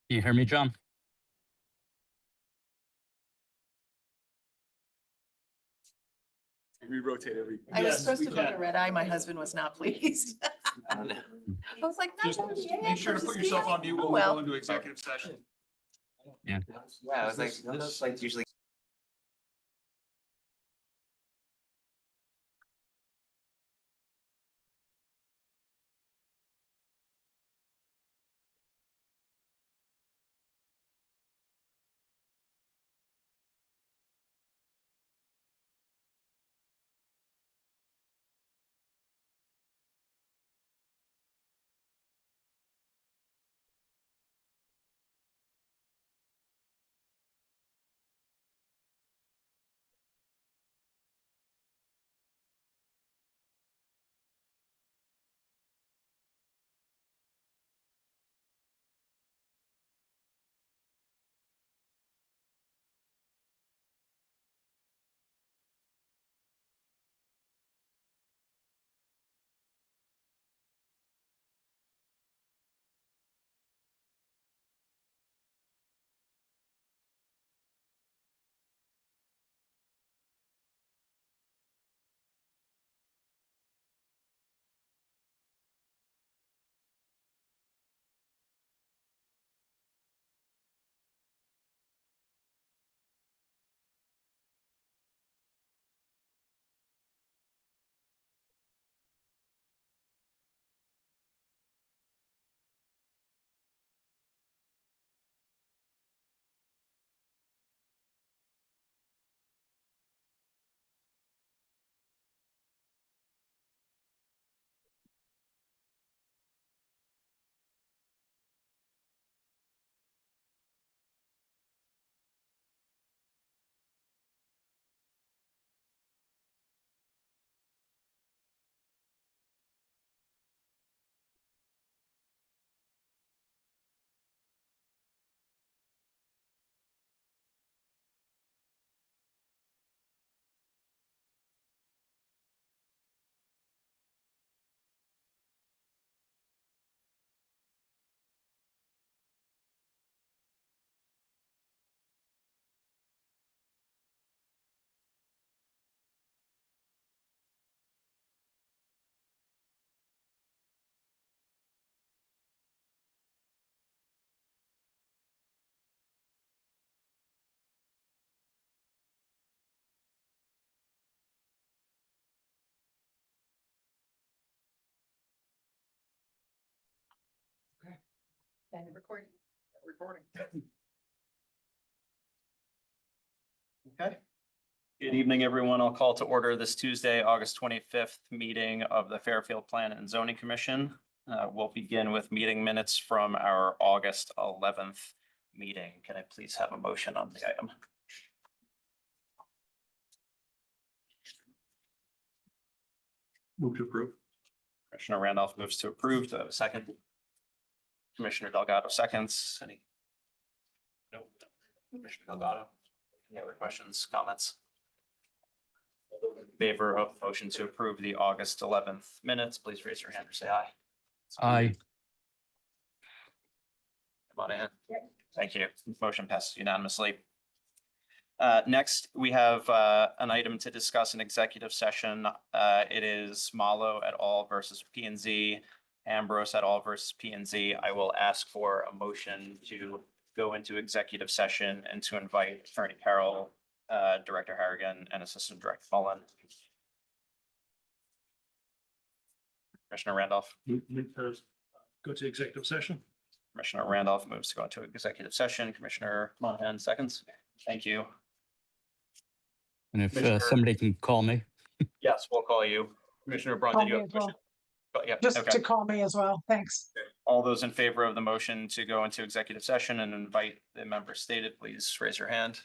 you hear me, John? We rotate every. I was supposed to vote a red eye. My husband was not pleased. I was like, Just make sure to put yourself on mute while we go into executive session. Yeah. Yeah, I was like, this is like usually. And recording. Recording. Okay. Good evening, everyone. I'll call to order this Tuesday, August 25th meeting of the Fairfield Plan and Zoning Commission. We'll begin with meeting minutes from our August 11th meeting. Can I please have a motion on the item? Move to approve. Commissioner Randolph moves to approve. Do I have a second? Commissioner Delgado seconds. Any? No. Commissioner Delgado. Any other questions, comments? All those in favor of motion to approve the August 11th minutes, please raise your hand or say aye. Aye. Come on in. Thank you. Motion passes unanimously. Next, we have an item to discuss in executive session. It is Malo et al. Versus P and Z, Ambrose et al. Versus P and Z. I will ask for a motion to go into executive session and to invite Attorney Carroll, Director Harrigan, and Assistant Director Mullen. Commissioner Randolph. Go to executive session. Commissioner Randolph moves to go into executive session. Commissioner Monahan seconds. Thank you. And if Commissioner- somebody can call me. Yes, we'll call you. Commissioner Braun, Call did you me have a as well. question? Oh, yeah, Just okay. to call me as well. Thanks. All those in favor of the motion to go into executive session and invite the members stated, please raise your hand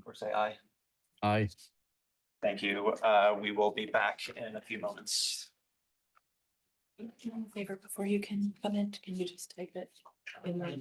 or say aye. Aye. Thank you. We will be back in a few moments. Do me a favor before you can come in, can you just type it in the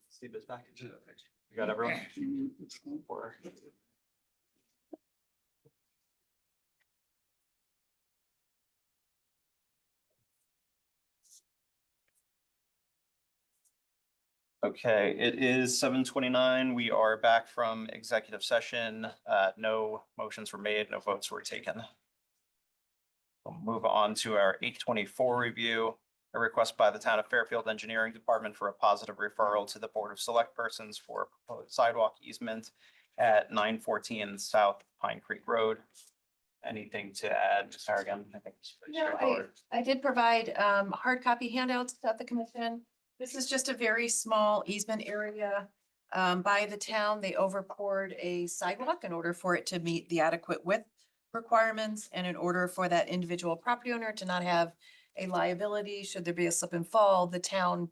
Steve is back. You got everyone? Or- Okay, it is 7:29. We are back from executive session. No motions were made, no votes were taken. We'll move on to our 8:24 review. A request by the Town of Fairfield Engineering Department for a positive referral to the Board of Select Persons for a proposed sidewalk easement at 914 South Pine Creek Road. Anything to add, Ms. Harrigan? I think it's pretty No, straightforward. I did provide hard copy handouts at the commission. This is just a very small easement area by the town. They overpoured a sidewalk in order for it to meet the adequate width requirements and in order for that individual property owner to not have a liability should there be a slip and fall, the town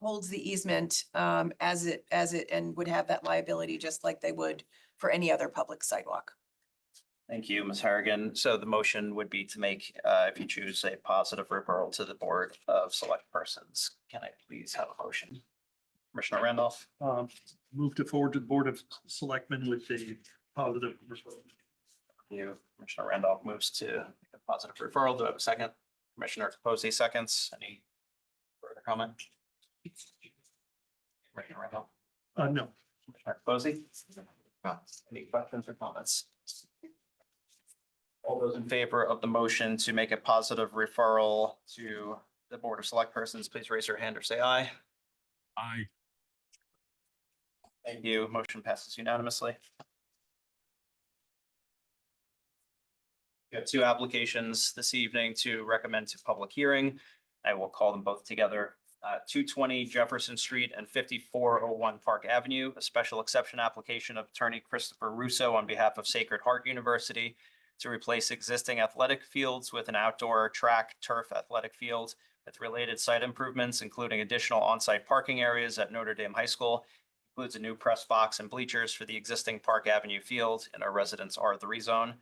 holds the easement as it and would have that liability just like they would for any other public sidewalk. Thank you, Ms. Harrigan. So the motion would be to make, if you choose, a positive referral to the Board of Select Persons. Can I please have a motion? Commissioner Randolph? Move to forward to the Board of Selectmen with the positive referral. You, Commissioner Randolph moves to make a positive referral. Do I have a second? Commissioner Capozzi seconds. Any further comment? Commissioner Randolph? No. Commissioner Capozzi? Any questions or comments? All those in favor of the motion to make a positive referral to the Board of Select Persons, please raise your hand or say aye. Aye. Thank you. Motion passes unanimously. We have two applications this evening to recommend to public hearing. I will call them both together. 220 Jefferson Street and 5401 Park Avenue, a special exception application of attorney Christopher Russo on behalf of Sacred Heart University to replace existing athletic fields with an outdoor track turf athletic field with related site improvements, including additional on-site parking areas at Notre Dame High School. Includes a new press box and bleachers for the existing Park Avenue field in a residence R3 zone.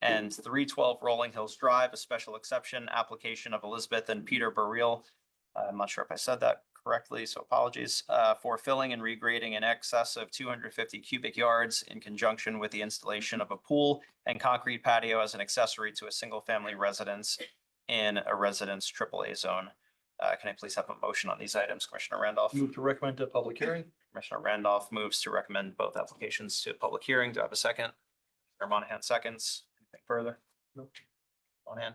And 312 Rolling Hills Drive, a special exception application of Elizabeth and Peter Burrell. I'm not sure if I said that correctly, so apologies, for filling and regrading in excess of 250 cubic yards in conjunction with the installation of a pool and concrete patio as an accessory to a single-family residence in a residence AAA zone. Can I please have a motion on these items, Commissioner Randolph? Move to recommend a public hearing. Commissioner Randolph moves to recommend both applications to a public hearing. Do I have a second? Commissioner Monahan seconds. Anything further? No. Monahan?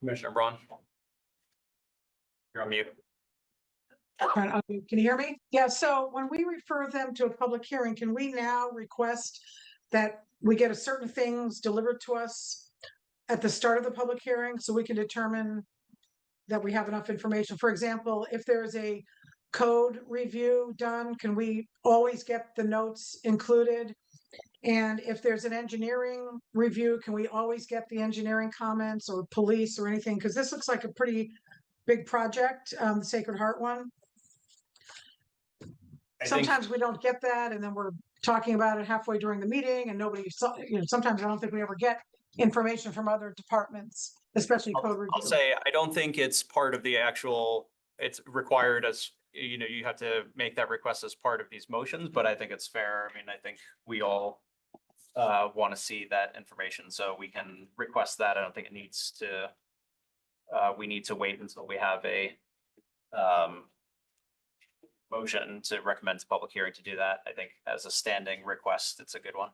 Commissioner Braun? You're on mute. Can you hear me? Yeah, so when we refer them to a public hearing, can we now request that we get a certain things delivered to us at the start of the public hearing so we can determine that we have enough information? For example, if there's a code review done, can we always get the notes included? And if there's an engineering review, can we always get the engineering comments or police or anything? Because this looks like a pretty big project, the Sacred Heart one. Sometimes we don't get that, and then we're talking about it halfway during the meeting, and nobody saw, sometimes I don't think we ever get information from other departments, especially code review. I'll say, I don't think it's part of the actual, it's required as, you have to make that request as part of these motions, but I think it's fair. I mean, I think we all want to see that information, so we can request that. I don't think it needs to, we need to wait until we have a motion to recommend to public hearing to do that. I think as a standing request, it's a good one.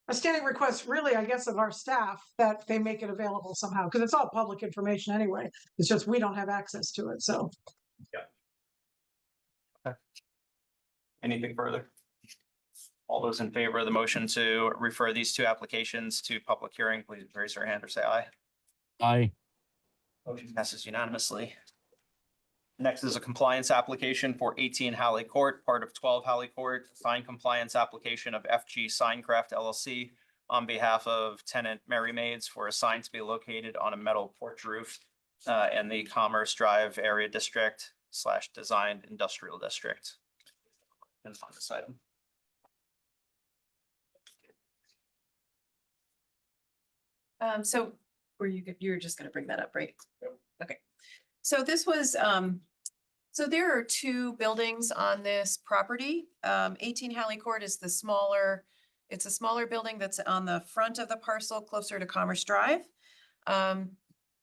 A standing request, really, I guess, of our staff that they make it available somehow, because it's all public information anyway. It's just we don't have access to it, so. Anything further? All those in favor of the motion to refer these two applications to public hearing, please raise your hand or say aye. Aye. Motion passes unanimously. Next is a compliance application for 18 Halley Court, part of 12 Halley Court, sign compliance application of FG Signcraft LLC on behalf of tenant Mary Maids for a sign to be located on a metal porch roof in the Commerce Drive Area District / Designed Industrial District. And on this item. So you're just gonna bring that up, right? Okay. So this was So there are two buildings on this property. 18 Hallie Court is the smaller, it's a smaller building that's on the front of the parcel closer to Commerce Drive.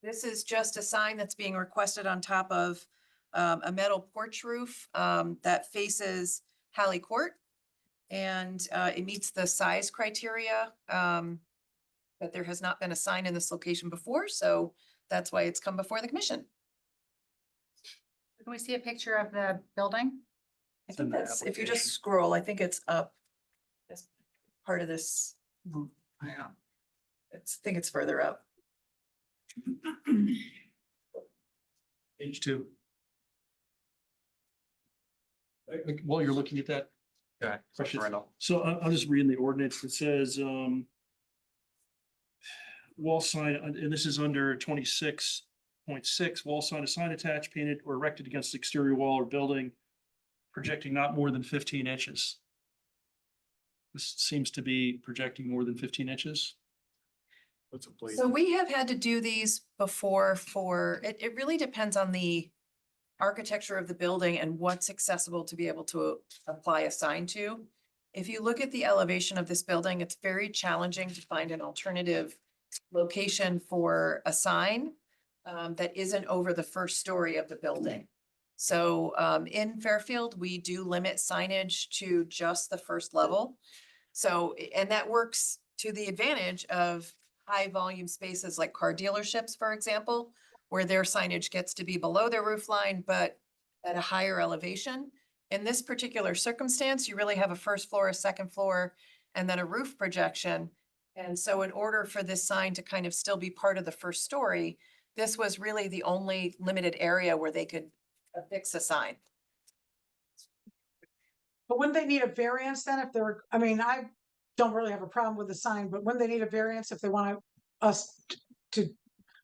This is just a sign that's being requested on top of a metal porch roof that faces Hallie Court. And it meets the size criteria. But there has not been a sign in this location before, so that's why it's come before the commission. Can we see a picture of the building? I It's in think the that's, if you just application. scroll, I think it's up. As part of this, Yeah. I think it's further up. Page 2. While you're looking at that, Okay. Questions? Randall. so I'm just reading the ordinance. It says, wall sign, and this is under 26.6, wall sign, a sign attached, painted, or erected against the exterior wall or building projecting not more than 15 inches. This seems to be projecting more than 15 inches. What's a plate? So we have had to do these before it really depends on the architecture of the building and what's accessible to be able to apply a sign to. If you look at the elevation of this building, it's very challenging to find an alternative location for a sign that isn't over the first story of the building. So in Fairfield, we do limit signage to just the first level. So, and that works to the advantage of high volume spaces like car dealerships, for example, where their signage gets to be below their roof line, but at a higher elevation. In this particular circumstance, you really have a first floor, a second floor, and then a roof projection. And so in order for this sign to kind of still be part of the first story, this was really the only limited area where they could affix a sign. But wouldn't they need a variance then if they're, I mean, I don't really have a problem with the sign, but wouldn't they need a variance if they want us to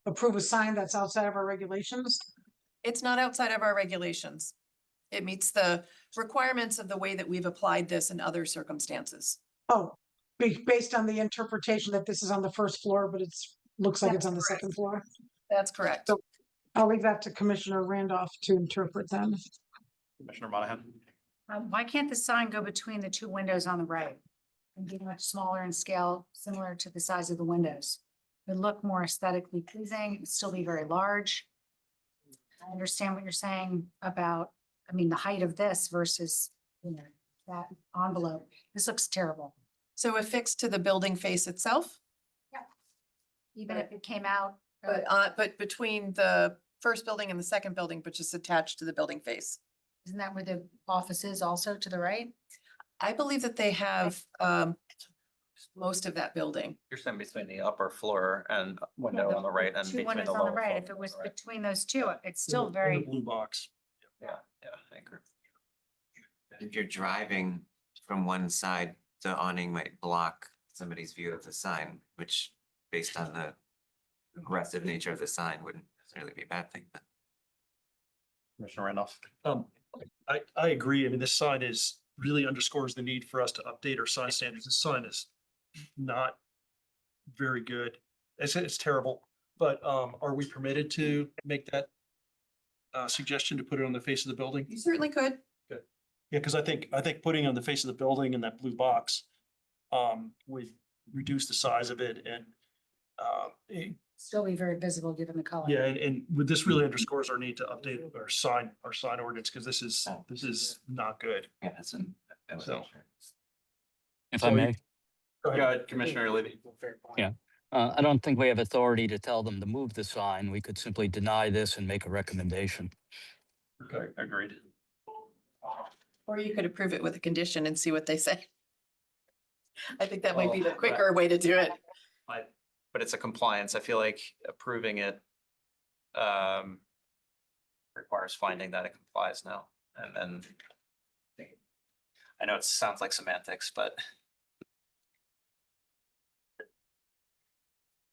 approve a sign that's outside of our regulations? It's not outside of our regulations. It meets the requirements of the way that we've applied this in other circumstances. Oh, based on the interpretation that this is on the first floor, but looks like it's on the second floor. That's correct. So I'll leave that to Commissioner Randolph to interpret then. Commissioner Monahan. Why can't the sign go between the two windows on the right? And be much smaller in scale, similar to the size of the windows? It would look more aesthetically pleasing, it would still be very large. I understand what you're saying about, I mean, the height of this versus, you know, that envelope. This looks terrible. So affixed to the building face itself, Even if it came out. but between the first building and the second building, but just attached to the building face. Isn't that where the office is also to the right? I believe that they have most of that building. You're saying between the upper floor and window the on the right and Two between windows the on the lower right, floor if it on was the right. between those two, it's still In the very, blue box. Yeah, I agree. If you're driving from one side, the awning might block somebody's view of the sign, which based on the aggressive nature of the sign wouldn't necessarily be a bad thing, but. Commissioner Randolph. I agree. I mean, this sign really underscores the need for us to update our sign standards. This sign is not very good. It's terrible, but are we permitted to make that suggestion to put it on the face of the building? You certainly could. Yeah, because I think putting it on the face of the building in that blue box would reduce the size of it and still be very visible given the color. yeah, and with this really underscores our need to update our sign ordinance, because this is not good. Yeah, that's an. So- If So I you- may, Go ahead, Commissioner Levy. Yeah. I don't think we have authority to tell them to move the sign. We could simply deny this and make a recommendation. Okay, agreed. Or you could approve it with a condition and see what they say. I think that might be the Well, quicker way to do it. But it's a compliance. I feel like approving it requires finding that it complies now. And then I know it sounds like semantics, but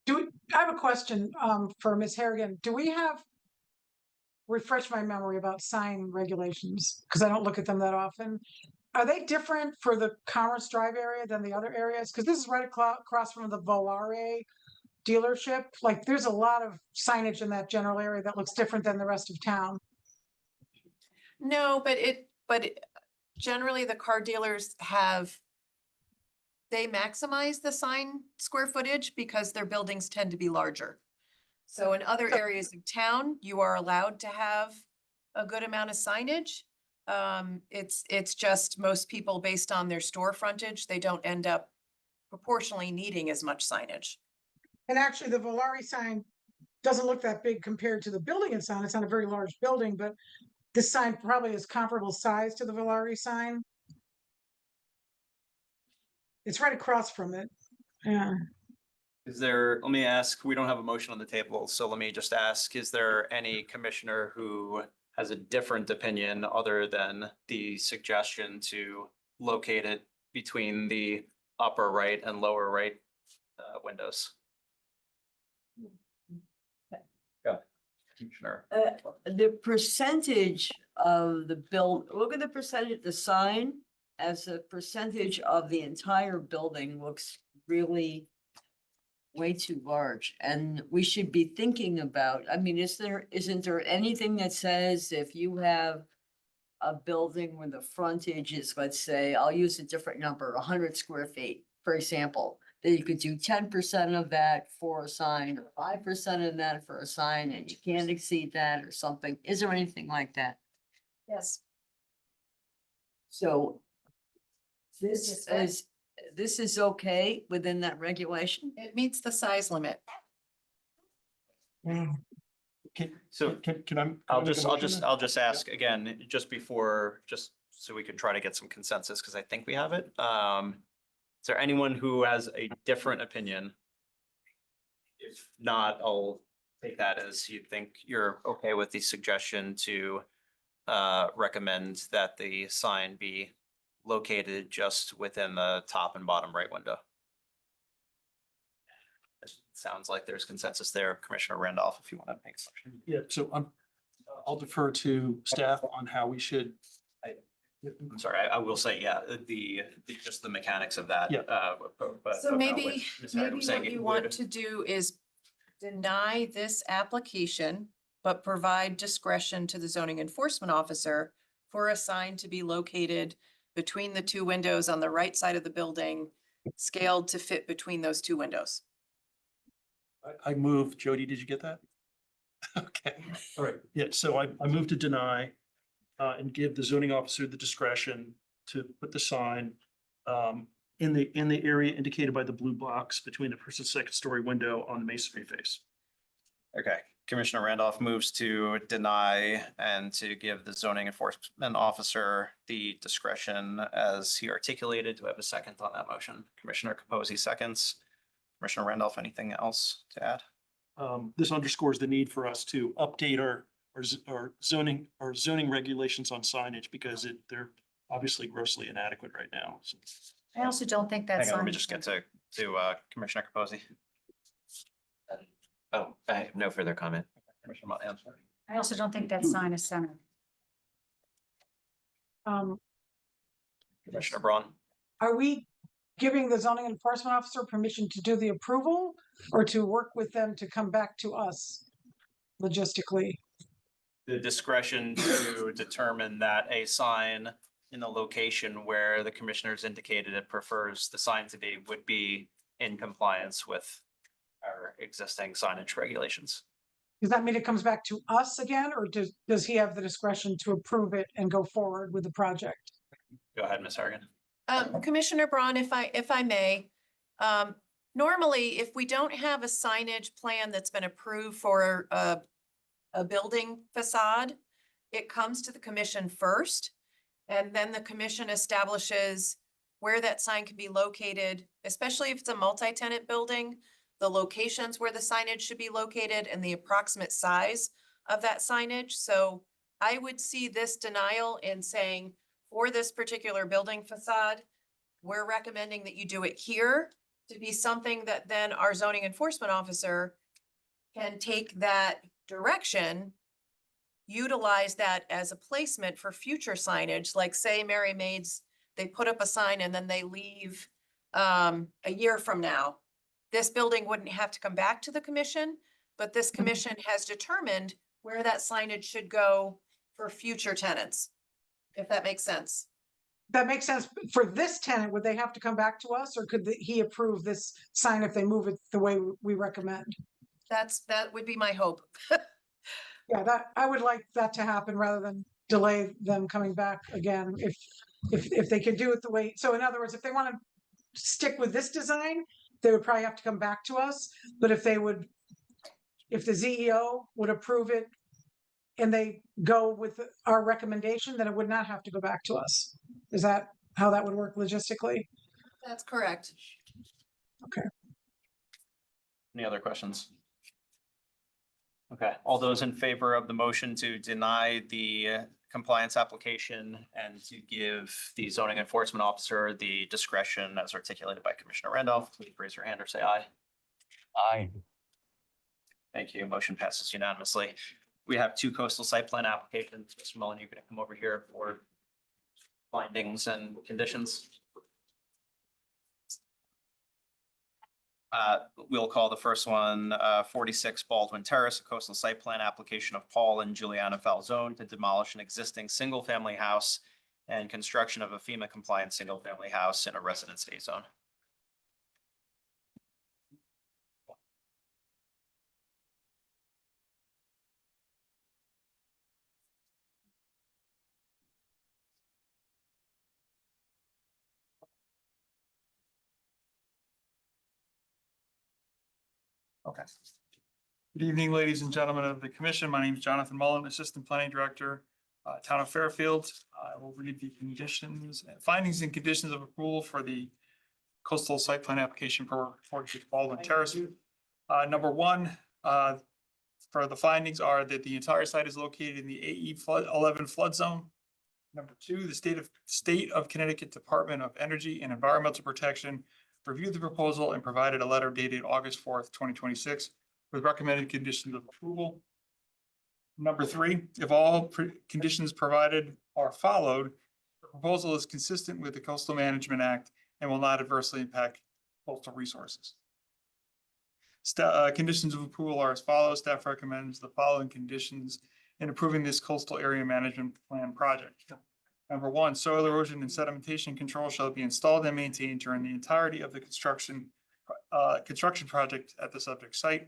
I have a question for Ms. Harrigan. Do we have, refresh my memory about sign regulations, because I don't look at them that often. Are they different for the Commerce Drive area than the other areas? Because this is right across from the Volare dealership. Like, there's a lot of signage in that general area that looks different than the rest of town. No, generally the car dealers they maximize the sign square footage because their buildings tend to be larger. So in other areas of town, you are allowed to have a good amount of signage. It's just most people, based on their store frontage, they don't end up proportionally needing as much signage. And actually, the Volare sign doesn't look that big compared to the building it's on. It's not a very large building, but this sign probably is comparable size to the Volare sign. It's right across from it. Yeah. Is there, let me ask, we don't have a motion on the table, so let me just ask, is there any commissioner who has a different opinion other than the suggestion to locate it between the upper right and lower right windows? Go, Commissioner. The percentage of the look at the percentage, the sign as a percentage of the entire building looks really way too large, and we should be thinking about, I mean, isn't there anything that says if you have a building where the frontage is, let's say, I'll use a different number, 100 square feet, for example, that you could do 10% of that for a sign, or 5% of that for a sign, and you can't exceed that or something? Is there anything like that? Yes. So Yes, this is okay within that regulation? It meets the size limit. So Can I? I'll just ask again, just before, just so we can try to get some consensus, because I think we have it. Is there anyone who has a different opinion? If not, I'll take that as you think you're okay with the suggestion to recommend that the sign be located just within the top and bottom right window. It sounds like there's consensus there. Commissioner Randolph, if you want to make a selection. Yeah, so I'll defer to staff on how we should. I'm sorry, I will say, yeah, just the mechanics of that. Yeah. But So about maybe, what Ms. Harrigan was saying, what it you want would- to do is deny this application, but provide discretion to the zoning enforcement officer for a sign to be located between the two windows on the right side of the building, scaled to fit between those two windows. I move, Jody, did you get that? Okay, all right, yeah, so I move to deny and give the zoning officer the discretion to put the sign in the area indicated by the blue box between the first and second story window on the masonry face. Okay, Commissioner Randolph moves to deny and to give the zoning enforcement officer the discretion as he articulated. Do I have a second on that motion? Commissioner Capozzi seconds. Commissioner Randolph, anything else to add? This underscores the need for us to update our zoning regulations on signage because they're obviously grossly inadequate right now. So, I also don't think that's. Hang on, let me just get to Commissioner Capozzi. Oh, I have no further comment. Commissioner Montans. I also don't think that sign is centered. Commissioner Braun. Are we giving the zoning enforcement officer permission to do the approval or to work with them to come back to us logistically? The discretion to determine that a sign in the location where the commissioners indicated it prefers the sign to be would be in compliance with our existing signage regulations. Does that mean it comes back to us again, or does he have the discretion to approve it and go forward with the project? Go ahead, Ms. Harrigan. Commissioner Braun, if I may, normally, if we don't have a signage plan that's been approved for a building facade, it comes to the commission first, and then the commission establishes where that sign can be located, especially if it's a multi-tenant building, the locations where the signage should be located and the approximate size of that signage. So I would see this denial in saying, for this particular building facade, we're recommending that you do it here to be something that then our zoning enforcement officer can take that direction, utilize that as a placement for future signage, like say Mary Maid's, they put up a sign and then they leave a year from now. This building wouldn't have to come back to the commission, but this commission has determined where that signage should go for future tenants, if that makes sense. That makes sense. For this tenant, would they have to come back to us, or could he approve this sign if they move it the way we recommend? That would be my hope. Yeah, that, I would like that to happen rather than delay them coming back again, if they could do it the way, so in other words, if they want to stick with this design, they would probably have to come back to us, but if the ZEO would approve it and they go with our recommendation, then it would not have to go back to us. Is that how that would work logistically? That's correct. Any other questions? Okay, all those in favor of the motion to deny the compliance application and to give the zoning enforcement officer the discretion as articulated by Commissioner Randolph, please raise your hand or say aye. Aye. Thank you. Motion passes unanimously. We have two coastal site plan applications. Mr. Mullen, you're going to come over here for findings and conditions. We'll call the first one 46 Baldwin Terrace, a coastal site plan application of Paul and Juliana Falzone to demolish an existing single-family house and construction of a FEMA compliant single-family house in a residence A zone. Okay. Good evening, ladies and gentlemen of the commission. My name is Jonathan Mullen, Assistant Planning Director, Town of Fairfield. I will read the conditions, findings and conditions of approval for the coastal site plan application for 46 Baldwin Terrace. Number one, for the findings are that the entire site is located in the AE 11 flood zone. Number two, the state of Connecticut Department of Energy and Environmental Protection reviewed the proposal and provided a letter dated August 4th, 2026 with recommended conditions of approval. Number three, if all conditions provided are followed, the proposal is consistent with the Coastal Management Act and will not adversely impact coastal resources. Conditions of approval are as follows. Staff recommends the following conditions in approving this coastal area management plan project. Number one, soil erosion and sedimentation control shall be installed and maintained during the entirety of the construction project at the subject site.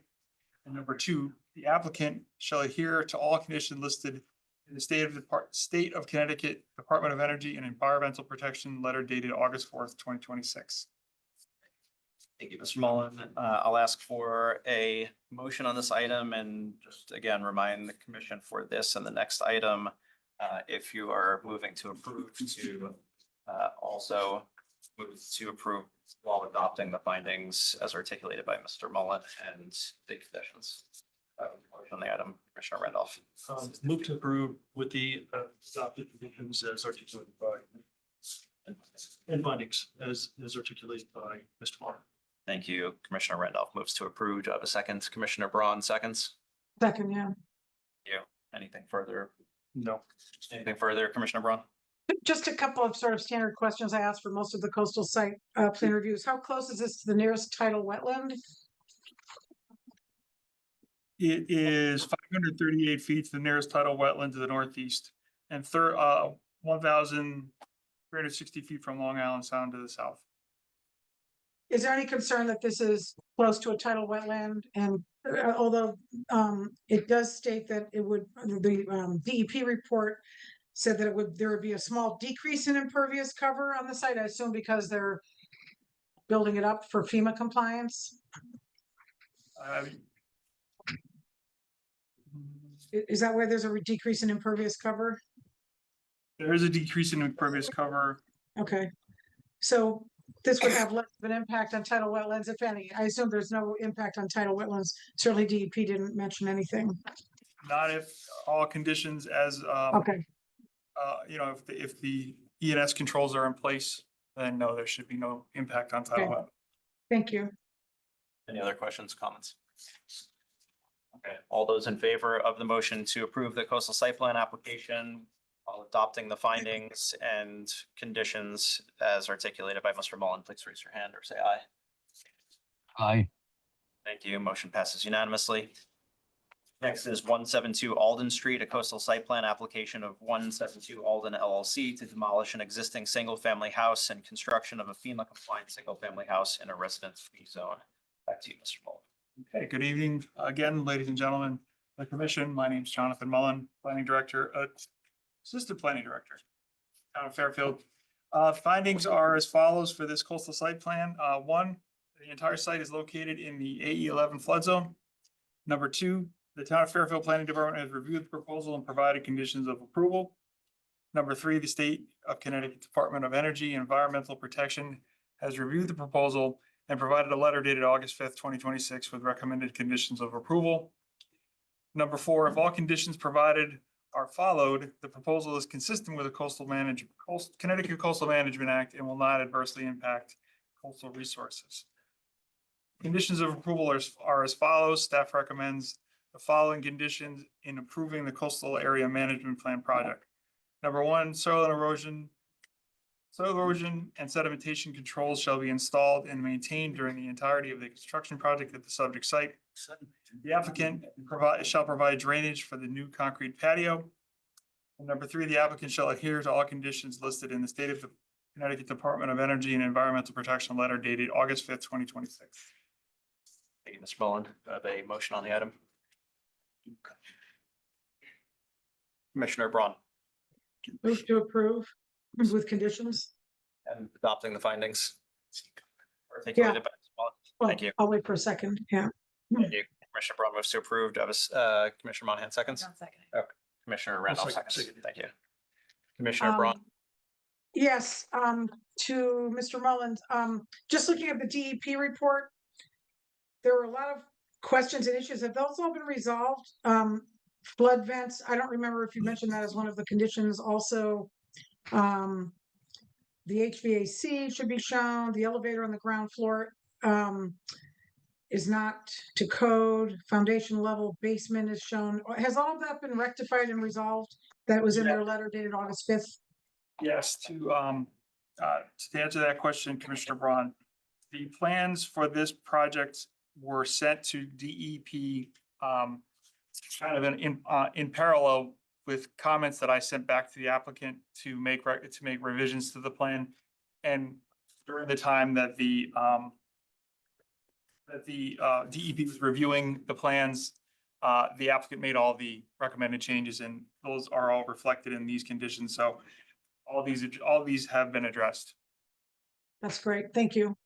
And number two, the applicant shall adhere to all conditions listed in the state of Connecticut Department of Energy and Environmental Protection letter dated August 4th, 2026. Thank you, Mr. Mullen. I'll ask for a motion on this item and just again, remind the commission for this and the next item. If you are moving to approve to also move to approve while adopting the findings as articulated by Mr. Mullen and the conditions. On the item, Commissioner Randolph. Move to approve with the adopted conditions as articulated by and findings as articulated by Mr. Martin. Thank you. Commissioner Randolph moves to approve. Do I have a second? Commissioner Braun seconds. Second, yeah. You. Anything further? No. Anything further, Commissioner Braun? Just a couple of sort of standard questions I asked for most of the coastal site plan reviews. How close is this to the nearest tidal wetland? It is 538 feet to the nearest tidal wetland to the northeast and 1,360 feet from Long Island Sound to the south. Is there any concern that this is close to a tidal wetland? And although it does state that it would, the DEP report said that there would be a small decrease in impervious cover on the site, I assume because they're building it up for FEMA compliance? Is that where there's a decrease in impervious cover? There is a decrease in impervious cover. Okay, so this would have less of an impact on tidal wetlands, if any. I assume there's no impact on tidal wetlands. Certainly DEP didn't mention anything. Not if all conditions as, Okay, you know, if the ENS controls are in place, then no, there should be no impact on tidal Okay. wetlands. thank you. Any other questions, comments? Okay, all those in favor of the motion to approve the coastal site plan application while adopting the findings and conditions as articulated by Mr. Mullen, please raise your hand or say aye. Aye. Thank you. Motion passes unanimously. Next is 172 Alden Street, a coastal site plan application of 172 Alden LLC to demolish an existing single-family house and construction of a FEMA compliant single-family house in a residence-free zone. Back to you, Mr. Mullin. Okay, good evening again, ladies and gentlemen, of the commission. My name is Jonathan Mullen, Planning Director, Assistant Planning Director, Town of Fairfield. Findings are as follows for this coastal site plan. One, the entire site is located in the AE11 flood zone. Number two, the Town of Fairfield Planning Department has reviewed the proposal and provided conditions of approval. Number three, the State of Connecticut Department of Energy and Environmental Protection has reviewed the proposal and provided a letter dated August 5th, 2026 with recommended conditions of approval. Number four, if all conditions provided are followed, the proposal is consistent with the Connecticut Coastal Management Act and will not adversely impact coastal resources. Conditions of approval are as follows. Staff recommends the following conditions in approving the coastal area management plan project. Number one, soil erosion and sedimentation controls shall be installed and maintained during the entirety of the construction project at the subject site. The applicant shall provide drainage for the new concrete patio. And number three, the applicant shall adhere to all conditions listed in the State of Connecticut Department of Energy and Environmental Protection letter dated August 5th, 2026. Thank you, Mr. Mullin. Do I have a motion on the item? Commissioner Braun, Move to approve with conditions. and adopting the findings articulated by Mr. Mullin. Well, Thank you. I'll wait for a second. Yeah. Thank you. Commissioner Braun moves to approve. Do I have Commissioner Monahan seconds? One second. Commissioner Randolph second. seconds. Thank you. Commissioner Braun. Yes, to Mr. Mullins, just looking at the DEP report, there were a lot of questions and issues. Have those all been resolved? Flood vents, I don't remember if you mentioned that as one of the conditions. Also, the HVAC should be shown, the elevator on the ground floor is not to code, foundation level basement is shown. Has all of that been rectified and resolved? That was in their letter dated August 5th? Yes, to answer that question, Commissioner Braun, the plans for this project were sent to DEP kind of in parallel with comments that I sent back to the applicant to make revisions to the plan. And during the time that the DEP was reviewing the plans, the applicant made all the recommended changes, and those are all reflected in these conditions. So all these have been addressed. That's great. Thank you.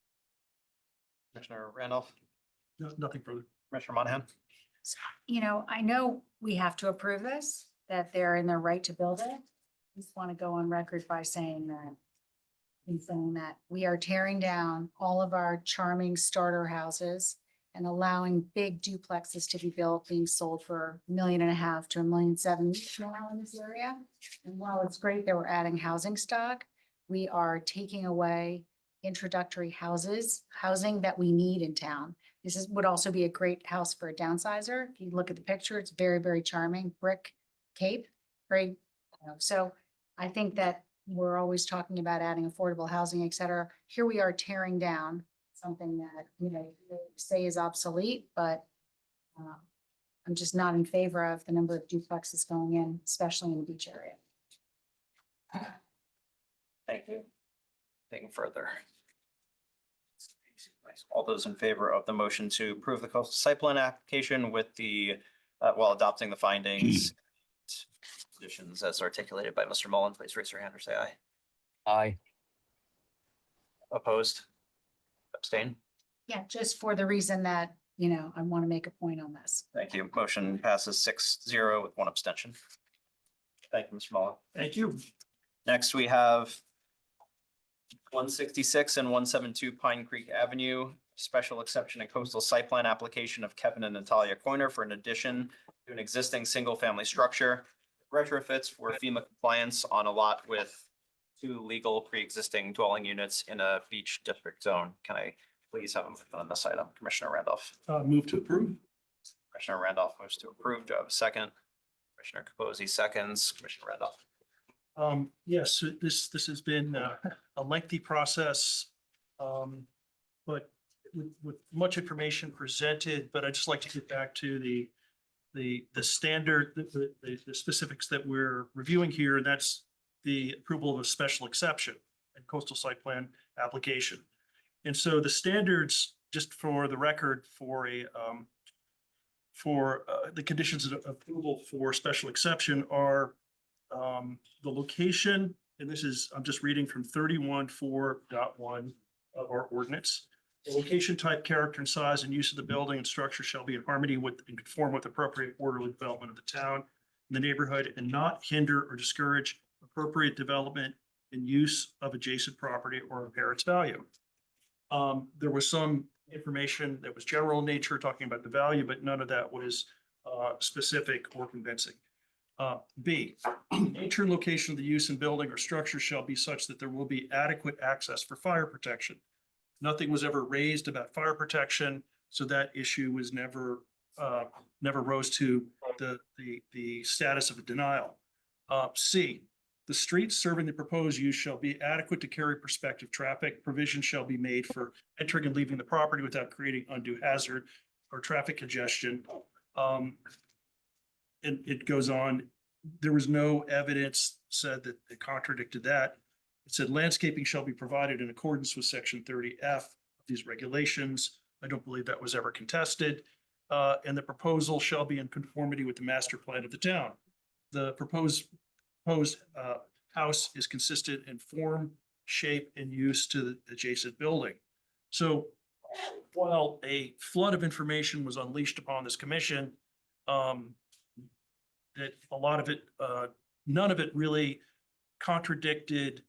Commissioner Randolph, Nothing further. Commissioner Monahan. I know we have to approve this, that they're in their right to build it. Just want to go on record by saying that we are tearing down all of our charming starter houses and allowing big duplexes to be built, being sold for $1.5 million to $1.7 million now in this area. And while it's great that we're adding housing stock, we are taking away introductory housing that we need in town. Would also be a great house for a downsizer. If you look at the picture, it's very, very charming, brick cape, very, so I think that we're always talking about adding affordable housing, et cetera. Here we are tearing down something that, they say is obsolete, but I'm just not in favor of the number of duplexes going in, especially in the beach area. Thank you. Anything further? All those in favor of the motion to approve the coastal site plan application with the, while adopting the findings, conditions as articulated by Mr. Mullin, please raise your hand or say aye. Aye. Opposed? Abstain? Yeah, just for the reason that, I want to make a point on this. Thank you. Motion passes 6-0 with one abstention. Thank you, Mr. Mullin. Thank you. Next, we have 166 and 172 Pine Creek Avenue, special exception and coastal site plan application of Kevin and Natalia Coiner for an addition to an existing single-family structure. Retrofits for FEMA compliance on a lot with 2 legal pre-existing dwelling units in a beach district zone. Can I please have a motion on this item? Commissioner Randolph. Move to approve. Commissioner Randolph moves to approve. Do I have a second? Commissioner Capozzi seconds. Commissioner Randolph. Yes, this has been a lengthy process, but with much information presented, but I'd just like to get back to the the standard, the specifics that we're reviewing here, and that's the approval of a special exception and coastal site plan application. And so the standards, just for the record, for the conditions of approval for special exception are the location, and this is, I'm just reading from 31.4.1 of our ordinance. The location, type, character, and size and use of the building and structure shall be in harmony with and conform with appropriate orderly development of the town and the neighborhood, and not hinder or discourage appropriate development and use of adjacent property or impair its value. There was some information that was general in nature, talking about the value, but none of that was specific or convincing. B, nature and location of the use and building or structure shall be such that there will be adequate access for fire protection. Nothing was ever raised about fire protection, so that issue was never rose to the status of a denial. C, the streets serving the proposed use shall be adequate to carry prospective traffic. Provision shall be made for entering and leaving the property without creating undue hazard or traffic congestion. And it goes on. There was no evidence said that it contradicted that. It said landscaping shall be provided in accordance with section 30F of these regulations. I don't believe that was ever contested. And the proposal shall be in conformity with the master plan of the town. The proposed house is consistent in form, shape, and use to the adjacent building. So while a flood of information was unleashed upon this commission, that a lot of it, none of it really contradicted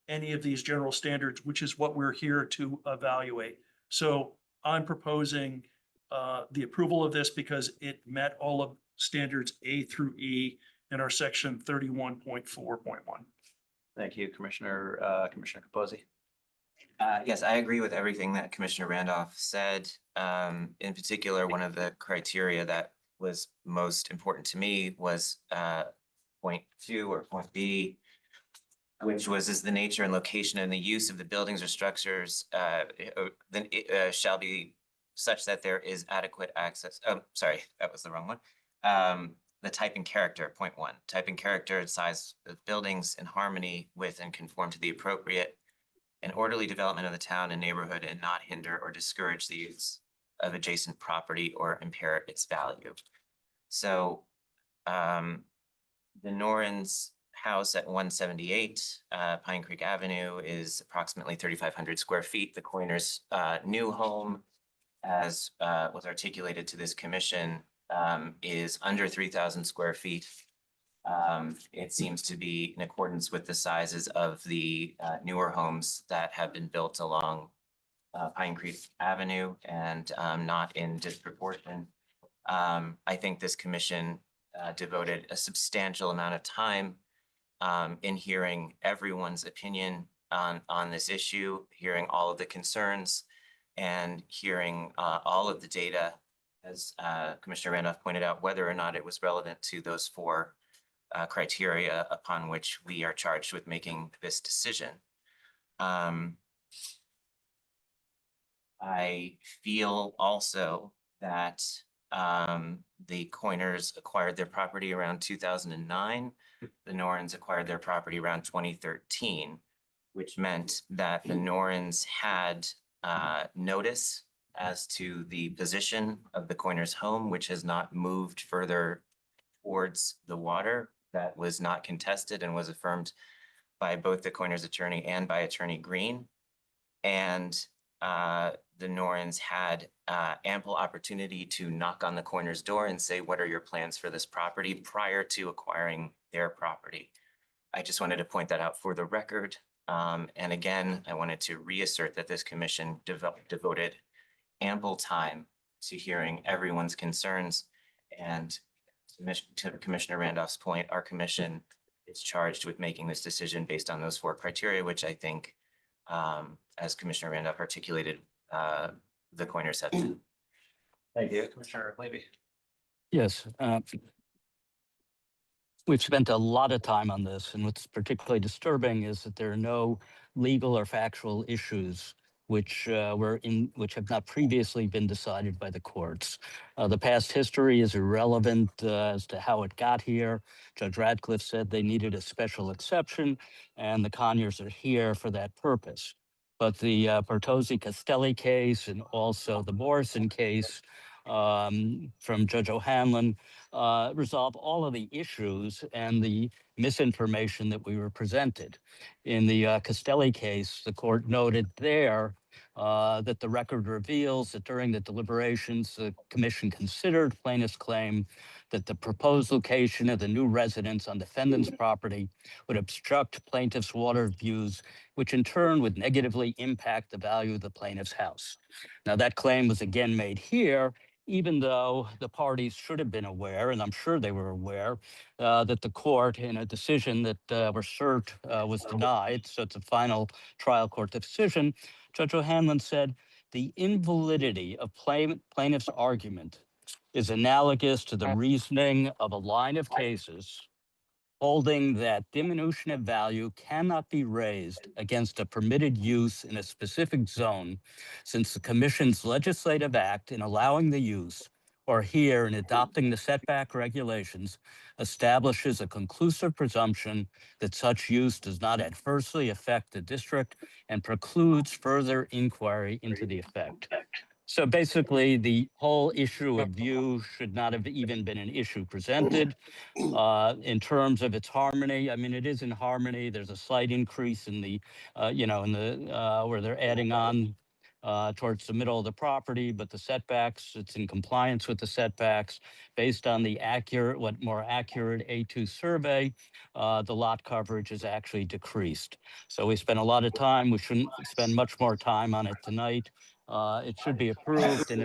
any of these general standards, which is what we're here to evaluate. So I'm proposing the approval of this because it met all of standards A through E in our section 31.4.1. Thank you, Commissioner Capozzi. Yes, I agree with everything that Commissioner Randolph said. In particular, one of the criteria that was most important to me was point 2 or point B, which was is the nature and location and the use of the buildings or structures then it shall be such that there is adequate access. Oh, sorry, that was the wrong one. The type and character, point 1, type and character and size of buildings in harmony with and conform to the appropriate and orderly development of the town and neighborhood, and not hinder or discourage the use of adjacent property or impair its value. So the Noren's house at 178 Pine Creek Avenue is approximately 3,500 square feet. The Coiner's new home, as was articulated to this commission, is under 3,000 square feet. It seems to be in accordance with the sizes of the newer homes that have been built along Pine Creek Avenue, and not in disproportion. I think this commission devoted a substantial amount of time in hearing everyone's opinion on this issue, hearing all of the concerns, and hearing all of the data, as Commissioner Randolph pointed out, whether or not it was relevant to those 4 criteria upon which we are charged with making this decision. I feel also that the Coiners acquired their property around 2009. The Norens acquired their property around 2013, which meant that the Norens had notice as to the position of the Coiners' home, which has not moved further towards the water. That was not contested and was affirmed by both the Coiners' attorney and by Attorney Green. And the Norens had ample opportunity to knock on the Coiners' door and say, what are your plans for this property, prior to acquiring their property. I just wanted to point that out for the record. And again, I wanted to reassert that this commission devoted ample time to hearing everyone's concerns. And to Commissioner Randolph's point, our commission is charged with making this decision based on those 4 criteria, which I think, as Commissioner Randolph articulated, the Coiners have. Thank you, Commissioner Levy. Yes. We've spent a lot of time on this, and what's particularly disturbing is that there are no legal or factual issues which which have not previously been decided by the courts. The past history is irrelevant as to how it got here. Judge Radcliffe said they needed a special exception, and the Conyers are here for that purpose. But the Bertozzi-Castelli case and also the Morrison case from Judge O'Hanlon resolve all of the issues and the misinformation that we were presented. In the Castelli case, the court noted there that the record reveals that during the deliberations, the commission considered plaintiff's claim that the proposed location of the new residence on defendant's property would obstruct plaintiff's water views, which in turn would negatively impact the value of the plaintiff's house. Now, that claim was again made here, even though the parties should have been aware, and I'm sure they were aware, that the court, in a decision that where cert was denied, so it's a final trial court decision, Judge O'Hanlon said, the invalidity of plaintiff's argument is analogous to the reasoning of a line of cases holding that diminution of value cannot be raised against a permitted use in a specific zone, since the commission's legislative act in allowing the use, or here in adopting the setback regulations, establishes a conclusive presumption that such use does not adversely affect the district and precludes further inquiry into the effect. So basically, the whole issue of view should not have even been an issue presented. In terms of its harmony, I mean, it is in harmony. There's a slight increase in the, where they're adding on towards the middle of the property, but the setbacks, it's in compliance with the setbacks. Based on the more accurate A2 survey, the lot coverage is actually decreased. So we spent a lot of time. We shouldn't spend much more time on it tonight. It should be approved, and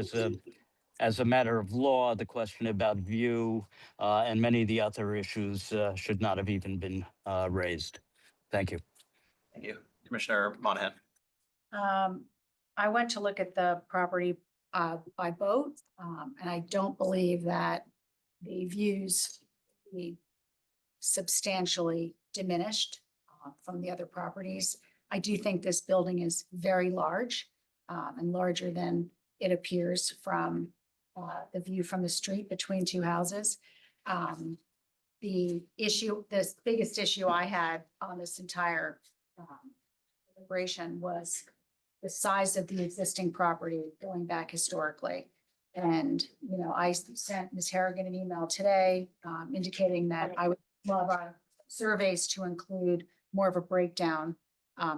as a matter of law, the question about view and many of the other issues should not have even been raised. Thank you. Thank you. Commissioner Monahan. I went to look at the property by boat, and I don't believe that the views be substantially diminished from the other properties. I do think this building is very large and larger than it appears from the view from the street between two houses. The biggest issue I had on this entire deliberation was the size of the existing property going back historically. And, you know, I sent Ms. Harrigan an email today indicating that I would love our surveys to include more of a breakdown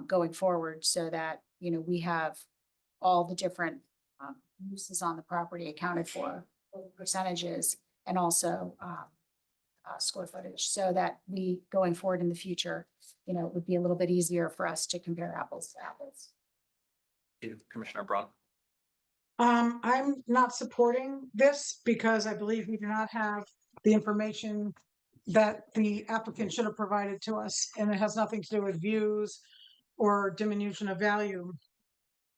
going forward so that, you know, we have all the different uses on the property accounted for, percentages, and also square footage, so that we, going forward in the future, you know, it would be a little bit easier for us to compare apples to apples. Thank you. Commissioner Braun. I'm not supporting this because I believe we do not have the information that the applicant should have provided to us, and it has nothing to do with views or diminution of value.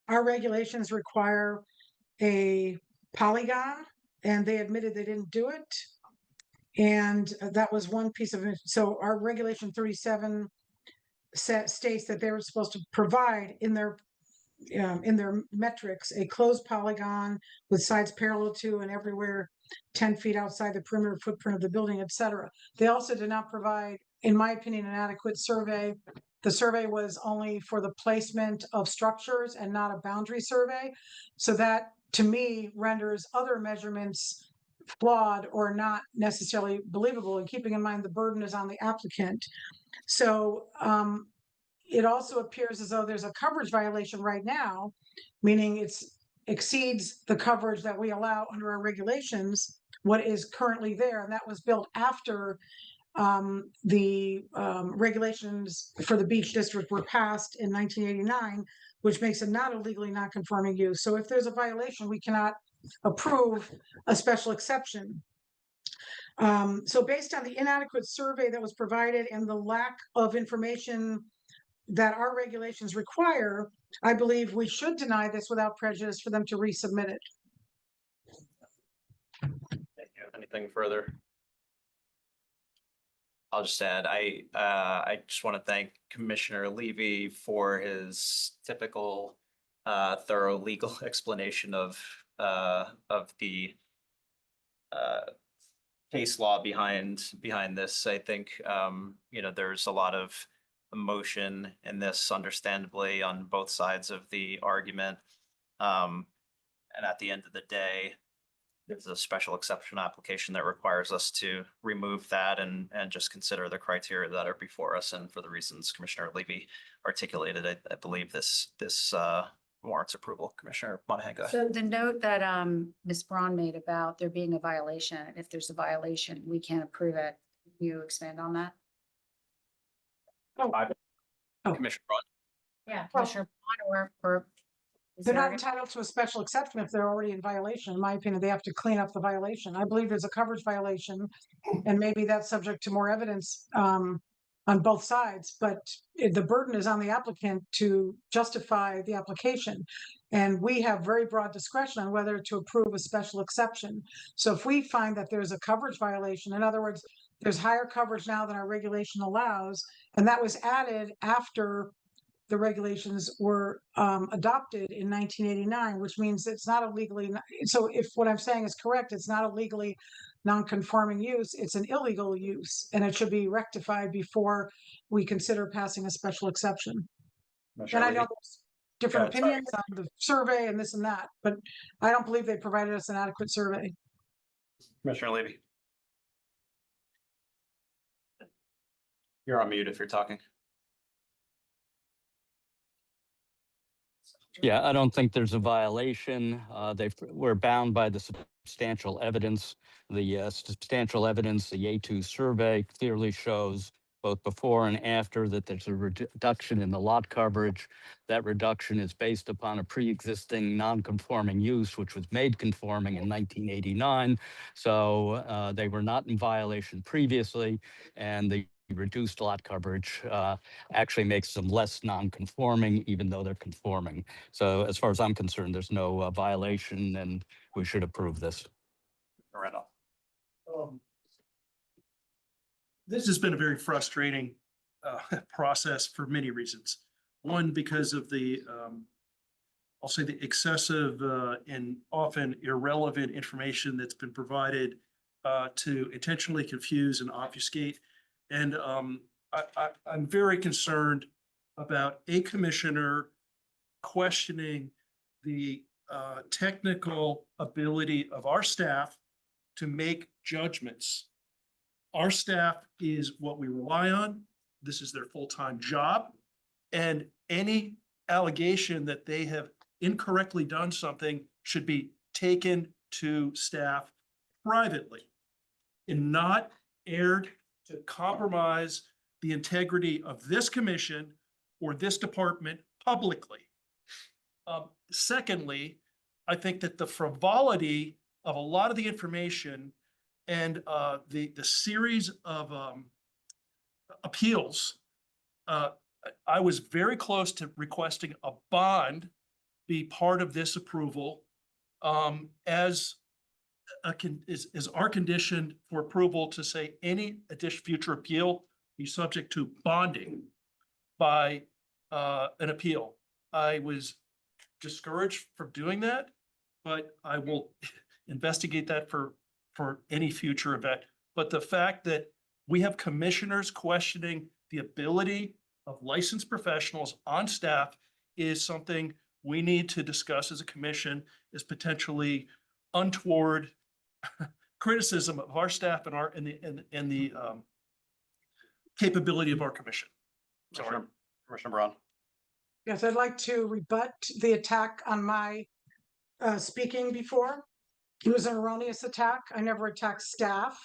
Our regulations require a polygon, and they admitted they didn't do it. And that was one piece of it. So our regulation 37 states that they were supposed to provide in their metrics a closed polygon with sides parallel to and everywhere 10 feet outside the perimeter footprint of the building, etc. They also did not provide, in my opinion, an adequate survey. The survey was only for the placement of structures and not a boundary survey. So that, to me, renders other measurements flawed or not necessarily believable, and keeping in mind the burden is on the applicant. So it also appears as though there's a coverage violation right now, meaning it exceeds the coverage that we allow under our regulations, what is currently there, and that was built after the regulations for the beach district were passed in 1989, which makes it not a legally non-conforming use. So if there's a violation, we cannot approve a special exception. So based on the inadequate survey that was provided and the lack of information that our regulations require, I believe we should deny this without prejudice for them to resubmit it. Thank you. Anything further? I'll just add, I just want to thank Commissioner Levy for his typical thorough legal explanation of the case law behind this. I think, there's a lot of emotion in this, understandably, on both sides of the argument. And at the end of the day, there's a special exception application that requires us to remove that and just consider the criteria that are before us. And for the reasons Commissioner Levy articulated, I believe this warrants approval. Commissioner Monahan, go ahead. So the note that Ms. Braun made about there being a violation, if there's a violation, we can't approve it. Can you expand on that? Commissioner Braun. Yeah, Commissioner Braun or. is They're there not any- entitled to a special exception if they're already in violation. In my opinion, they have to clean up the violation. I believe there's a coverage violation, and maybe that's subject to more evidence on both sides, but the burden is on the applicant to justify the application. And we have very broad discretion on whether to approve a special exception. So if we find that there's a coverage violation, in other words, there's higher coverage now than our regulation allows, and that was added after the regulations were adopted in 1989, which means it's not a legally, so if what I'm saying is correct, it's not a legally non-conforming use, it's an illegal use, and it should be rectified before we consider passing a special exception. And Commissioner I Levy. know there's different Yeah, sorry. opinions on the survey and this and that, but I don't believe they provided us an adequate survey. Commissioner Levy. You're on mute if you're talking. Yeah, I don't think there's a violation. We're bound by the substantial evidence. The substantial evidence, the A2 survey clearly shows both before and after that there's a reduction in the lot coverage. That reduction is based upon a pre-existing non-conforming use, which was made conforming in 1989. So they were not in violation previously, and the reduced lot coverage actually makes them less non-conforming, even though they're conforming. So as far as I'm concerned, there's no violation, and we should approve this. Randall. This has been a very frustrating process for many reasons. One, because of the, I'll say the excessive and often irrelevant information that's been provided to intentionally confuse and obfuscate. And I'm very concerned about a commissioner questioning the technical ability of our staff to make judgments. Our staff is what we rely on. This is their full-time job. And any allegation that they have incorrectly done something should be taken to staff privately and not aired to compromise the integrity of this commission or this department publicly. Secondly, I think that the frivolity of a lot of the information and the series of appeals, I was very close to requesting a bond be part of this approval as our condition for approval to say any additional future appeal be subject to bonding by an appeal. I was discouraged from doing that, but I will investigate that for any future event. But the fact that we have commissioners questioning the ability of licensed professionals on staff is something we need to discuss as a commission, is potentially untoward criticism of our staff and the capability of our commission. Sorry. Commissioner Braun. Yes, I'd like to rebut the attack on my speaking before. It was an erroneous attack. I never attacked staff.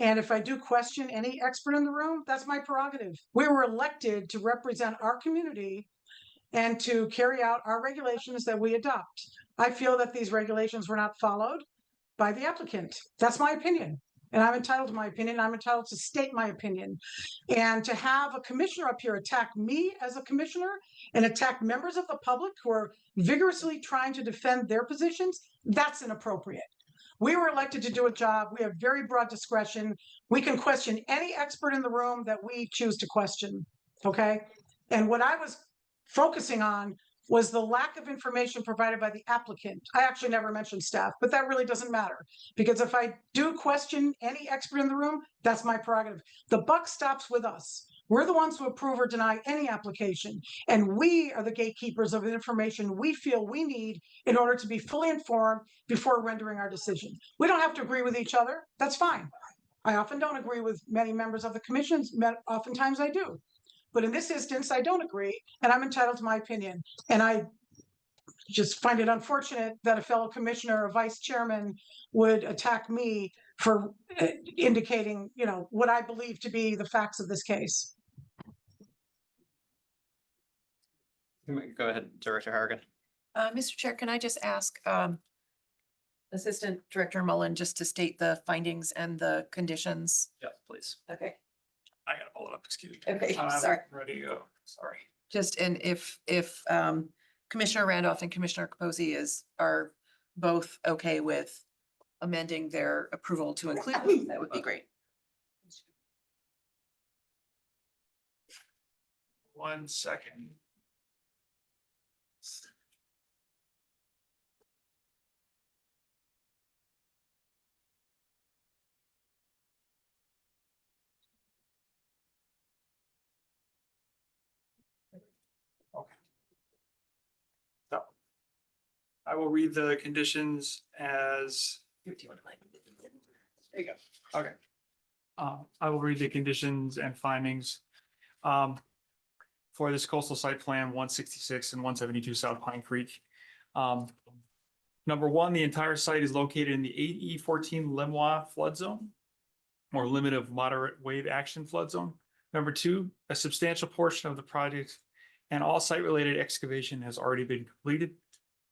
And if I do question any expert in the room, that's my prerogative. We were elected to represent our community and to carry out our regulations that we adopt. I feel that these regulations were not followed by the applicant. That's my opinion. And I'm entitled to my opinion. I'm entitled to state my opinion. And to have a commissioner up here attack me as a commissioner and attack members of the public who are vigorously trying to defend their positions, that's inappropriate. We were elected to do a job. We have very broad discretion. We can question any expert in the room that we choose to question, okay? And what I was focusing on was the lack of information provided by the applicant. I actually never mentioned staff, but that really doesn't matter. Because if I do question any expert in the room, that's my prerogative. The buck stops with us. We're the ones who approve or deny any application. And we are the gatekeepers of the information we feel we need in order to be fully informed before rendering our decision. We don't have to agree with each other. That's fine. I often don't agree with many members of the commissions. Oftentimes I do. But in this instance, I don't agree, and I'm entitled to my opinion. And I just find it unfortunate that a fellow commissioner or vice chairman would attack me for indicating, what I believe to be the facts of this case. Go ahead, Director Harrigan. Mr. Chair, can I just ask Assistant Director Mullen just to state the findings and the conditions? Yes, please. Okay. I gotta pull it up, excuse me. Okay, I'm sorry. Ready to go, sorry. Just, and if Commissioner Randolph and Commissioner Capozzi are both okay with amending their approval to include, that would be great. 1 second. Okay. So I will read the conditions as. There you go. Okay. I will read the conditions and findings for this coastal site plan 166 and 172 South Pine Creek. Number one, the entire site is located in the 8E14 Lemois flood zone or limit of moderate wave action flood zone. Number two, a substantial portion of the project and all site-related excavation has already been completed.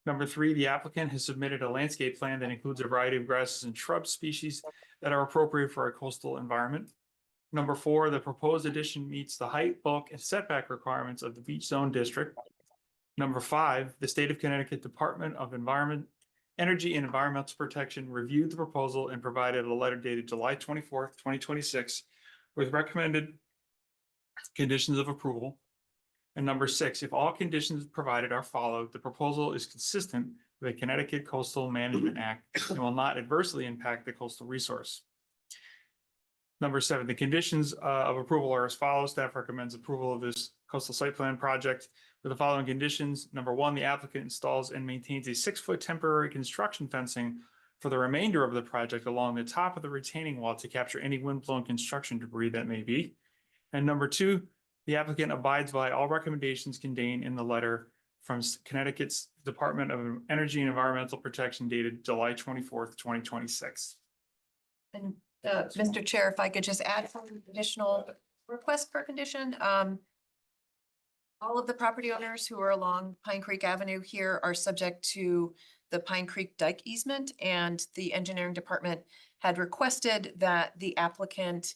Number three, the applicant has submitted a landscape plan that includes a variety of grasses and shrub species that are appropriate for a coastal environment. Number four, the proposed addition meets the height, bulk, and setback requirements of the beach zone district. Number five, the state of Connecticut Department of Environment, Energy and Environmental Protection reviewed the proposal and provided a letter dated July 24th, 2026 with recommended conditions of approval. And number six, if all conditions provided are followed, the proposal is consistent with the Connecticut Coastal Management Act and will not adversely impact the coastal resource. Number seven, the conditions of approval are as follows. Staff recommends approval of this coastal site plan project with the following conditions. Number one, the applicant installs and maintains a 6-foot temporary construction fencing for the remainder of the project along the top of the retaining wall to capture any windblown construction debris that may be. And number two, the applicant abides by all recommendations contained in the letter from Connecticut's Department of Energy and Environmental Protection dated July 24th, 2026. And Mr. Chair, if I could just add some additional request for condition. All of the property owners who are along Pine Creek Avenue here are subject to the Pine Creek dike easement, and the engineering department had requested that the applicant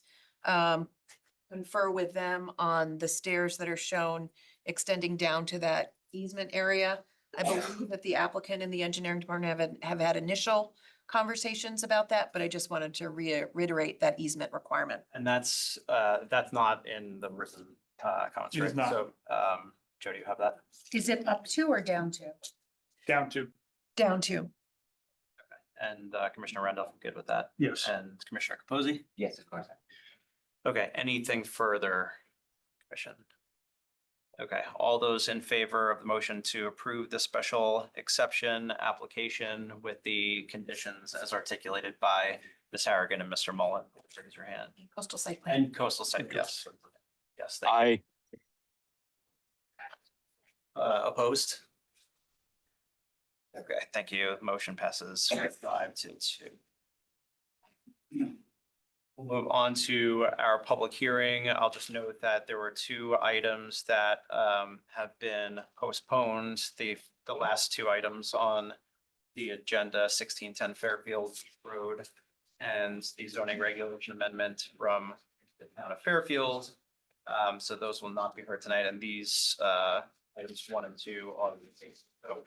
confer with them on the stairs that are shown extending down to that easement area. I believe that the applicant and the engineering department have had initial conversations about that, but I just wanted to reiterate that easement requirement. And that's not in the written comments, It is right? not. So, Joe, do you have that? Is it up to or down to? Down to. Down to. And Commissioner Randolph, good with that? Yes. And Commissioner Capozzi? Yes, of course. Okay, anything further, Commission? Okay, all those in favor of the motion to approve the special exception application with the conditions as articulated by Ms. Harrigan and Mr. Mullen, raise your hand. Coastal site plan. And coastal site, yes. Yes, thank you. Opposed? Okay, thank you. Motion passes 5-2. We'll move on to our public hearing. I'll just note that there were two items that have been postponed. The last two items on the agenda, 1610 Fairfield Road and the zoning regulation amendment from the town of Fairfield. So those will not be heard tonight, and these items 1 and 2 are the case. So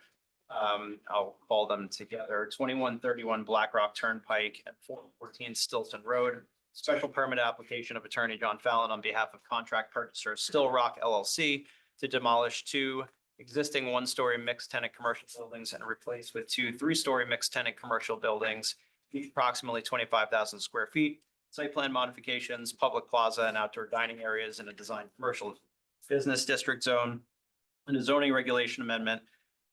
I'll call them together. 2131 Black Rock Turnpike and 414 Stilton Road. Special permit application of attorney John Fallon on behalf of contract purchaser Still Rock LLC to demolish 2 existing one-story mixed-tenant commercial buildings and replace with two three-story mixed-tenant commercial buildings, each approximately 25,000 square feet. Site plan modifications, public plaza and outdoor dining areas in a design commercial business district zone, and a zoning regulation amendment.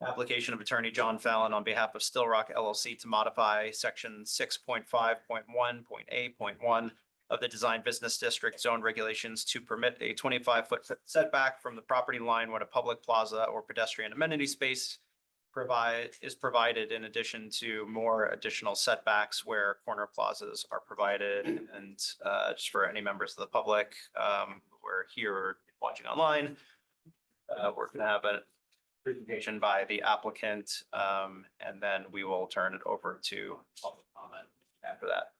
Application of attorney John Fallon on behalf of Still Rock LLC to modify section 6.5.1.A.1 of the design business district zone regulations to permit a 25-foot setback from the property line when a public plaza or pedestrian amenity space is provided, in addition to more additional setbacks where corner plazas are provided. And just for any members of the public who are here or watching online, we're going to have a presentation by the applicant, and then we will turn it over to public comment after that.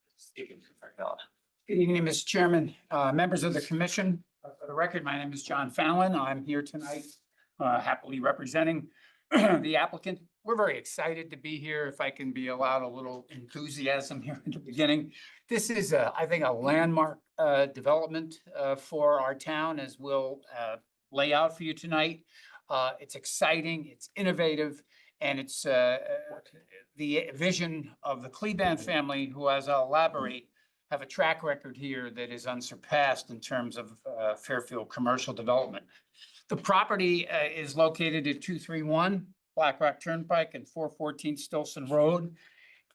Good evening, Mr. Chairman, members of the commission. For the record, my name is John Fallon. I'm here tonight happily representing the applicant. We're very excited to be here. If I can be allowed a little enthusiasm here in the beginning. This is, I think, a landmark development for our town, as we'll lay out for you tonight. It's exciting, it's innovative, and it's the vision of the Kleban family, who, as I'll elaborate, have a track record here that is unsurpassed in terms of Fairfield commercial development. The property is located at 231 Black Rock Turnpike and 414 Stilson Road.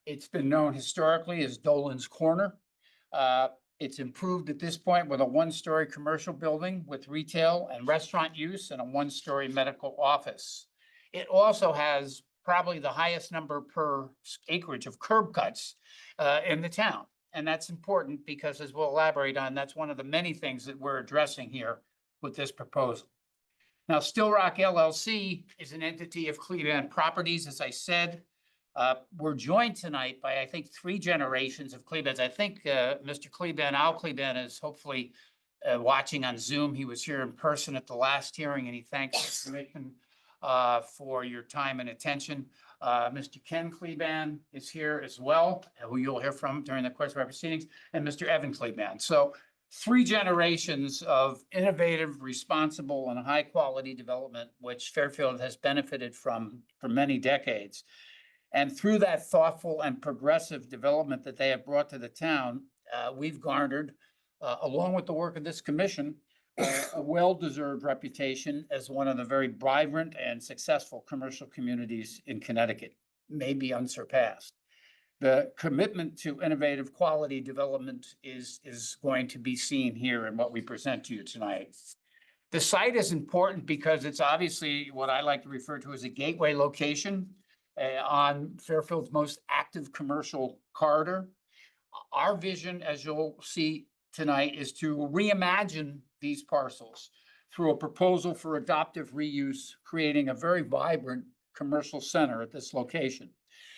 It's been known historically as Dolan's Corner. It's improved at this point with a one-story commercial building with retail and restaurant use and a one-story medical office. It also has probably the highest number per acreage of curb cuts in the town. And that's important because, as we'll elaborate on, that's one of the many things that we're addressing here with this proposal. Now, Still Rock LLC is an entity of Kleban Properties, as I said. We're joined tonight by, I think, 3 generations of Klebans. I think Mr. Kleban, Al Kleban, is hopefully watching on Zoom. He was here in person at the last hearing, and he thanks the commission for your time and attention. Mr. Ken Kleban is here as well, who you'll hear from during the course of our proceedings, and Mr. Evan Kleban. So 3 generations of innovative, responsible, and high-quality development, which Fairfield has benefited from for many decades. And through that thoughtful and progressive development that they have brought to the town, we've garnered, along with the work of this commission, a well-deserved reputation as one of the very vibrant and successful commercial communities in Connecticut, maybe unsurpassed. The commitment to innovative quality development is going to be seen here in what we present to you tonight. The site is important because it's obviously what I like to refer to as a gateway location on Fairfield's most active commercial corridor. Our vision, as you'll see tonight, is to reimagine these parcels through a proposal for adaptive reuse, creating a very vibrant commercial center at this location.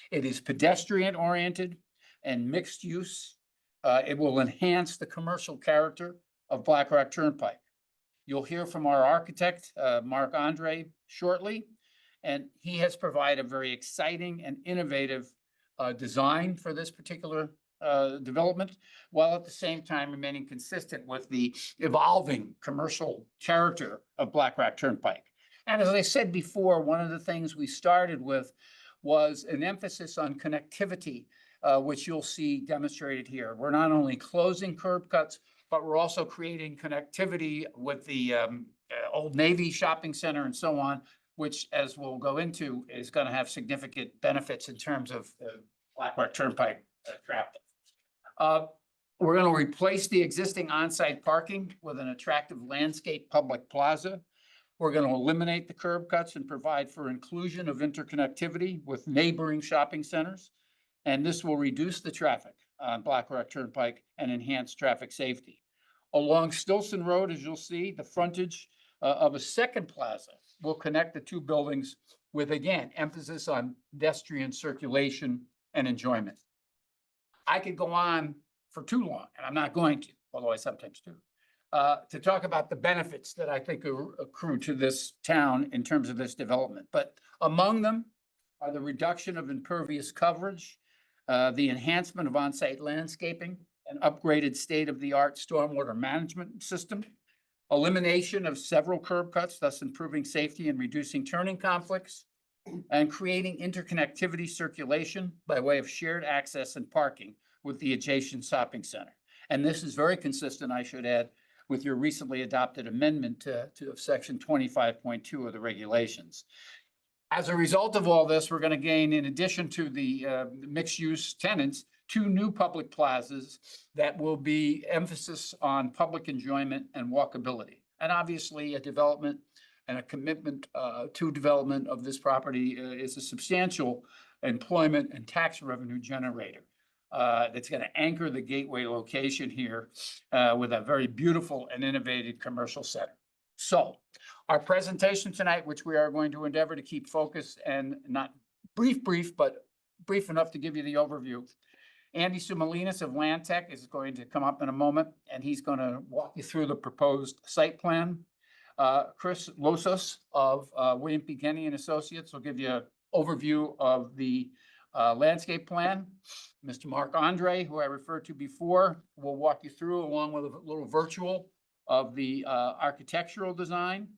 It is pedestrian oriented and mixed use. It will enhance the commercial character of Black Rock Turnpike. You'll hear from our architect, Mark Andre, shortly, and he has provided a very exciting and innovative design for this particular development, while at the same time remaining consistent with the evolving commercial character of Black Rock Turnpike. And as I said before, one of the things we started with was an emphasis on connectivity, which you'll see demonstrated here. We're not only closing curb cuts, but we're also creating connectivity with the Old Navy Shopping Center and so on, which, as we'll go into, is going to have significant benefits in terms of Black Rock Turnpike traffic. We're going to replace the existing on-site parking with an attractive landscape public plaza. We're going to eliminate the curb cuts and provide for inclusion of interconnectivity with neighboring shopping centers. And this will reduce the traffic on Black Rock Turnpike and enhance traffic safety. Along Stilson Road, as you'll see, the frontage of a second plaza will connect the 2 buildings with, again, emphasis on pedestrian circulation and enjoyment. I could go on for too long, and I'm not going to, although I sometimes do, to talk about the benefits that I think accrue to this town in terms of this development. But among them are the reduction of impervious coverage, the enhancement of on-site landscaping, an upgraded state-of-the-art stormwater management system, elimination of several curb cuts, thus improving safety and reducing turning conflicts, and creating interconnectivity circulation by way of shared access and parking with the adjacent shopping center. And this is very consistent, I should add, with your recently adopted amendment to section 25.2 of the regulations. As a result of all this, we're going to gain, in addition to the mixed-use tenants, 2 new public plazas that will be emphasis on public enjoyment and walkability. And obviously, a development and a commitment to development of this property is a substantial employment and tax revenue generator. That's going to anchor the gateway location here with a very beautiful and innovative commercial center. So our presentation tonight, which we are going to endeavor to keep focused and not brief, but brief enough to give you the overview. Andy Sumalinas of Land Tech is going to come up in a moment, and he's going to walk you through the proposed site plan. Chris Losas of William P. Kenny and Associates will give you an overview of the landscape plan. Mr. Mark Andre, who I referred to before, will walk you through, along with a little virtual of the architectural design.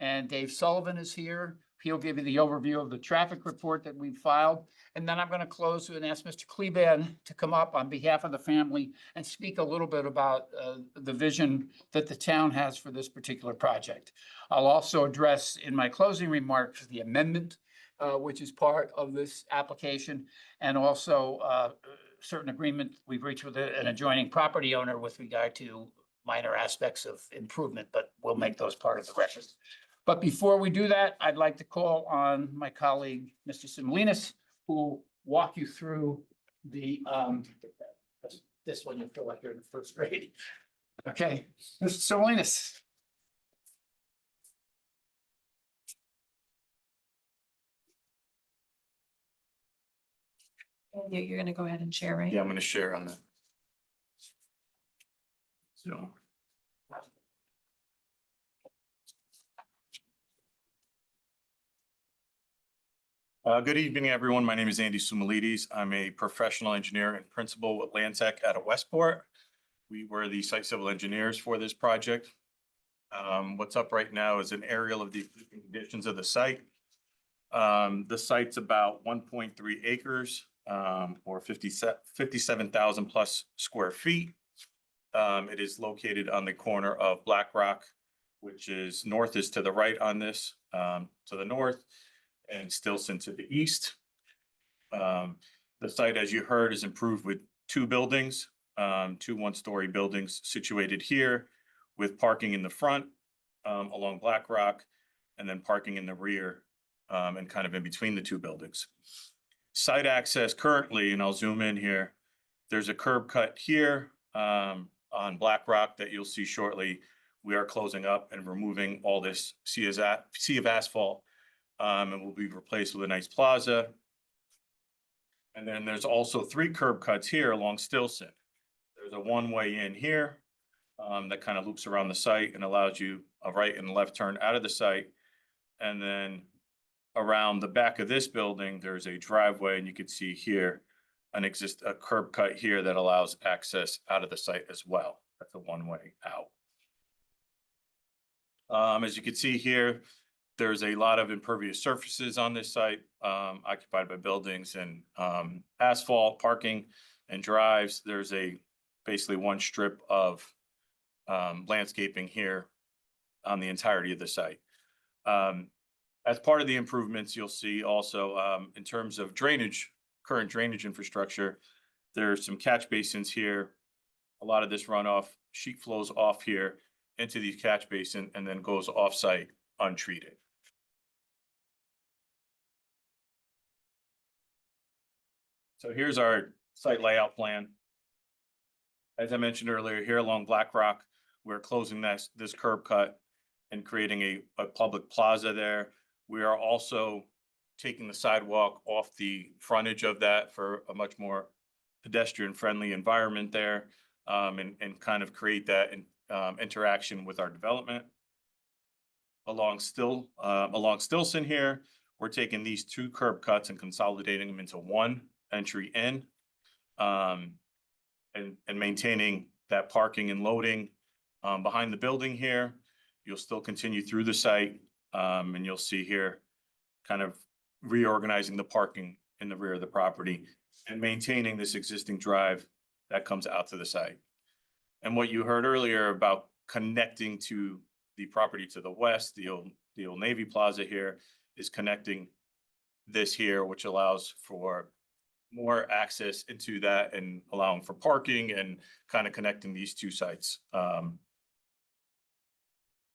And Dave Sullivan is here. He'll give you the overview of the traffic report that we've filed. And then I'm going to close and ask Mr. Kleban to come up on behalf of the family and speak a little bit about the vision that the town has for this particular project. I'll also address in my closing remarks the amendment, which is part of this application, and also certain agreement we've reached with an adjoining property owner with regard to minor aspects of improvement, but we'll make those part of the record. But before we do that, I'd like to call on my colleague, Mr. Simolinas, who will walk you through the, this one, you feel like you're in the first grade. Okay, Mr. Simolinas. You're going to go ahead and share, right? Yeah, I'm going to share on that. So. Good evening, everyone. My name is Andy Sumalides. I'm a professional engineer and principal with Land Tech out of Westport. We were the site civil engineers for this project. What's up right now is an aerial of the conditions of the site. The site's about 1.3 acres or 57,000 plus square feet. It is located on the corner of Black Rock, which is north is to the right on this, to the north, and Stilson to the east. The site, as you heard, is improved with 2 buildings, 2 one-story buildings situated here with parking in the front along Black Rock, and then parking in the rear and kind of in between the 2 buildings. Site access currently, and I'll zoom in here, there's a curb cut here on Black Rock that you'll see shortly. We are closing up and removing all this sea of asphalt, and will be replaced with a nice plaza. And then there's also 3 curb cuts here along Stilson. There's a one-way in here that kind of loops around the site and allows you a right and left turn out of the site. And then around the back of this building, there's a driveway, and you can see here a curb cut here that allows access out of the site as well. That's a one-way out. As you can see here, there's a lot of impervious surfaces on this site occupied by buildings and asphalt, parking, and drives. There's basically one strip of landscaping here on the entirety of the site. As part of the improvements, you'll see also in terms of drainage, current drainage infrastructure, there's some catch basins here. A lot of this runoff sheet flows off here into these catch basin and then goes off-site untreated. So here's our site layout plan. As I mentioned earlier, here along Black Rock, we're closing this curb cut and creating a public plaza there. We are also taking the sidewalk off the frontage of that for a much more pedestrian-friendly environment there, and kind of create that interaction with our development. Along Stilson here, we're taking these 2 curb cuts and consolidating them into one entry in, and maintaining that parking and loading behind the building here. You'll still continue through the site, and you'll see here kind of reorganizing the parking in the rear of the property and maintaining this existing drive that comes out to the site. And what you heard earlier about connecting to the property to the west, the old Navy Plaza here is connecting this here, which allows for more access into that and allowing for parking and kind of connecting these two sites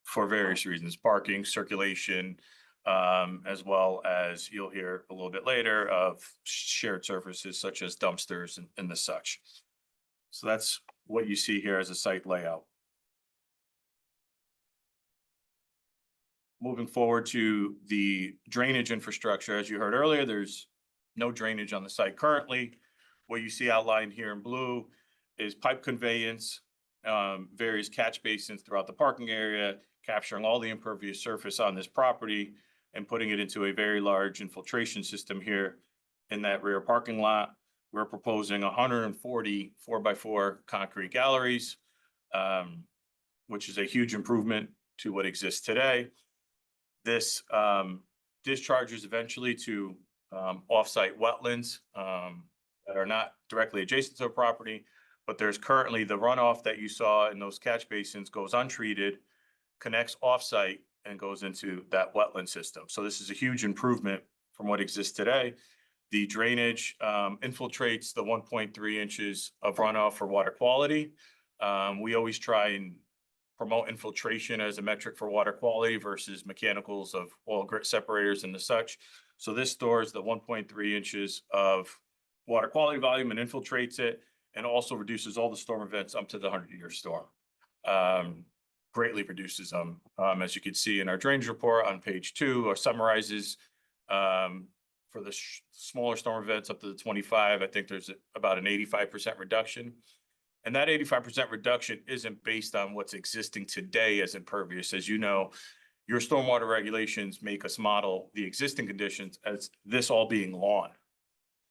for various reasons, parking, circulation, as well as you'll hear a little bit later of shared services such as dumpsters and the such. So that's what you see here as a site layout. Moving forward to the drainage infrastructure, as you heard earlier, there's no drainage on the site currently. What you see outlined here in blue is pipe conveyance, various catch basins throughout the parking area, capturing all the impervious surface on this property and putting it into a very large infiltration system here in that rear parking lot. We're proposing 140 4x4 concrete galleries, which is a huge improvement to what exists today. This discharges eventually to off-site wetlands that are not directly adjacent to the property, but there's currently the runoff that you saw in those catch basins goes untreated, connects off-site and goes into that wetland system. So this is a huge improvement from what exists today. The drainage infiltrates the 1.3 inches of runoff for water quality. We always try and promote infiltration as a metric for water quality versus mechanicals of oil grit separators and the such. So this stores the 1.3 inches of water quality volume and infiltrates it, and also reduces all the storm events up to the 100-year storm. Greatly reduces them. As you can see in our drainage report on page 2, or summarizes for the smaller storm events up to the 25, I think there's about an 85% reduction. And that 85% reduction isn't based on what's existing today as impervious. As you know, your stormwater regulations make us model the existing conditions as this all being lawn.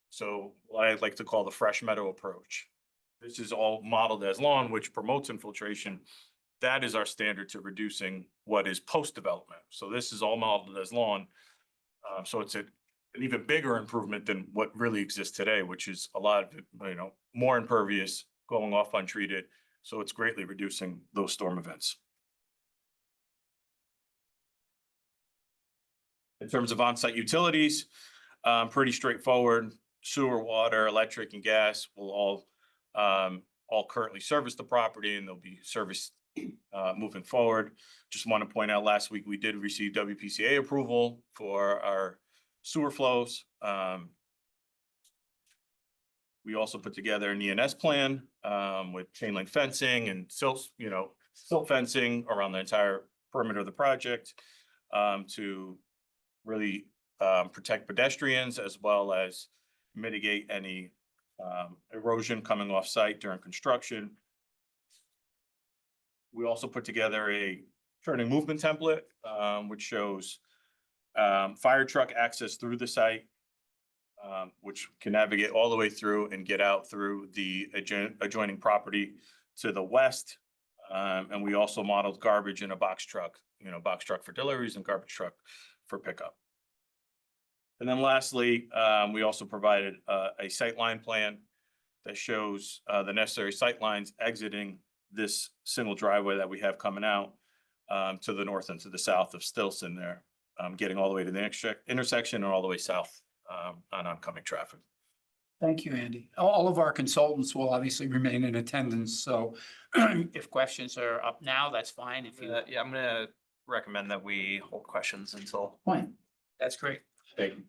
So what I like to call the fresh meadow approach. This is all modeled as lawn, which promotes infiltration. That is our standard to reducing what is post-development. So this is all modeled as lawn. So it's an even bigger improvement than what really exists today, which is a lot of, more impervious, going off untreated. So it's greatly reducing those storm events. In terms of on-site utilities, pretty straightforward. Sewer, water, electric, and gas will all currently service the property, and they'll be serviced moving forward. Just want to point out, last week we did receive WPCA approval for our sewer flows. We also put together an ENS plan with chain link fencing and silt fencing around the entire perimeter of the project to really protect pedestrians, as well as mitigate any erosion coming off site during construction. We also put together a turning movement template, which shows fire truck access through the site, which can navigate all the way through and get out through the adjoining property to the west. And we also modeled garbage in a box truck, box truck for deliveries and garbage truck for pickup. And then lastly, we also provided a sightline plan that shows the necessary sightlines exiting this single driveway that we have coming out to the north and to the south of Stilson there, getting all the way to the intersection and all the way south on oncoming traffic. Thank you, Andy. All of our consultants will obviously remain in attendance, so if questions are up now, that's fine. If you, Yeah, I'm gonna recommend that we hold questions until. fine, that's great. Thank you.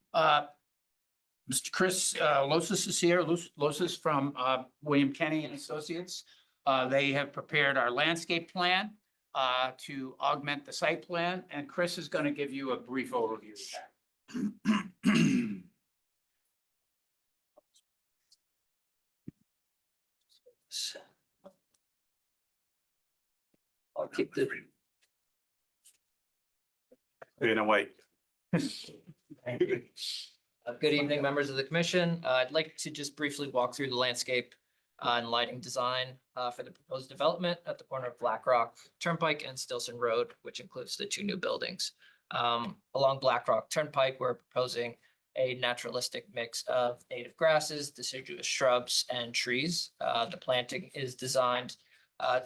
Mr. Chris Losas is here, Losas from William Kenny and Associates. They have prepared our landscape plan to augment the site plan, and Chris is going to give you a brief overview of that. I'll keep the. Wait. Good evening, members of the commission. I'd like to just briefly walk through the landscape and lighting design for the proposed development at the corner of Black Rock Turnpike and Stilson Road, which includes the two new buildings. Along Black Rock Turnpike, we're proposing a naturalistic mix of native grasses, deciduous shrubs, and trees. The planting is designed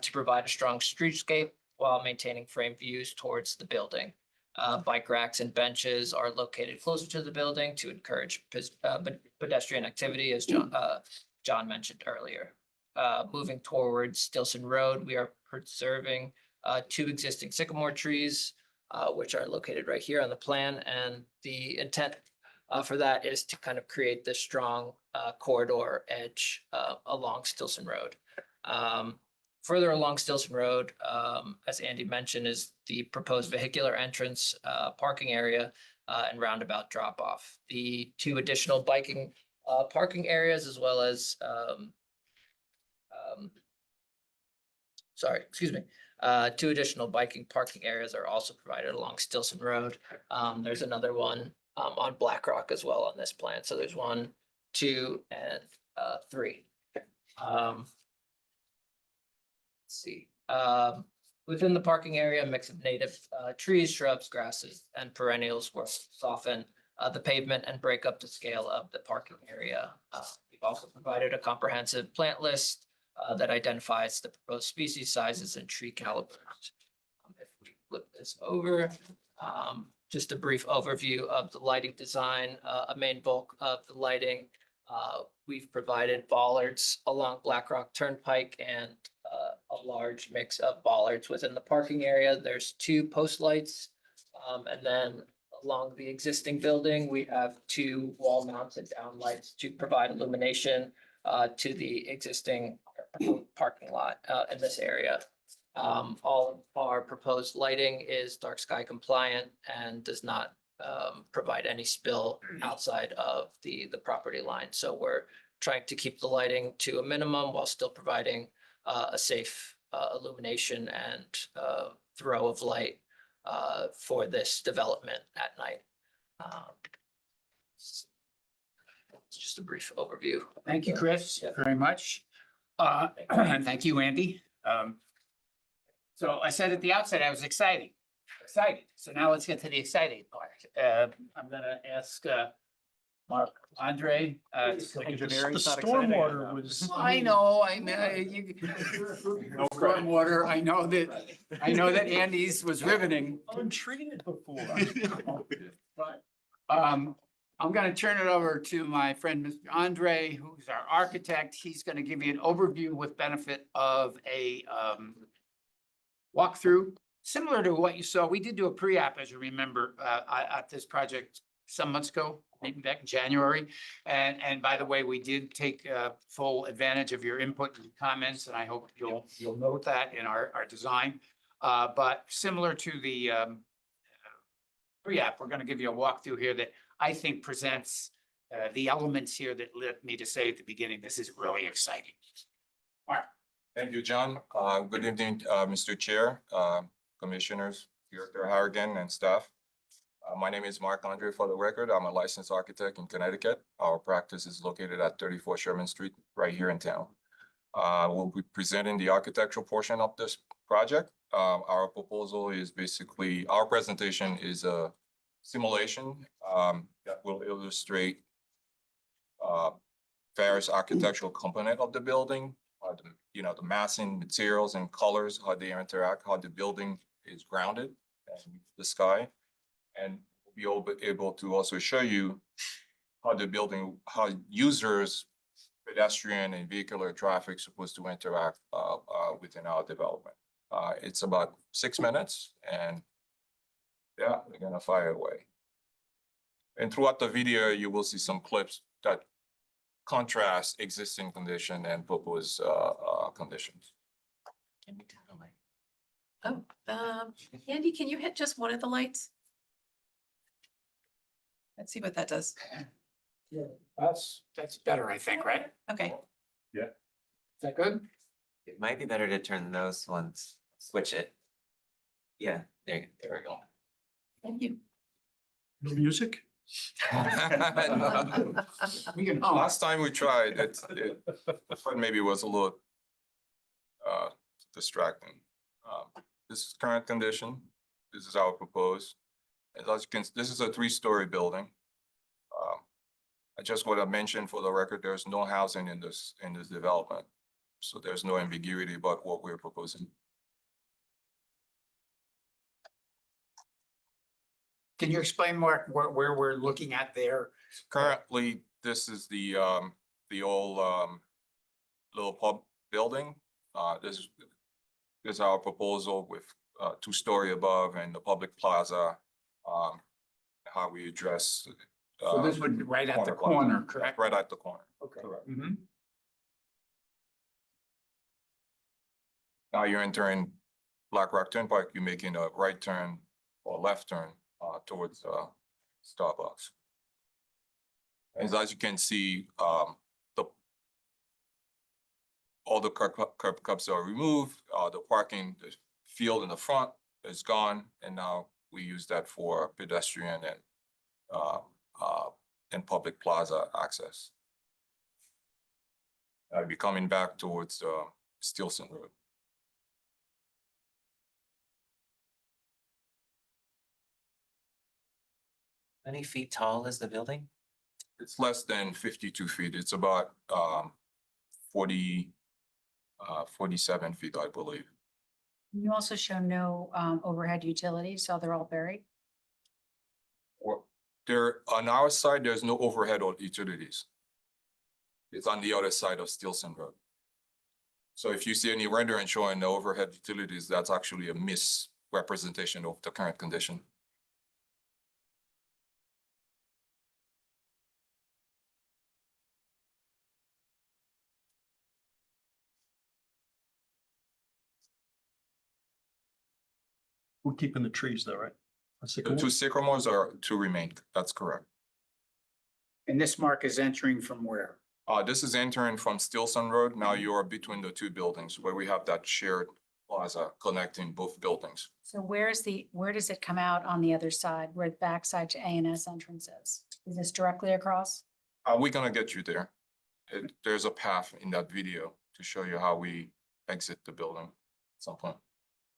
to provide a strong streetscape while maintaining frame views towards the building. Bike racks and benches are located closer to the building to encourage pedestrian activity, as John mentioned earlier. Moving towards Stilson Road, we are preserving two existing sycamore trees, which are located right here on the plan. And the intent for that is to kind of create this strong corridor edge along Stilson Road. Further along Stilson Road, as Andy mentioned, is the proposed vehicular entrance, parking area, and roundabout drop-off. The two additional biking parking areas, as well as two additional biking parking areas are also provided along Stilson Road. There's another one on Black Rock as well on this plan. So there's 1, 2, and 3. Let's see. Within the parking area, a mix of native trees, shrubs, grasses, and perennials will soften the pavement and break up the scale of the parking area. We've also provided a comprehensive plant list that identifies the proposed species, sizes, and tree calibers. If we flip this over, just a brief overview of the lighting design, a main bulk of the lighting. We've provided bollards along Black Rock Turnpike and a large mix of bollards within the parking area. There's 2 post lights. And then along the existing building, we have 2 wall mounted down lights to provide illumination to the existing parking lot in this area. All of our proposed lighting is dark sky compliant and does not provide any spill outside of the property line. So we're trying to keep the lighting to a minimum while still providing a safe illumination and throw of light for this development at night. It's just a brief overview. Thank you, Chris, Yeah. very much. And thank you, Andy. So I said at the outset, I was excited. So now let's get to the exciting part. I'm gonna ask Mark Andre. The stormwater was. I know, stormwater, I know that Andy's was riveting. Untreated before. But, I'm gonna turn it over to my friend, Mr. Andre, who's our architect. He's gonna give you an overview with benefit of a walkthrough, similar to what you saw. We did do a pre-app, as you remember, at this project some months ago, maybe back in January. And by the way, we did take full advantage of your input and comments, and I hope you'll note that in our design. But similar to the pre-app, we're gonna give you a walkthrough here that I think presents the elements here that led me to say at the beginning, this is really exciting. Mark. Thank you, John. Good evening, Mr. Chair, Commissioners, Director Harrigan, and staff. My name is Mark Andre, for the record. I'm a licensed architect in Connecticut. Our practice is located at 34 Sherman Street, right here in town. We'll be presenting the architectural portion of this project. Our proposal is basically, our presentation is a simulation that will illustrate various architectural component of the building, the massing, materials, and colors, how they interact, how the building is grounded in the sky. And we'll be able to also show you how users, pedestrian and vehicular traffic supposed to interact within our development. It's about 6 minutes, and yeah, we're gonna fire away. And throughout the video, you will see some clips that contrast existing condition and proposed conditions. Can we turn the light? Oh, Andy, can you hit just one of the lights? Let's see what that does. That's better, I think, right? Okay. Is that good? It might be better to turn those ones, switch it. Yeah, there we go. Thank you. No music? We can, Last time we tried, but maybe it was a little distracting. This is current condition. This is our proposed. As you can, this is a 3-story building. I just want to mention for the record, there's no housing in this development. So there's no ambiguity about what we're proposing. can you explain more where we're looking at there? Currently, this is the old little pub building. This is our proposal with 2-story above and the public plaza. How we address. So this would be right at the corner plaza. corner, correct? Right at the corner. Okay. Correct. Mhm. Now you're entering Black Rock Turnpike, you're making a right turn or left turn towards Starbucks. As you can see, all the curb cuts are removed, the parking, the field in the front is gone, and now we use that for pedestrian and public plaza access. I'll be coming back towards Stilson Road. How many feet tall is the building? It's less than 52 feet. It's about 47 feet, I believe. You also show no overhead utilities, so they're all buried. Or there, on our side, there's no overhead or utilities. It's on the other side of Stilson Road. So if you see any rendering showing the overhead utilities, that's actually a misrepresentation of the current condition. We're keeping the trees though, right? The 2 sycamores are to remain. That's correct. And this mark is entering from where? This is entering from Stilson Road. Now you are between the 2 buildings where we have that shared plaza connecting both buildings. So where does it come out on the other side, where the backside to A&S entrance is? Is this directly across? We're gonna get you there. There's a path in that video to show you how we exit the building at some point,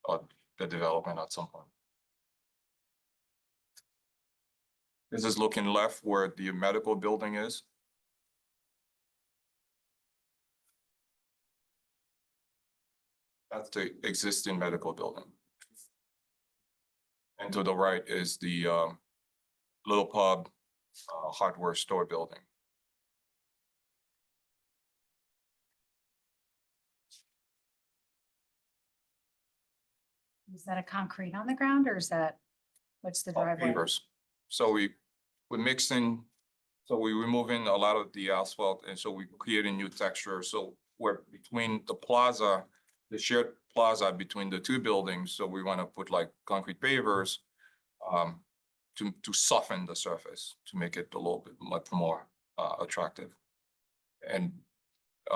or the development at some point. This is looking left where the medical building is. That's the existing medical building. And to the right is the little pub hardware store building. Is that a concrete on the ground or is that, what's the driveway? Pavers. So we're mixing, so we're removing a lot of the asphalt, and so we're creating new texture. So we're between the plaza, the shared plaza between the 2 buildings, so we want to put like concrete pavers to soften the surface, to make it a little bit much more attractive. And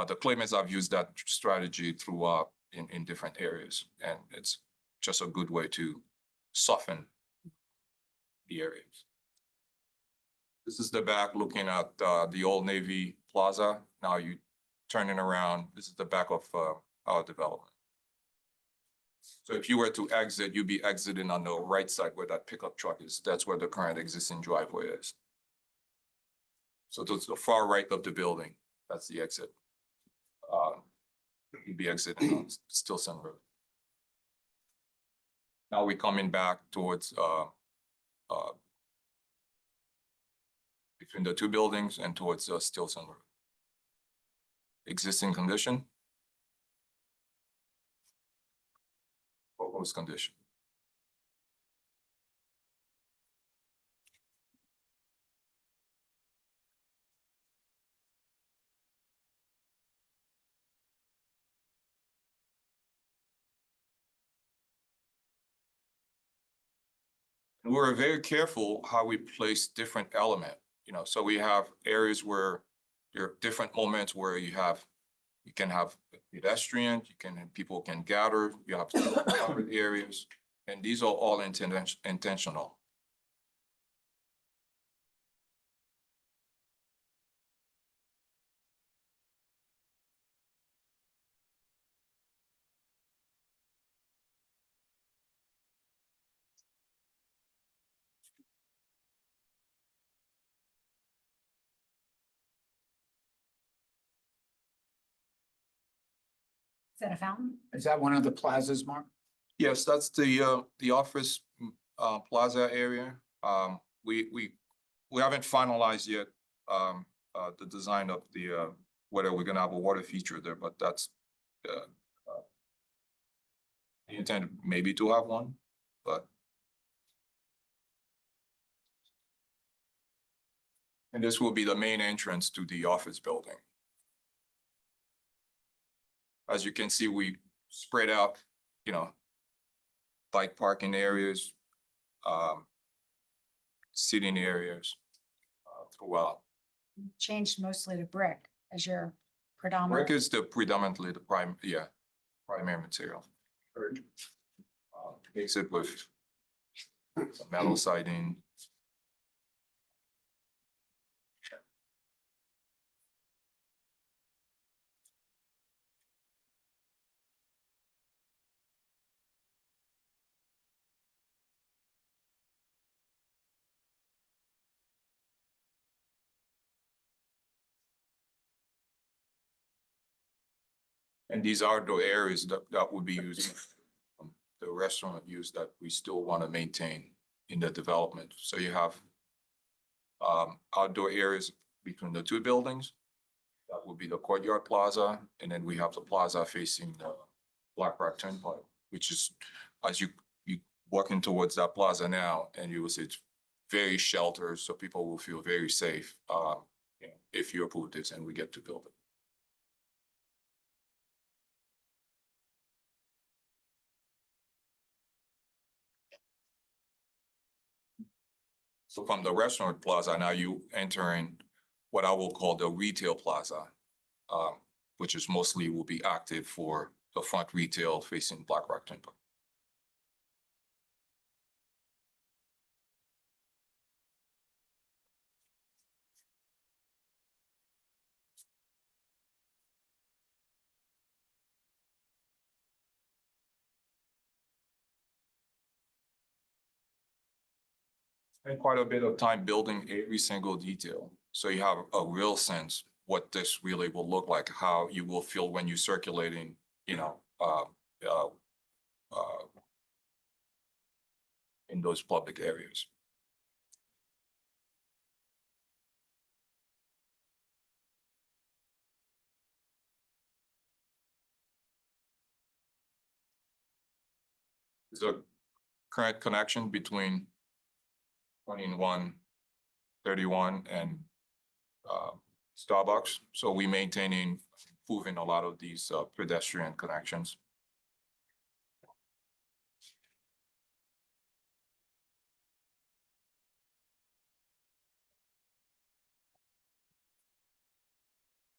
the claimants have used that strategy throughout in different areas, and it's just a good way to soften the areas. This is the back looking at the Old Navy Plaza. Now you turning around, this is the back of our development. So if you were to exit, you'd be exiting on the right side where that pickup truck is. That's where the current existing driveway is. So to the far right of the building, that's the exit. You'd be exiting on Stilson Road. Now we're coming back towards between the 2 buildings and towards Stilson Road. Existing condition. Proposed condition. And we're very careful how we place different element, so we have areas where there are different moments where you can have pedestrian, people can gather, you have covered areas, and these are all intentional. that a fountain? Is that one of the plazas, Mark? Yes, that's the office plaza area. We haven't finalized yet the design of the whether we're gonna have a water feature there, but that's the intent maybe to have one, but. And this will be the main entrance to the office building. As you can see, we spread out, you know, bike parking areas, sitting areas throughout. Changed mostly to brick as your Brick predominant. is the predominantly the primary material. Mix it with some metal siding. And these are the areas that would be used, the restaurant use that we still want to maintain in the development. So you have outdoor areas between the two buildings. That would be the courtyard plaza, and then we have the plaza facing the Black Rock Turnpike, which is, as you walking towards that plaza now, and you will see it's very sheltered, so people will feel very safe if you approve this and we get to build it. So from the restaurant plaza, now you entering what I will call the retail plaza, which is mostly will be active for the front retail facing Black Rock Turnpike. Spend quite a bit of time building every single detail. So you have a real sense what this really will look like, how you will feel when you're circulating, you know, in those public areas. There's a current connection between 2131 and Starbucks. So we maintaining, improving a lot of these pedestrian connections.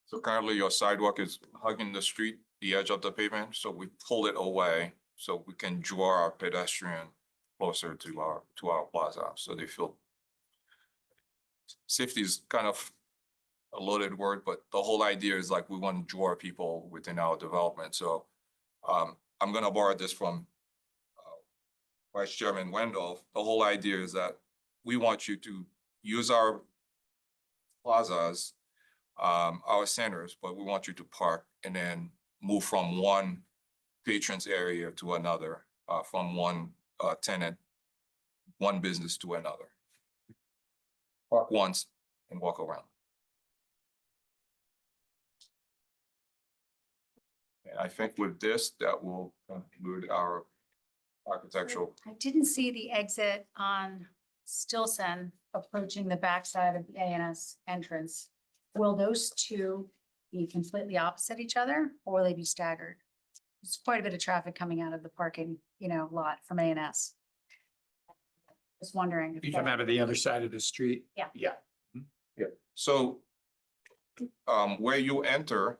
So currently your sidewalk is hugging the street, the edge of the pavement. So we pull it away so we can draw our pedestrian closer to our plaza. So they feel safety is kind of a loaded word, but the whole idea is like we want to draw people within our development. So I'm going to borrow this from Vice Chairman Wendell. The whole idea is that we want you to use our plazas, our centers, but we want you to park and then move from one patrons area to another, from one tenant, one business to another. Park once and walk around. And I think with this, that will conclude our architectural. I didn't see the exit on Stilson approaching the backside of the A&S entrance. Will those two be completely opposite each other, or will they be staggered? There's quite a bit of traffic coming out of the parking, lot from A&S. Just wondering. if You that- come out of the other side of the street? Yeah. Yeah. Yeah, so where you enter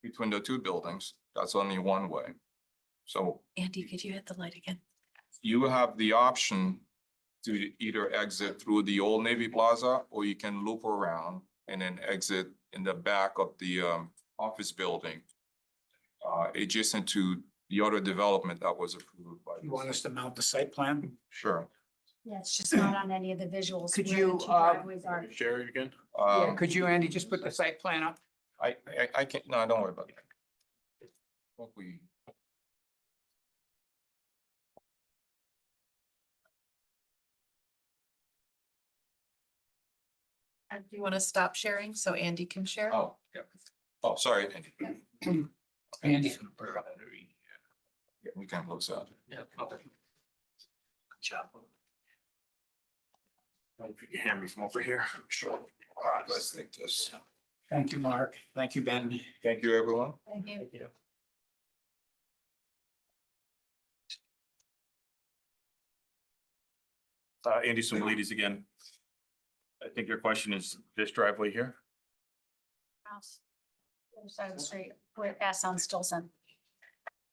between the two buildings, that's only one way. So Andy, could you hit the light again? you have the option to either exit through the old Navy Plaza, or you can loop around and then exit in the back of the office building adjacent to the other development that was approved by. You want us to mount the site plan? Sure. Yeah, it's just not on any of the visuals. Could where you, the two driveways are. Share it again? Yeah, could you, Andy, just put the site plan up? I can't, no, don't worry about that. What we, Do you want to stop sharing so Andy can share? oh, yeah. Oh, sorry. Andy. Yeah, we can close out. Yeah. Okay. Good job. If you can hand me from over here. Sure. All right, let's take this. Thank you, Mark. Thank you, Ben. Thank you, everyone. Thank you. Thank you. Andy Sumalides again. I think your question is this driveway here? House. The other side of the street, where it passes on Stilson.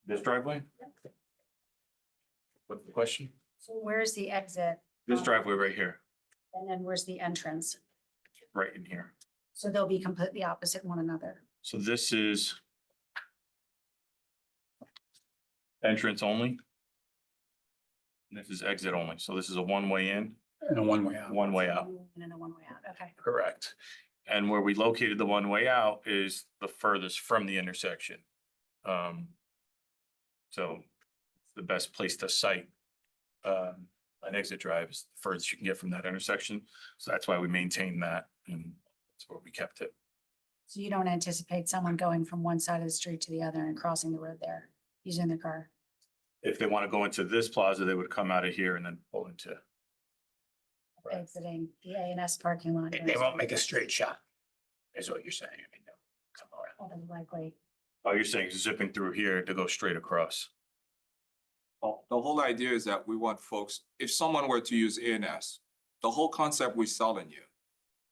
This driveway? What's the question? So where's the exit? This driveway right here, And then where's the entrance? right in here. So they'll be completely opposite one another. So this is entrance only. This is exit only. So this is a one-way in, And a one-way out. one way out. And then a one-way out, okay. Correct. And where we located the one way out is the furthest from the intersection. So the best place to site an exit drive is the furthest you can get from that intersection. So that's why we maintain that and that's where we kept it. So you don't anticipate someone going from one side of the street to the other and crossing the road there, using their car? If they want to go into this plaza, they would come out of here and then pull into. Exiting the A&S parking lot. They won't make a straight shot, is what you're saying. I mean, they'll come around. More than likely. Oh, you're saying zipping through here to go straight across? Oh, the whole idea is that we want folks, if someone were to use ANS, the whole concept we're selling you,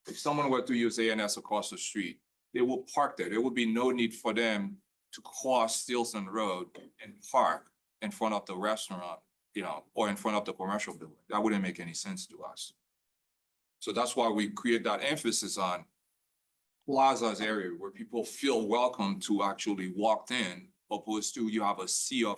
if someone were to use ANS across the street, they will park there. There would be no need for them to cross Stilson Road and park in front of the restaurant, you know, or in front of the commercial building. That wouldn't make any sense to us. So that's why we create that emphasis on plazas area where people feel welcome to actually walk in, opposed to you have a sea of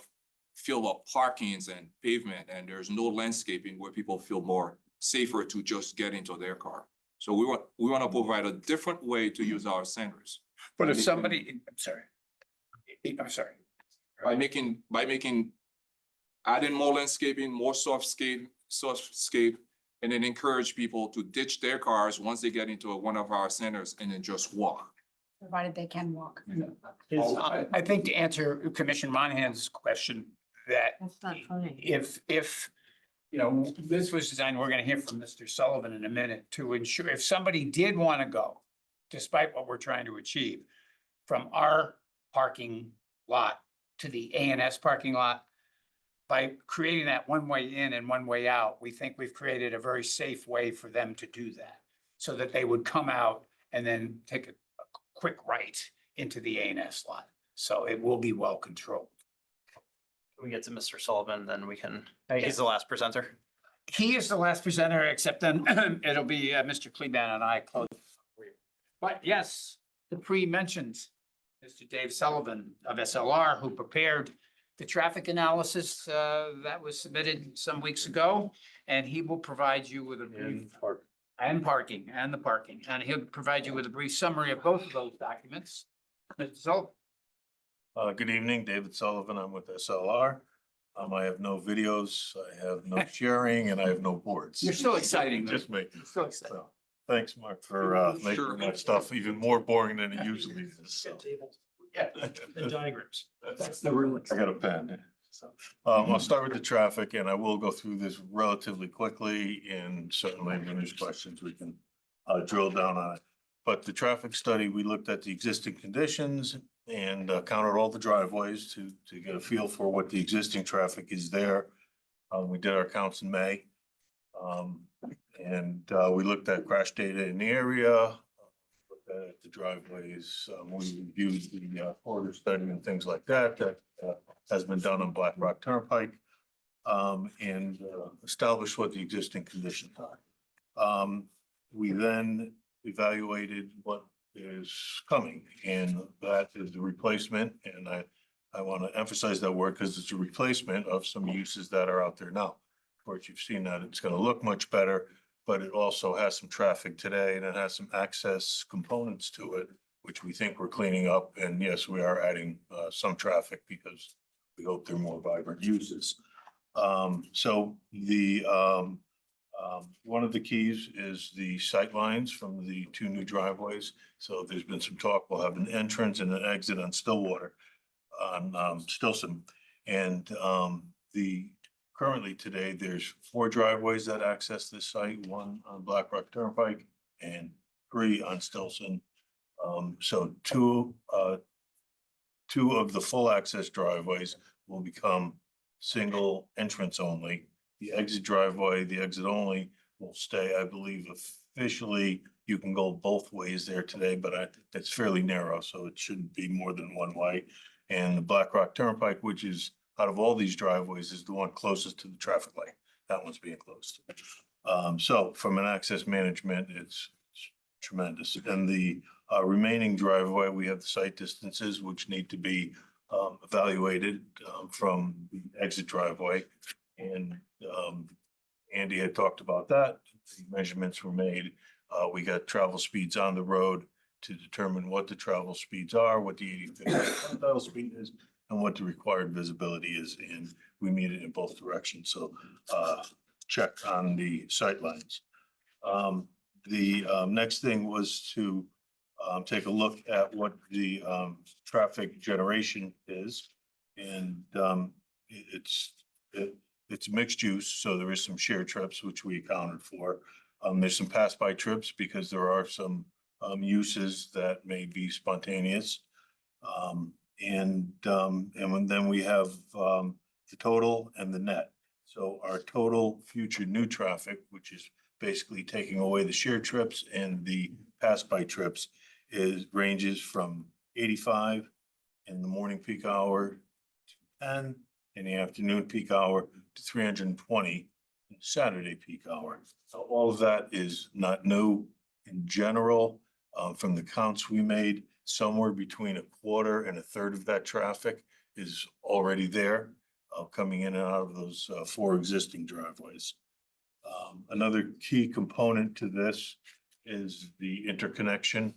fill up parkings and pavement and there's no landscaping where people feel more safer to just get into their car. So we want to provide a different way to use our centers. But if somebody, I'm sorry. By making, adding more landscaping, more softscape, and then encourage people to ditch their cars once they get into one of our centers and then just walk. Provided they can walk. I think to answer Commissioner Monahan's question, that That's not funny. if, you know, this was designed, we're gonna hear from Mr. Sullivan in a minute, to ensure, if somebody did want to go, despite what we're trying to achieve, from our parking lot to the A&S parking lot, by creating that one way in and one way out, we think we've created a very safe way for them to do that. So that they would come out and then take a quick right into the A&S lot. So it will be well controlled. Can we get to Mr. Sullivan, then we can, he's the last presenter. He is the last presenter, except then it'll be Mr. Kleban and I close. But yes, the pre-mentioned Mr. Dave Sullivan of SLR, who prepared the traffic analysis that was submitted some weeks ago. And he will provide you with a brief and parking, and he'll provide you with a brief summary of both of those documents. Mr. Sullivan. Good evening, David Sullivan. I'm with SLR. I have no videos, I have no sharing, and I have no boards. You're still exciting. Just me. So exciting. So, thanks, Mark, for making that stuff even more boring than it usually is. So. Yeah. And diagrams. That's the rule. I got a pen. So, I'll start with the traffic and I will go through this relatively quickly and certainly when there's questions, we can drill down on it. But the traffic study, we looked at the existing conditions and counted all the driveways to get a feel for what the existing traffic is there. We did our counts in May. We looked at crash data in the area, looked at the driveways. We reviewed the order study and things like that that has been done on Black Rock Turnpike and established what the existing conditions are. We then evaluated what is coming, and that is the replacement. And I want to emphasize that word because it's a replacement of some uses that are out there now. Of course, you've seen that it's going to look much better, but it also has some traffic today and it has some access components to it, which we think we're cleaning up. And yes, we are adding some traffic because we hope they're more vibrant uses. So one of the keys is the sight lines from the two new driveways. So there's been some talk, we'll have an entrance and an exit on Stillwater, on Stilson. And currently today, there's 4 driveways that access this site, 1 on Black Rock Turnpike and 3 on Stilson. So two of the full access driveways will become single entrance only. The exit driveway, the exit only will stay, I believe officially, you can go both ways there today, but it's fairly narrow, so it shouldn't be more than one way. And the Black Rock Turnpike, which is out of all these driveways, is the one closest to the traffic light. That one's being closed. So from an access management, it's tremendous. And the remaining driveway, we have the site distances, which need to be evaluated from the exit driveway. And Andy had talked about that. The measurements were made. We got travel speeds on the road to determine what the travel speeds are, what the 85 speed is, and what the required visibility is. And we meet it in both directions. So check on the sight lines. The next thing was to take a look at what the traffic generation is. And it's mixed use, so there is some shared trips, which we accounted for. There's some pass-by trips because there are some uses that may be spontaneous. And then we have the total and the net. So our total future new traffic, which is basically taking away the shared trips and the pass-by trips, ranges from 85 in the morning peak hour to 10 in the afternoon peak hour to 320 in Saturday peak hour. So all of that is not new. In general, from the counts we made, somewhere between a quarter and a third of that traffic is already there, coming in and out of those 4 existing driveways. Another key component to this is the interconnection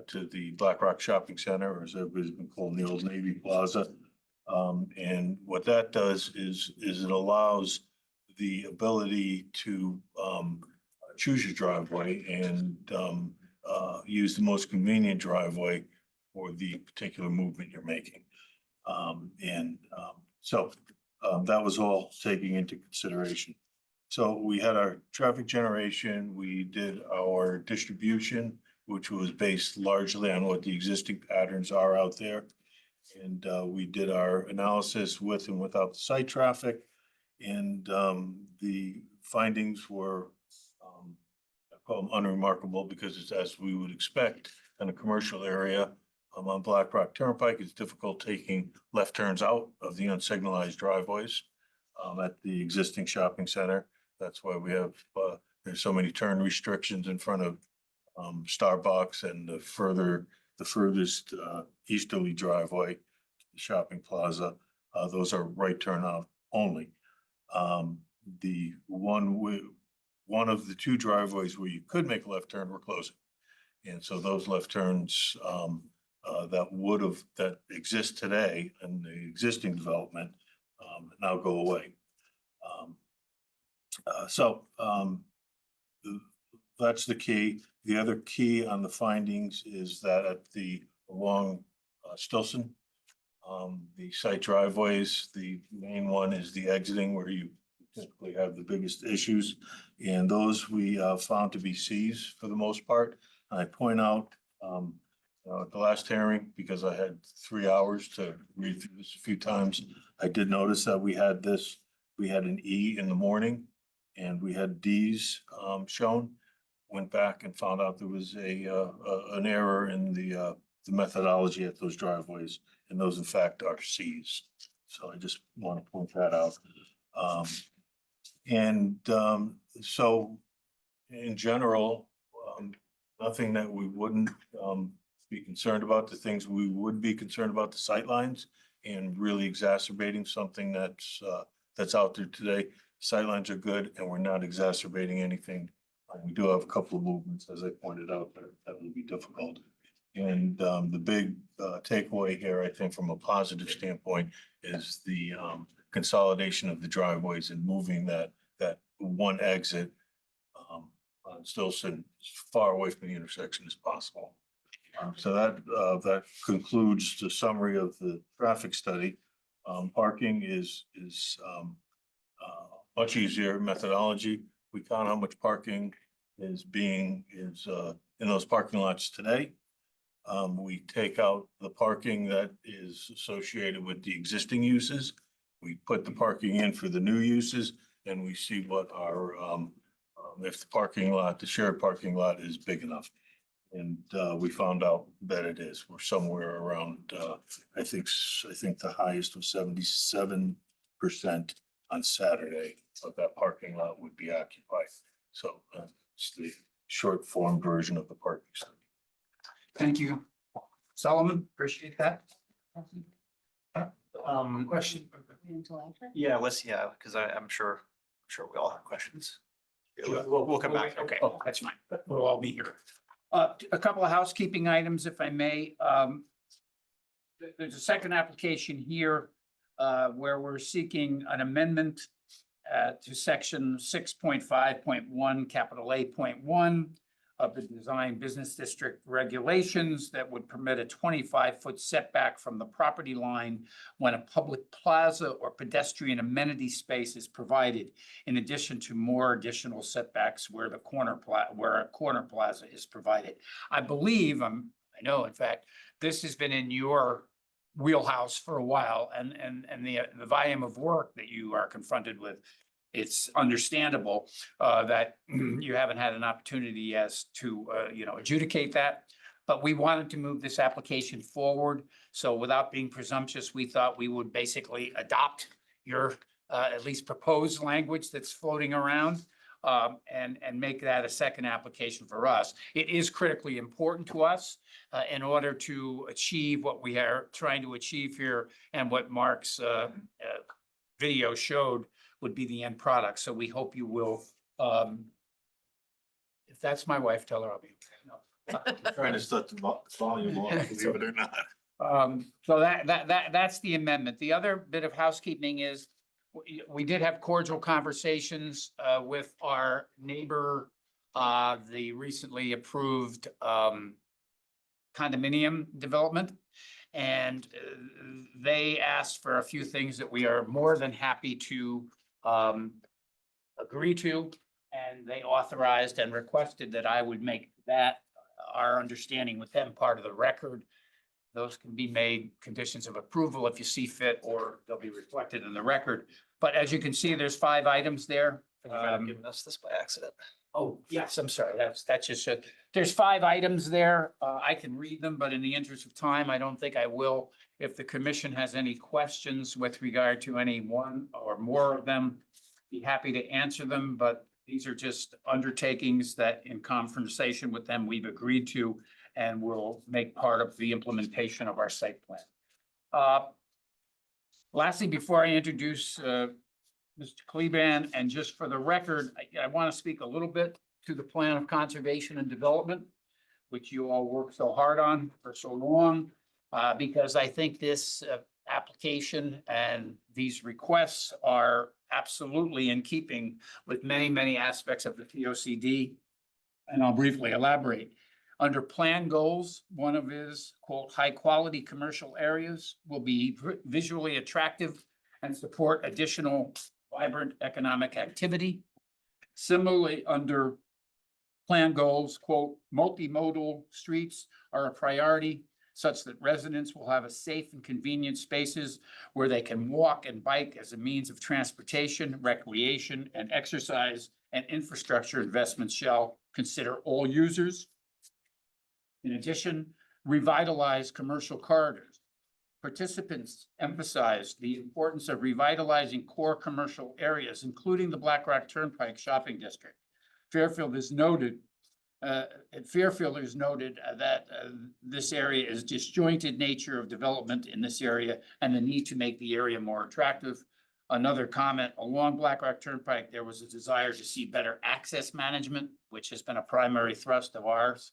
to the Black Rock Shopping Center, or as everybody's been called, the old Navy Plaza. And what that does is it allows the ability to choose your driveway and use the most convenient driveway for the particular movement you're making. So that was all taking into consideration. So we had our traffic generation, we did our distribution, which was based largely on what the existing patterns are out there. And we did our analysis with and without the site traffic. And the findings were, I call them unremarkable, because it's as we would expect in a commercial area. On Black Rock Turnpike, it's difficult taking left turns out of the unsignalized driveways at the existing shopping center. That's why we have, there's so many turn restrictions in front of Starbucks and the furthest easterly driveway, the shopping plaza. Those are right turn out only. The one of the 2 driveways where you could make a left turn, we're closing. And so those left turns that exist today in the existing development now go away. That's the key. The other key on the findings is that along Stilson, the site driveways, the main one is the exiting where you typically have the biggest issues. And those we found to be Cs for the most part. And I point out at the last hearing, because I had 3 hours to read through this a few times, I did notice that we had an E in the morning and we had Ds shown. Went back and found out there was an error in the methodology at those driveways, and those in fact are Cs. So I just want to point that out. So in general, nothing that we wouldn't be concerned about. The things we would be concerned about, the sightlines and really exacerbating something that's out there today. Sightlines are good and we're not exacerbating anything. We do have a couple of movements, as I pointed out, that will be difficult. And the big takeaway here, I think, from a positive standpoint, is the consolidation of the driveways and moving that one exit on Stilson as far away from the intersection as possible. So that concludes the summary of the traffic study. Parking is much easier methodology. We count how much parking is in those parking lots today. We take out the parking that is associated with the existing uses. We put the parking in for the new uses, and we see what our, if the parking lot, the shared parking lot is big enough. And we found out that it is. We're somewhere around, I think the highest was 77% on Saturday of that parking lot would be occupied. So it's the short form version of the parking study. Thank you. Solomon, appreciate that. Question? Yeah, because I'm sure we all have questions. We'll come back. Okay, that's fine. We'll all be here. A couple of housekeeping items, if I may. There's a second application here where we're seeking an amendment to section 6.5.1, capital A.1 of the Design Business District regulations that would permit a 25-foot setback from the property line when a public plaza or pedestrian amenity space is provided, in addition to more additional setbacks where a corner plaza is provided. I believe, I know, in fact, this has been in your wheelhouse for a while, and the volume of work that you are confronted with, it's understandable that you haven't had an opportunity as to, adjudicate that. But we wanted to move this application forward. So without being presumptuous, we thought we would basically adopt your at least proposed language that's floating around and make that a second application for us. It is critically important to us in order to achieve what we are trying to achieve here and what Mark's video showed would be the end product. So we hope you will, if that's my wife, tell her I'll be. No. Trying to set the volume off, believe it or not. So that's the amendment. The other bit of housekeeping is we did have cordial conversations with our neighbor, the recently approved condominium development. And they asked for a few things that we are more than happy to agree to. And they authorized and requested that I would make that our understanding with them part of the record. Those can be made conditions of approval if you see fit, or they'll be reflected in the record. But as you can see, there's 5 items there. Giving us this by accident. Oh, yes, I'm sorry. That's just, there's 5 items there. I can read them, but in the interest of time, I don't think I will. If the commission has any questions with regard to any one or more of them, be happy to answer them, but these are just undertakings that in conversation with them, we've agreed to and will make part of the implementation of our site plan. Lastly, before I introduce Mr. Kleban, and just for the record, I want to speak a little bit to the plan of conservation and development, which you all worked so hard on for so long, because I think this application and these requests are absolutely in keeping with many, many aspects of the POCD. And I'll briefly elaborate. Under plan goals, one of his, quote, high quality commercial areas will be visually attractive and support additional vibrant economic activity. Similarly, under plan goals, quote, multimodal streets are a priority such that residents will have a safe and convenient spaces where they can walk and bike as a means of transportation, recreation, and exercise, and infrastructure investments shall consider all users. In addition, revitalize commercial corridors. Participants emphasized the importance of revitalizing core commercial areas, including the Black Rock Turnpike Shopping District. Fairfielders noted that this area is disjointed nature of development in this area and the need to make the area more attractive. Another comment, along Black Rock Turnpike, there was a desire to see better access management, which has been a primary thrust of ours.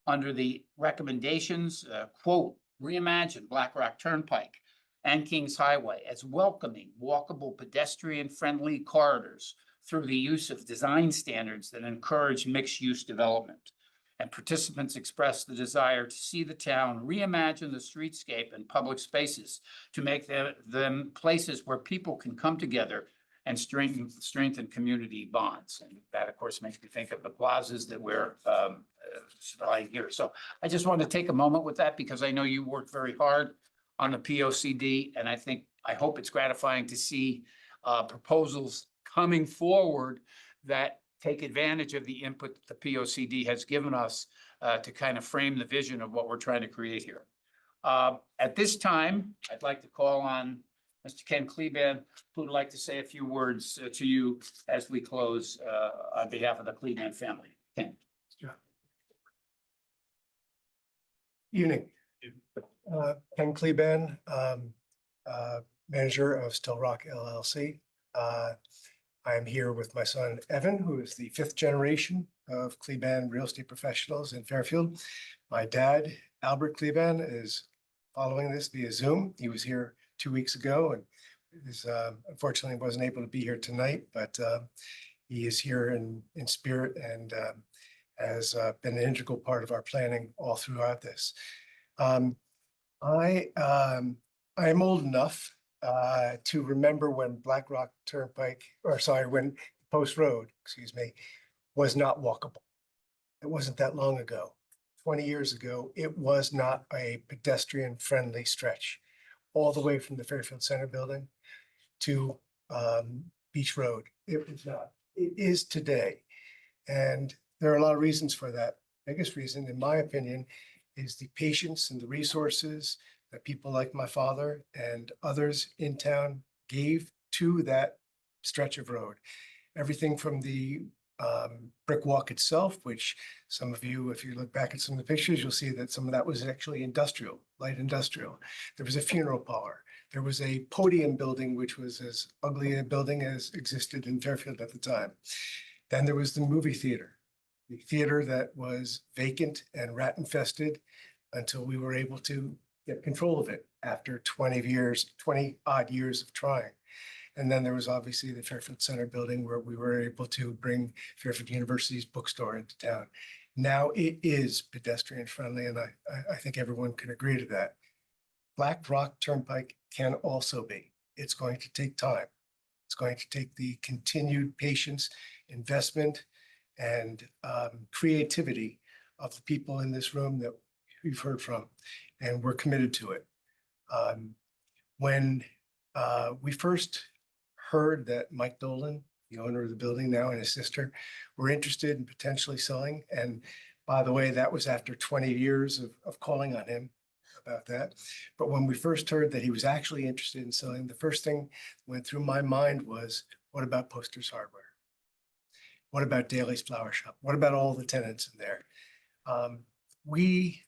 under the recommendations, quote, reimagine Black Rock Turnpike and Kings Highway as welcoming, walkable, pedestrian-friendly corridors through the use of design standards that encourage mixed-use development. And participants expressed the desire to see the town reimagine the streetscape and public spaces to make them places where people can come together and strengthen community bonds. And that, of course, makes me think of the plazas that we're supplying here. So I just wanted to take a moment with that because I know you worked very hard on the POCD, and I hope it's gratifying to see proposals coming forward that take advantage of the input that the POCD has given us to kind of frame the vision of what we're trying to create here. At this time, I'd like to call on Mr. Ken Kleban, who would like to say a few words to you as we close on behalf of the Kleban family. Ken. Evening. Ken Kleban, manager of Still Rock LLC. I am here with my son, Evan, who is the 5th generation of Kleban real estate professionals in Fairfield. My dad, Albert Kleban, is following this via Zoom. He was here 2 weeks ago and is unfortunately wasn't able to be here tonight, but he is here in spirit and has been an integral part of our planning all throughout this. I am old enough to remember when Black Rock Turnpike, when Post Road, excuse me, was not walkable. It wasn't that long ago. 20 years ago, it was not a pedestrian-friendly stretch, all the way from the Fairfield Center building to Beach Road. It was not. It is today. And there are a lot of reasons for that. Biggest reason, in my opinion, is the patience and the resources that people like my father and others in town gave to that stretch of road. Everything from the brick walk itself, which some of you, if you look back at some of the pictures, you'll see that some of that was actually industrial, light industrial. There was a funeral parlor. There was a podium building, which was as ugly a building as existed in Fairfield at the time. Then there was the movie theater, the theater that was vacant and rat infested until we were able to get control of it after 20 odd years of trying. And then there was obviously the Fairfield Center building where we were able to bring Fairfield University's bookstore into town. Now it is pedestrian friendly, and I think everyone can agree to that. Black Rock Turnpike can also be. It's going to take time. It's going to take the continued patience, investment, and creativity of the people in this room that we've heard from, and we're committed to it. When we first heard that Mike Dolan, the owner of the building now, and his sister were interested in potentially selling, and by the way, that was after 20 years of calling on him about that. But when we first heard that he was actually interested in selling, the first thing went through my mind was, what about Posters Hardware? What about Daly's Flower Shop? What about all the tenants in there? We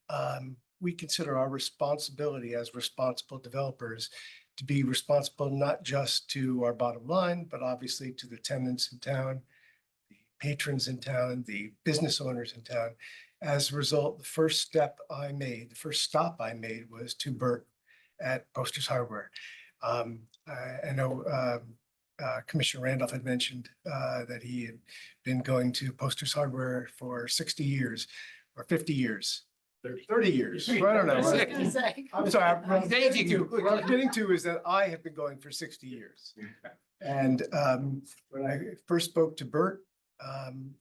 consider our responsibility as responsible developers to be responsible not just to our bottom line, but obviously to the tenants in town, the patrons in town, the business owners in town. As a result, the first stop I made was to Bert at Posters Hardware. I know Commissioner Randolph had mentioned that he had been going to Posters Hardware for 60 years or 50 years. 30 years. I don't know. I'm sorry. What I'm getting to is that I have been going for 60 years. And when I first spoke to Bert,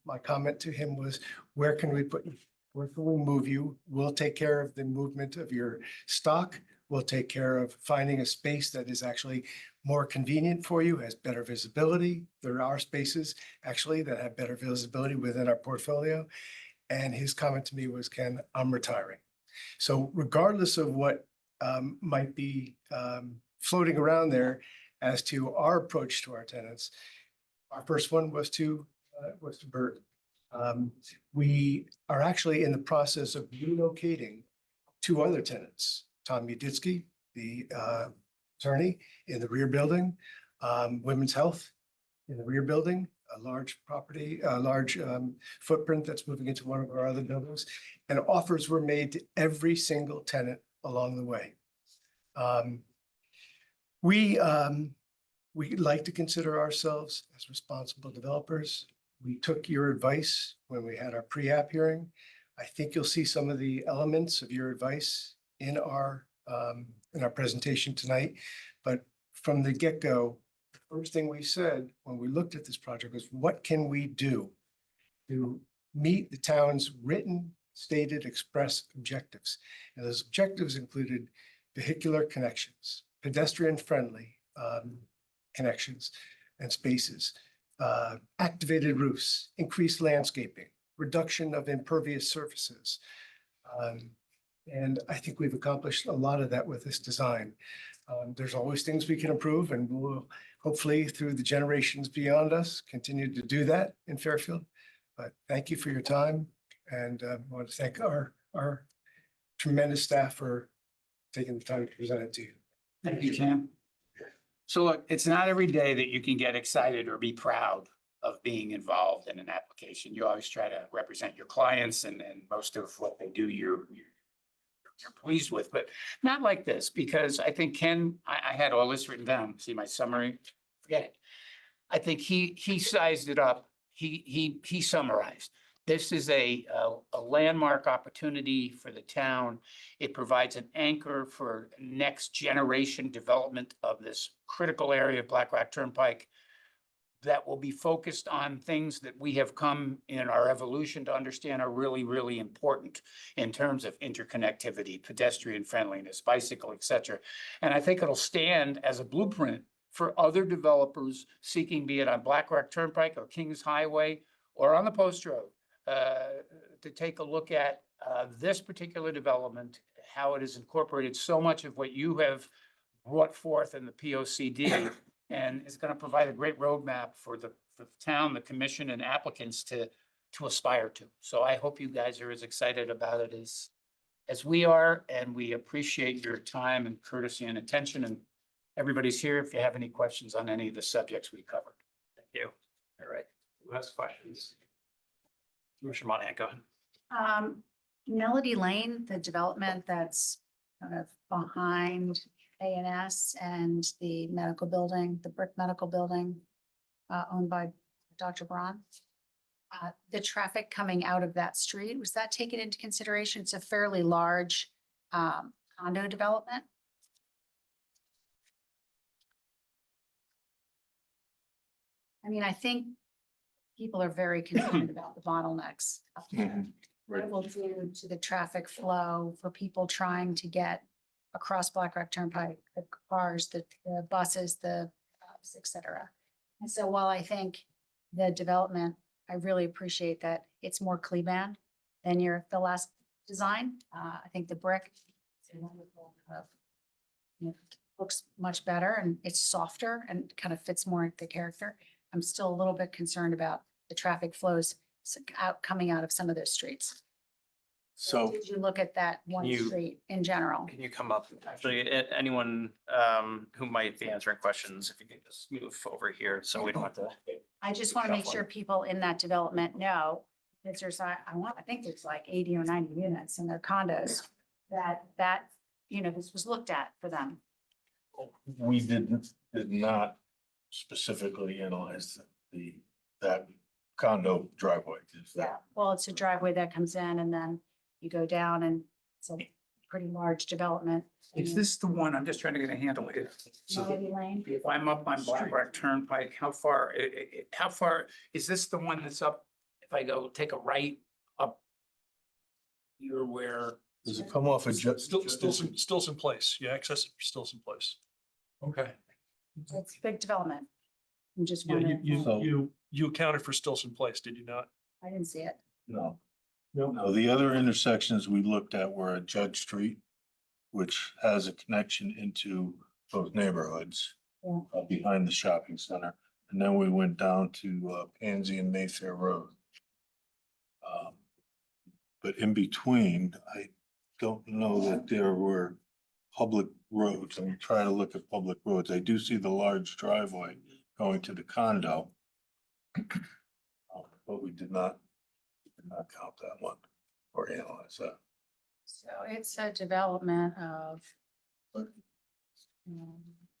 my comment to him was, where can we put you? Where can we move you? We'll take care of the movement of your stock. We'll take care of finding a space that is actually more convenient for you, has better visibility. There are spaces actually that have better visibility within our portfolio. And his comment to me was, Ken, I'm retiring. So regardless of what might be floating around there as to our approach to our tenants, our first one was to Bert. We are actually in the process of relocating 2 other tenants, Tom Uditsky, the attorney in the rear building, Women's Health in the rear building, a large property, a large footprint that's moving into one of our other buildings. And offers were made to every single tenant along the way. We like to consider ourselves as responsible developers. We took your advice when we had our pre-app hearing. I think you'll see some of the elements of your advice in our presentation tonight. But from the get-go, the first thing we said when we looked at this project was, what can we do to meet the town's written, stated, express objectives? And those objectives included vehicular connections, pedestrian-friendly connections and spaces, activated roofs, increased landscaping, reduction of impervious surfaces. And I think we've accomplished a lot of that with this design. There's always things we can improve, and we'll hopefully through the generations beyond us, continue to do that in Fairfield. But thank you for your time, and I want to thank our tremendous staff for taking the time to present it to you. Thank you, Tim. So look, it's not every day that you can get excited or be proud of being involved in an application. You always try to represent your clients, and most of what they do, you're pleased with, but not like this, because I think Ken, I had all this written down. See my summary? Forget it. I think he sized it up. He summarized. This is a landmark opportunity for the town. It provides an anchor for next generation development of this critical area of Black Rock Turnpike that will be focused on things that we have come in our evolution to understand are really, really important in terms of interconnectivity, pedestrian friendliness, bicycle, et cetera. And I think it'll stand as a blueprint for other developers seeking, be it on Black Rock Turnpike or Kings Highway or on the Post Road, to take a look at this particular development, how it has incorporated so much of what you have brought forth in the POCD, and is going to provide a great roadmap for the town, the commission, and applicants to aspire to. So I hope you guys are as excited about it as we are, and we appreciate your time and courtesy and attention. And everybody's here if you have any questions on any of the subjects we covered. Thank you. All right. Who has questions? Commissioner Monahan, go ahead. Melody Lane, the development that's kind of behind A&S and the medical building, the brick medical building, owned by Dr. Braun. The traffic coming out of that street, was that taken into consideration? It's a fairly large condo development. I mean, I think people are very concerned about the bottlenecks up there. What it will do to the traffic flow for people trying to get across Black Rock Turnpike, the cars, the buses, the bus, et cetera. And so while I think the development, I really appreciate that it's more Kleban than the last design. I think the brick is a wonderful, looks much better, and it's softer and kind of fits more the character. I'm still a little bit concerned about the traffic flows coming out of some of those streets. So Did you look at that one street in general? Can you come up? Actually, anyone who might be answering questions, if you could just move over here so we don't have to. I just want to make sure people in that development know that there's, I think there's like 80 or 90 units in their condos that, this was looked at for them. we did not specifically analyze that condo driveway. Is that- Well, it's a driveway that comes in and then you go down, and it's a pretty large development. Is this the one, I'm just trying to get a handle of it. So Melody Lane? if I'm up on Black Rock Turnpike, how far is this the one that's up? If I go take a right up here where, Does it come off of Stilson Place. You access it for Stilson Place. okay. It's a big development. I'm just Yeah, wondering, you accounted for Stilson Place, did you not? I didn't see it. No. No, the other intersections we looked at were at Judge Street, which has a connection into those neighborhoods Yeah. behind the shopping center. And then we went down to Pansy and Mayfair Road. But in between, I don't know that there were public roads. I'm trying to look at public roads. I do see the large driveway going to the condo. But we did not count that one or analyze that. So it's a development of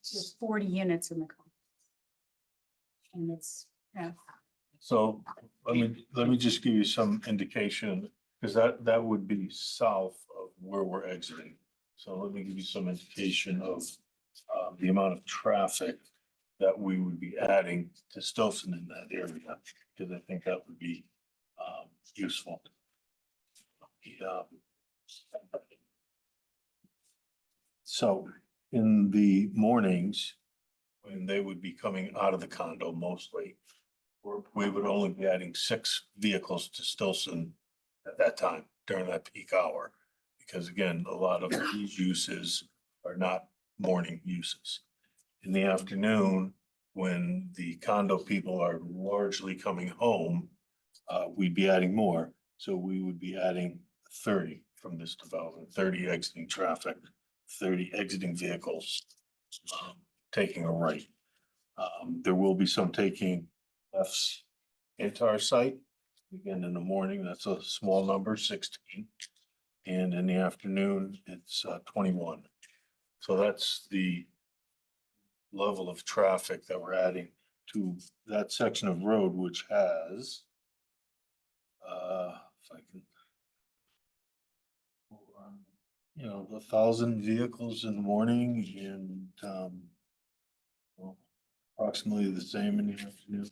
just 40 units in the complex. And it's, yeah. So let me just give you some indication, because that would be south of where we're exiting. So let me give you some indication of the amount of traffic that we would be adding to Stoughton in that area, because I think that would be useful. So in the mornings, when they would be coming out of the condo mostly, we would only be adding 6 vehicles to Stillson at that time during that peak hour. Because again, a lot of these uses are not morning uses. In the afternoon, when the condo people are largely coming home, we'd be adding more. So we would be adding 30 from this development, 30 exiting traffic, 30 exiting vehicles, taking a right. There will be some taking lefts into our site. Again, in the morning, that's a small number, 16. And in the afternoon, it's 21. So that's the level of traffic that we're adding to that section of road, which has, if I can, 1,000 vehicles in the morning and well, approximately the same in the afternoon.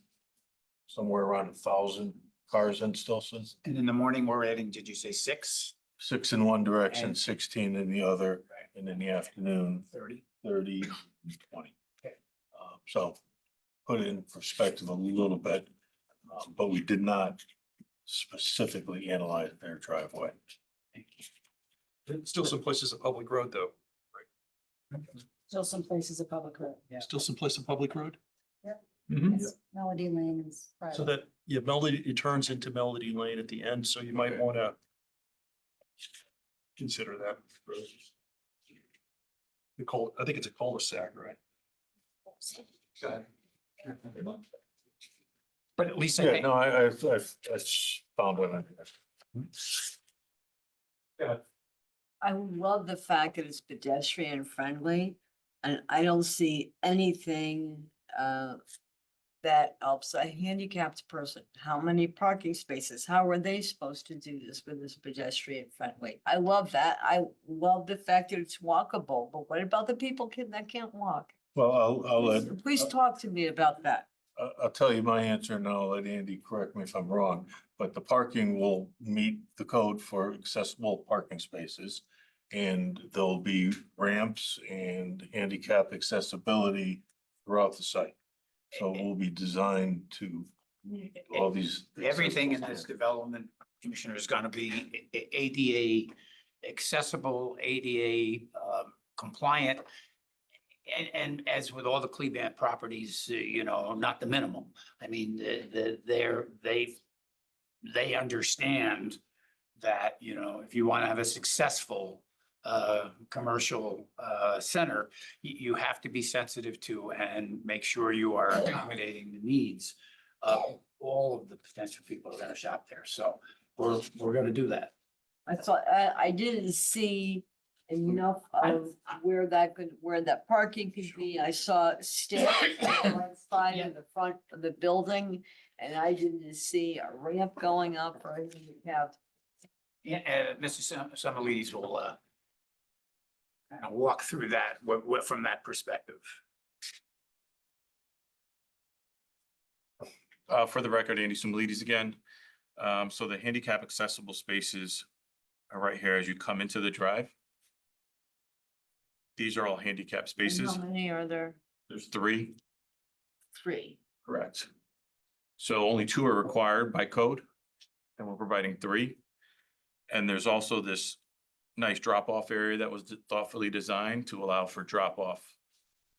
Somewhere around 1,000 cars in Stillson. And in the morning, we're adding, did you say 6? 6 in one direction, And- 16 in the other, and in the afternoon, 30? 30, 20. So put it in perspective a little bit, but we did not specifically analyze their driveway. Still some places a public road, though. Still some places a public road. Still some place a public road. Yep. Mhm. Yes, Melody Lane is private. So that, yeah, Melody, it turns into Melody Lane at the end, so you might want to consider that. I think it's a cul-de-sac, right? Go ahead. But at least I Yeah, think, no, I've found one. I love the fact that it's pedestrian friendly, and I don't see anything that helps a handicapped person. How many parking spaces? How are they supposed to do this with this pedestrian friendly? I love that. I love the fact that it's walkable, but what about the people that can't walk? Well, I'll let. Please talk to me about that. I'll tell you my answer and I'll let Andy correct me if I'm wrong, but the parking will meet the code for accessible parking spaces. And there'll be ramps and handicap accessibility throughout the site. So we'll be designed to all these. everything in this development, Commissioner, is gonna be ADA accessible, ADA compliant. And as with all the Cleveland properties, not the minimum. I mean, they understand that, if you want to have a successful commercial center, you have to be sensitive to and make sure you are accommodating the needs of all of the potential people that are shop there. So we're gonna do that. I thought, I didn't see enough of where that parking could be. I saw stairs on one side of the front of the building, and I didn't see a ramp going up or anything like that. Yeah, Mr. Summerlees will kind of walk through that from that perspective. For the record, Andy Sumalides again. So the handicap accessible spaces are right here as you come into the drive. These are all handicap And spaces. how many are there? There's 3. 3. Correct. So only 2 are required by code, and we're providing 3. And there's also this nice drop-off area that was thoughtfully designed to allow for drop-off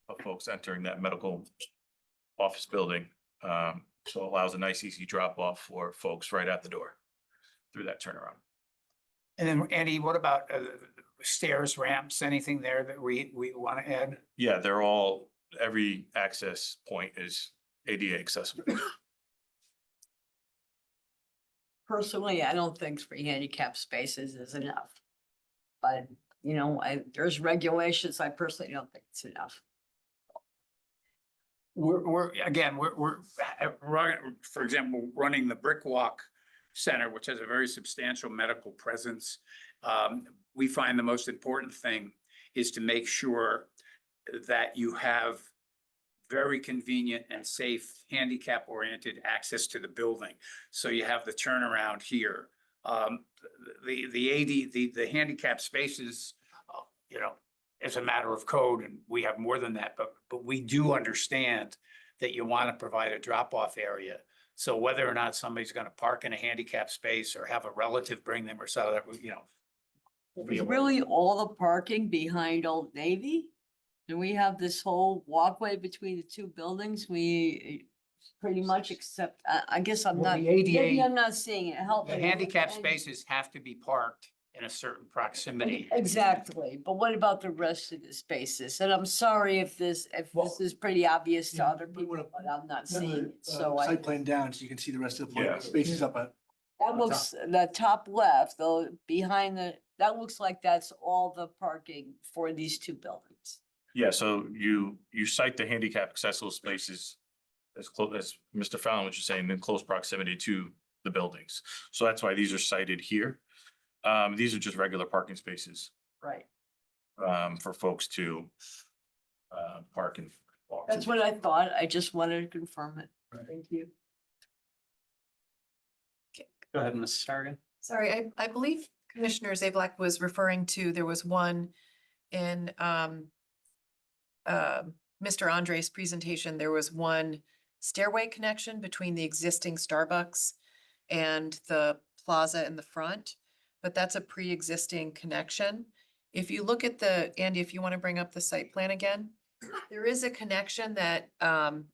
of folks entering that medical office building. So it allows a nice, easy drop-off for folks right at the door through that turnaround. And then Andy, what about stairs, ramps, anything there that we want to add? Yeah, every access point is ADA accessible. Personally, I don't think 3 handicap spaces is enough. But, you know, there's regulations. I personally don't think it's enough. We're running, for example, running the Brick Walk Center, which has a very substantial medical presence. We find the most important thing is to make sure that you have very convenient and safe handicap-oriented access to the building. So you have the turnaround here. The handicap spaces, you know, it's a matter of code, and we have more than that, but we do understand that you want to provide a drop-off area. So whether or not somebody's going to park in a handicap space or have a relative bring them or so that, you know. we'll be Is aware. really all the parking behind Old Navy? Do we have this whole walkway between the two buildings? We pretty much except, I guess I'm Well, not, the ADA maybe I'm not seeing it. Help The me. handicap And- spaces have to be parked in a certain proximity. Exactly, but what about the rest of the spaces? And I'm sorry if this is pretty obvious to Yeah, other we people, wanna- but I'm not Remember, seeing it, so I. Site plan down, so you can see the rest of the Yeah. parking spaces up at. That looks, the top left, though, behind that looks like that's all the parking for these two buildings. Yeah, so you cite the handicap accessible spaces as close as Mr. Fallon was just saying, in close proximity to the buildings. So that's why these are cited here. These are just regular parking spaces Right. for folks to park and walk. That's what I thought. I just wanted to confirm it. Thank you. Go ahead, Mrs. Sargan. Sorry, I believe Commissioner Zablik was referring to, there was one in Mr. Andre's presentation, there was one stairway connection between the existing Starbucks and the plaza in the front, but that's a pre-existing connection. If you look at Andy, if you want to bring up the site plan again, there is a connection that, and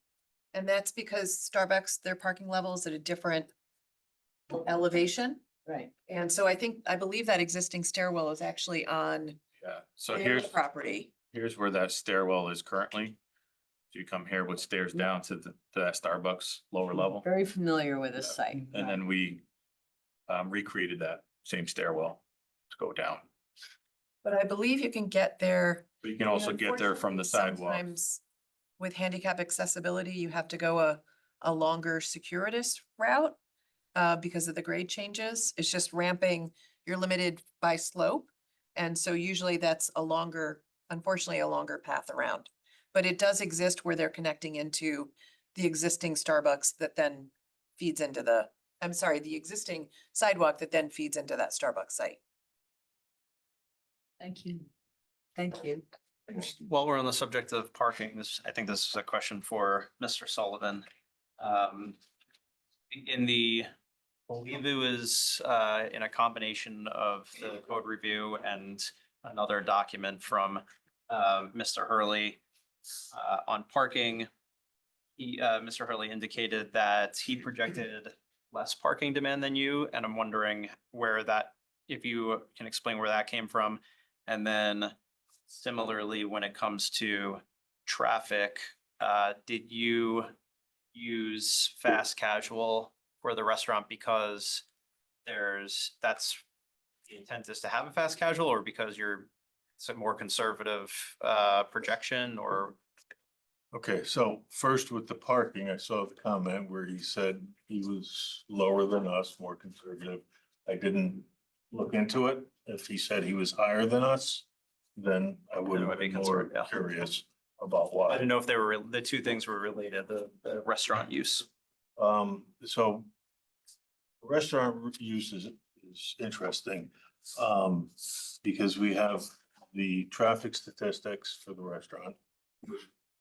that's because Starbucks, their parking level is at a different elevation. Right. And so I believe that existing stairwell is actually on Yeah, so their here's property. where that stairwell is currently. So you come here with stairs down to that Starbucks lower level. Very familiar with this site. And then we recreated that same stairwell to go down. But I believe you can get there. But you can also get there from the Unfortunately, sidewalk. sometimes with handicap accessibility, you have to go a longer circuitous route because of the grade changes. It's just ramping, you're limited by slope. And so usually that's unfortunately, a longer path around. But it does exist where they're connecting into the existing Starbucks that then feeds into the existing sidewalk that then feeds into that Starbucks site. Thank you. Thank you. While we're on the subject of parking, I think this is a question for Mr. Sullivan. I believe it was in a combination of the code review and another document from Mr. Hurley on parking. Mr. Hurley indicated that he projected less parking demand than you, and I'm wondering if you can explain where that came from. And then similarly, when it comes to traffic, did you use fast casual for the restaurant because that's the intent is to have a fast casual, or because it's a more conservative projection, or? Okay, so first with the parking, I saw the comment where he said he was lower than us, more conservative. I didn't look into it. If he said he was higher than us, then I would have been more curious about I why. didn't know if the two things were related, the restaurant use. So restaurant use is interesting, because we have the traffic statistics for the restaurant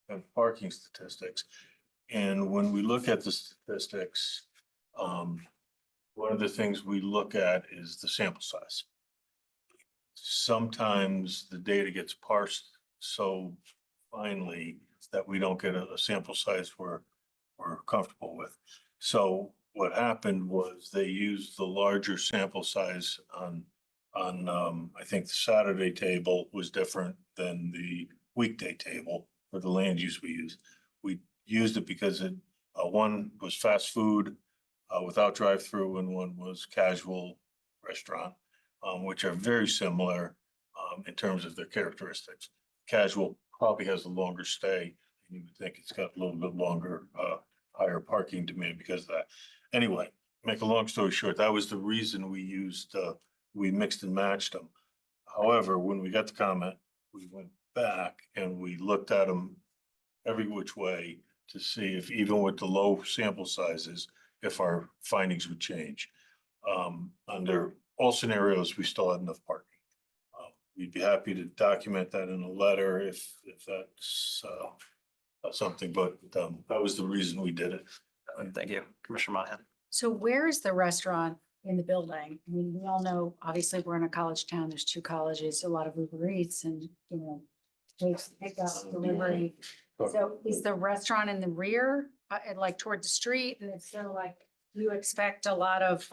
and parking statistics. And when we look at the statistics, one of the things we look at is the sample size. Sometimes the data gets parsed so finely that we don't get a sample size we're comfortable with. So what happened was they used the larger sample size on I think the Saturday table was different than the weekday table for the land use we used. We used it because one was fast food, without drive-through, and one was casual restaurant, which are very similar in terms of their characteristics. Casual probably has a longer stay. You would think it's got a little bit longer, higher parking demand because of that. Anyway, make a long story short, that was the reason we used, we mixed and matched them. However, when we got the comment, we went back and we looked at them every which way to see if, even with the low sample sizes, if our findings would change. Under all scenarios, we still had enough parking. We'd be happy to document that in a letter if that's something, but that was the reason we did it. Thank you, Commissioner Monahan. So where is the restaurant in the building? I mean, we all know, obviously, we're in a college town. There's 2 colleges, a lot of Uber Eats and, you know, pickup, delivery. So is the restaurant in the rear, like toward the street? And it's so like, you expect a lot of,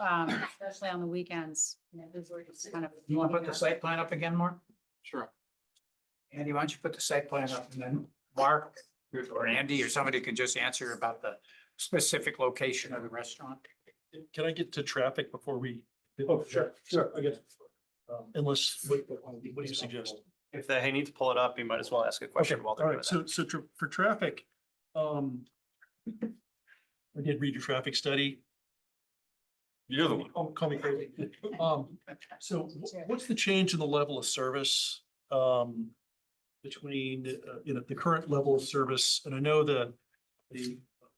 especially on the weekends, you know, those were just kind of. You want to put the site plan up again, Mark? Sure. Andy, why don't you put the site plan up, and then Mark or Andy or somebody could just answer about the specific location of the restaurant. Can I get to traffic before we? Oh, sure, I guess. Unless, what do you suggest? If they need to pull it up, you might as well ask a question while they're All doing right, that. so for traffic, I did read your traffic study. You're the one. Call me crazy. So what's the change in the level of service, between, you know, the current level of service? And I know the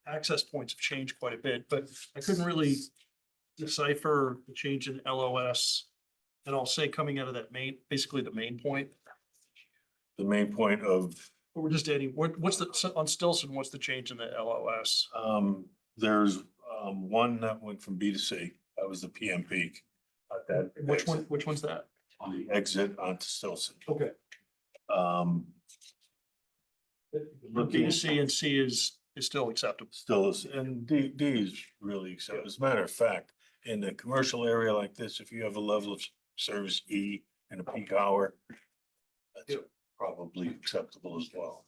access points have changed quite a bit, but I couldn't really decipher the change in LOS. And I'll say coming out of that basically the main point. The main point of, But we're just adding, what's the, on Stilson, what's the change in the LOS? there's one that went from B to C. That was the PM peak. Which one's that? On the exit onto Stilson. Okay. B to C and C is still acceptable. Still is, and D is really acceptable. As a matter of fact, in a commercial area like this, if you have a level of service E in a peak hour, that's probably acceptable as well.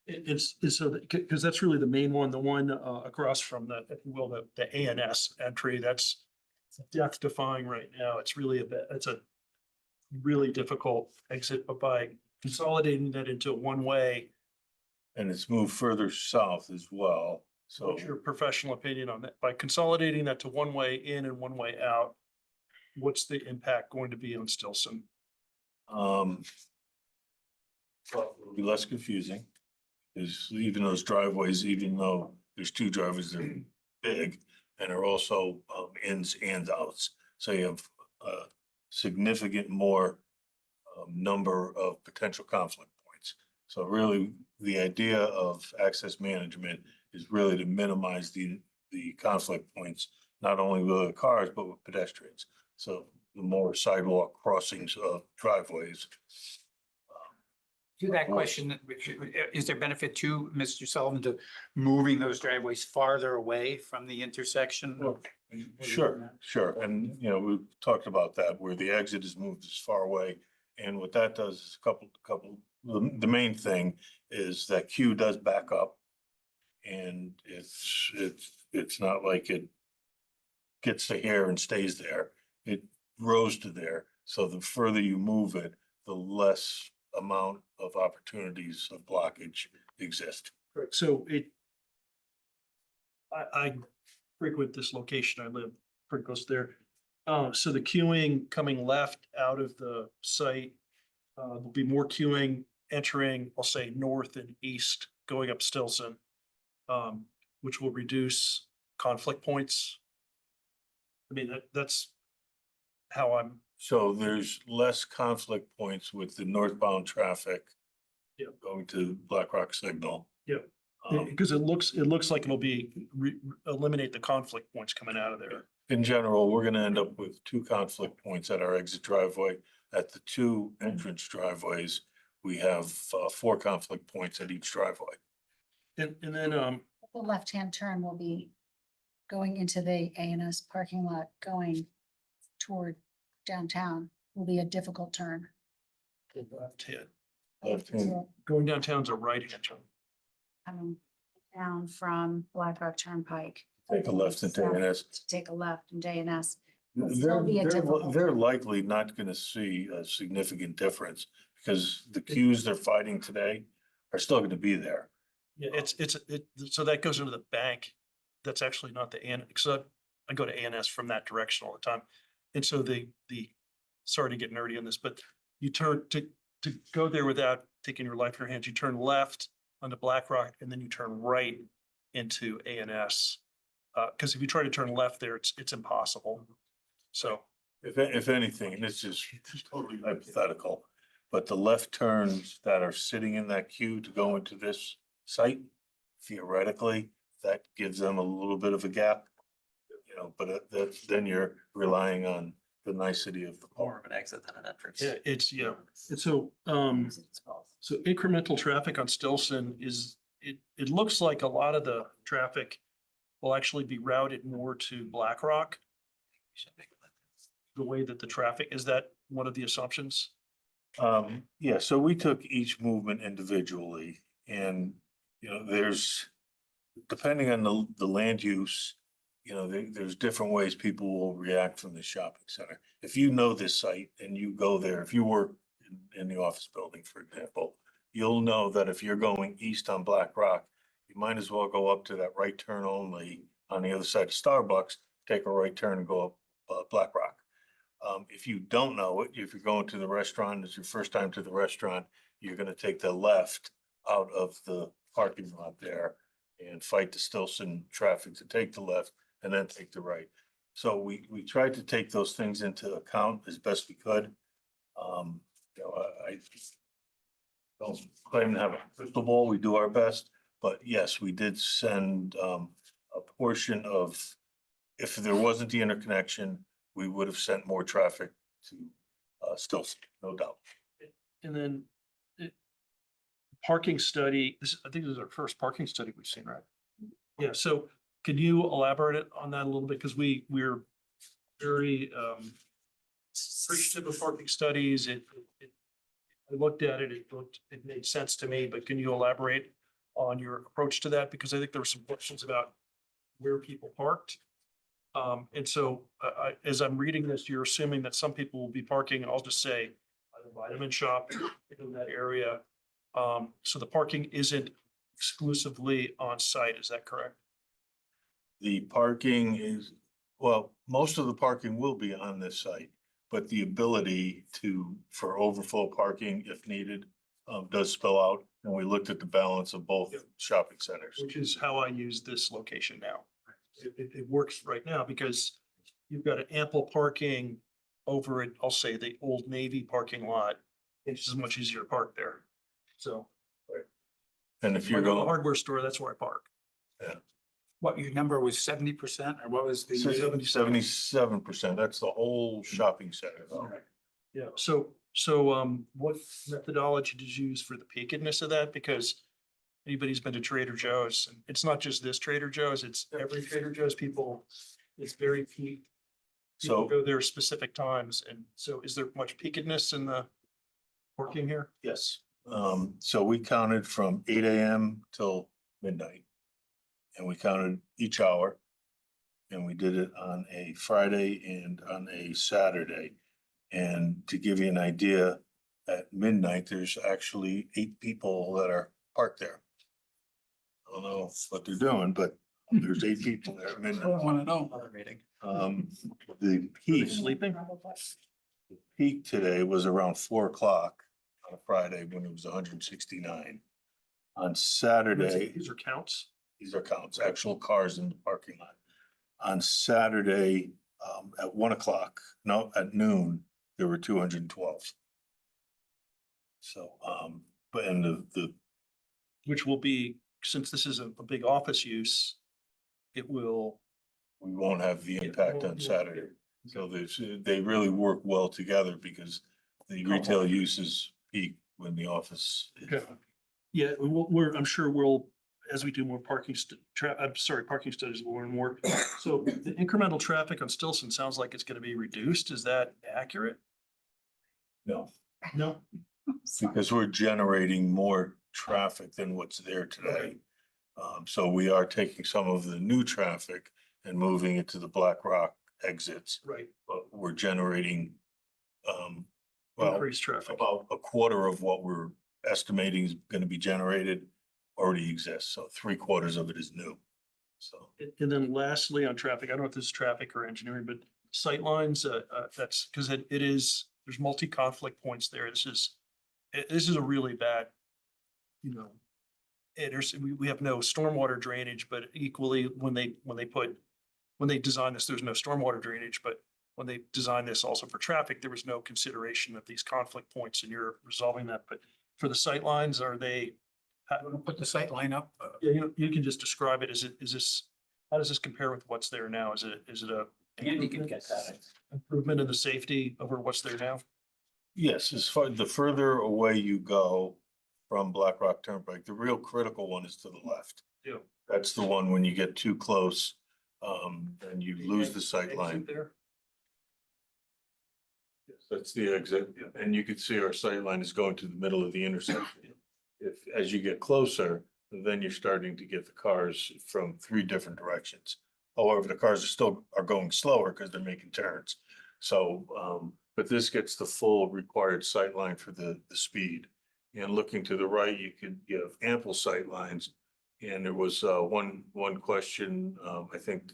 It's so that, because that's really the main one, the one across from the, if you will, the ANS entry, that's death defying right now. It's really it's a really difficult exit, but by consolidating that into one way. And it's moved further south as well, so. What's your professional opinion on that? By consolidating that to one way in and one way out, what's the impact going to be on Stilson? Well, it'll be less confusing. Is even those driveways, even though there's 2 driveways, they're big and are also ins and outs. So you have a significant more number of potential conflict points. So really, the idea of access management is really to minimize the conflict points, not only with the cars, but with pedestrians. So the more sidewalk crossings of driveways. To that question, is there benefit to Mr. Sullivan to moving those driveways farther away from the intersection? Sure. And, you know, we've talked about that where the exit is moved as far away. And what that does is the main thing is that queue does back up. And it's not like it gets to here and stays there. It grows to there. So the further you move it, the less amount of opportunities of blockage exist. Correct. So I frequent this location. I live pretty close there. So the queuing coming left out of the site, there'll be more queuing entering, I'll say north and east, going up Stilson, which will reduce conflict points. I mean, that's how I'm. So there's less conflict points with the northbound traffic. Yeah. Going to Black Rock Signal. Yeah. Because it looks like it'll be eliminate the conflict points coming out of there. In general, we're gonna end up with 2 conflict points at our exit driveway. At the 2 entrance driveways, we have 4 conflict points at each driveway. And then, The left-hand turn will be going into the ANS parking lot, going toward downtown will be a difficult turn. left hand, So, going downtown's a right hand turn. coming down from Black Rock Turnpike. Take a left into ANS. To take a left in JNS. It'll still be a They're difficult- likely not gonna see a significant difference because the queues they're fighting today are still gonna be there. Yeah, so that goes into the bank. That's actually not the so I go to ANS from that direction all the time. And so sorry to get nerdy on this, but you turn to go there without taking your life in your hands, you turn left onto Black Rock and then you turn right into ANS. Because if you try to turn left there, it's impossible. So, If anything, and this is totally hypothetical, but the left turns that are sitting in that queue to go into this site, theoretically, that gives them a little bit of a gap. You know, but then you're relying on the nicety of the More park. of an exit than an entrance. yeah, and so, so incremental traffic on Stilson it looks like a lot of the traffic will actually be routed more to Black Rock. The way that the traffic, is that one of the assumptions? Yeah, so we took each movement individually and, you know, depending on the land use, you know, there's different ways people will react from the shopping center. If you know this site and you go there, if you work in the office building, for example, you'll know that if you're going east on Black Rock, you might as well go up to that right turn only on the other side of Starbucks, take a right turn and go up Black Rock. If you don't know it, if you're going to the restaurant, it's your first time to the restaurant, you're gonna take the left out of the parking lot there and fight the Stilson traffic to take the left and then take the right. So we tried to take those things into account as best we could. You know, I don't claim to have a crystal ball, we do our best, but yes, we did send a portion of, if there wasn't the interconnection, we would have sent more traffic to Stilson, no doubt. And then parking study, I think this is our first parking study we've seen, right? Yeah, so can you elaborate on that a little bit? Because we're very appreciative of parking studies. I looked at it, it made sense to me, but can you elaborate on your approach to that? Because I think there were some questions about where people parked. And so as I'm reading this, you're assuming that some people will be parking, and I'll just say, at a vitamin shop in that area. So the parking isn't exclusively on site, is that correct? The parking is, well, most of the parking will be on this site, but the ability for overflow parking if needed does spill out. And we looked at the balance of both shopping centers. Which is how I use this location now. It works right now because you've got an ample parking over at, I'll say, the Old Navy parking lot. It's just much easier to park there. So. And if you're When I go to the going, hardware store, that's where I park. What, your number was 70% or what was the? 77%, that's the whole shopping center though. Yeah, so what methodology did you use for the peakedness of that? Because anybody's been to Trader Joe's, and it's not just this Trader Joe's, it's every Trader Joe's. It's very peak. People So, go there specific times, and so is there much peakedness in the parking here? yes, so we counted from 8 AM till midnight. And we counted each hour. And we did it on a Friday and on a Saturday. And to give you an idea, at midnight, there's actually 8 people that are parked there. I don't know what they're doing, but there's 8 people there at I midnight. want to know. Another meeting. The Are they peak, sleeping? peak today was around 4 o'clock on a Friday when it was 169. On Saturday, These are counts. these are counts, actual cars in the parking lot. On Saturday, at 1 o'clock, no, at noon, there were 212. So, but and the Which will be, since this is a big office use, it will. we won't have the impact on Saturday. So they really work well together because the retail uses peak when the office. is- Okay. Yeah, I'm sure as we do more parking studies, we'll learn more. So the incremental traffic on Stilson sounds like it's gonna be reduced. Is that accurate? No, No? because we're generating more traffic than what's there today. So we are taking some of the new traffic and moving it to the Black Rock exits, Right. but we're generating well, Increased traffic. about a quarter of what we're estimating is going to be generated already exists. So 3/4 of it is new. So And then lastly, on traffic, I don't know if this is traffic or engineering, but sightlines, that's because it is, there's multi-conflict points there. This is a really bad, you know, we have no stormwater drainage, but equally when they designed this, there's no stormwater drainage, but when they designed this also for traffic, there was no consideration of these conflict points and you're resolving that. But for the sightlines, are they? Put the sight line up. Yeah, you can just describe it. Is this, how does this compare with what's there now? Is it a Andy can get that. improvement in the safety over what's there now? yes, as far the further away you go from Black Rock Turnpike, the real critical one is to the left. Yeah. That's the one when you get too close, and you lose the sight line. There. Yes, that's the exit, and you can see our sight line is going to the middle of the intersection. If, as you get closer, then you're starting to get the cars from 3 different directions. However, the cars are going slower because they're making turns. So, but this gets the full required sight line for the speed. And looking to the right, you have ample sight lines. And there was one question, I think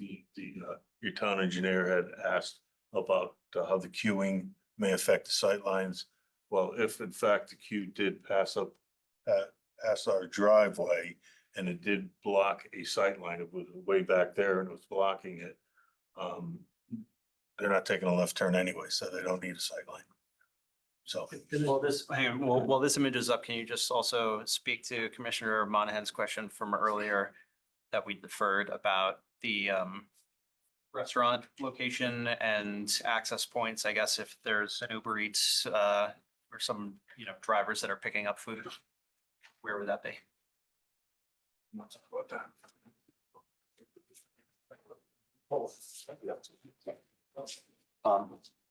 your town engineer had asked about how the queuing may affect the sight lines. Well, if in fact the queue did pass our driveway and it did block a sight line, it was way back there and it was blocking it. They're not taking a left turn anyway, so they don't need a sight line. So. While this image is up, can you just also speak to Commissioner Monahan's question from earlier that we deferred about the restaurant location and access points? I guess if there's an Uber Eats or some, drivers that are picking up food, where would that be?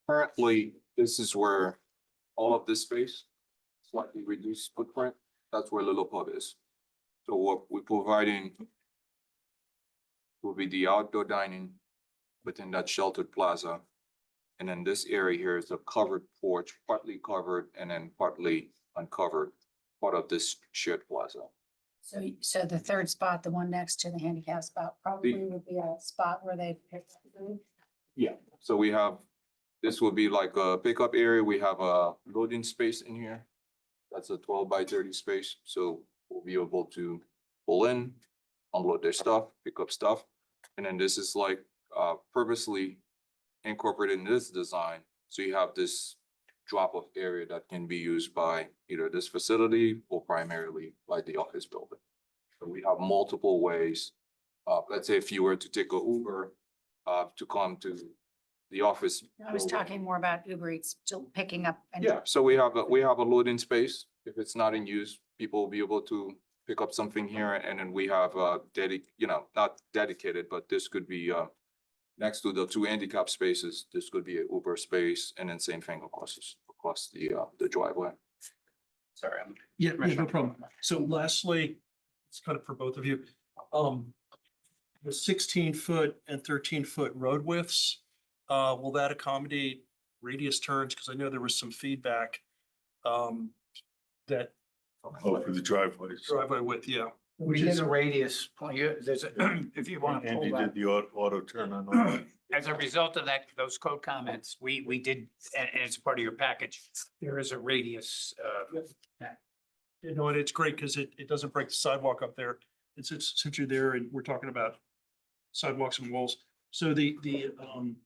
Currently, this is where all of this space, slightly reduced footprint, that's where Little Pub is. So what we're providing will be the outdoor dining within that sheltered plaza. And then this area here is a covered porch, partly covered and then partly uncovered, part of this shared plaza. So the third spot, the one next to the handicap spot, probably would be a spot where they pick up food. Yeah, so we have, this will be like a pickup area. We have a loading space in here. That's a 12 by 30 space. So we'll be able to pull in, unload their stuff, pick up stuff. And then this is like purposely incorporated in this design. So you have this drop-off area that can be used by either this facility or primarily by the office building. So we have multiple ways. Let's say if you were to take a Uber to come to the office. I was talking more about Uber Eats still picking up. And Yeah, so we have a loading space. If it's not in use, people will be able to pick up something here, and then we have not dedicated, but this could be next to the 2 handicap spaces. This could be an Uber space, and then same thing across the driveway. Sorry. Yeah, no problem. So lastly, it's kind of for both of you. The 16-foot and 13-foot road widths, will that accommodate radius turns? Because I know there was some feedback that Oh, for the driveways. driveway width, yeah. We did a radius, there's a, if you want to Andy pull did that. the auto turn on all that. As a result of that, those code comments, we did, and it's part of your package, there is a radius. You know, and it's great because it doesn't break the sidewalk up there. It's since you're there and we're talking about sidewalks and walls. So in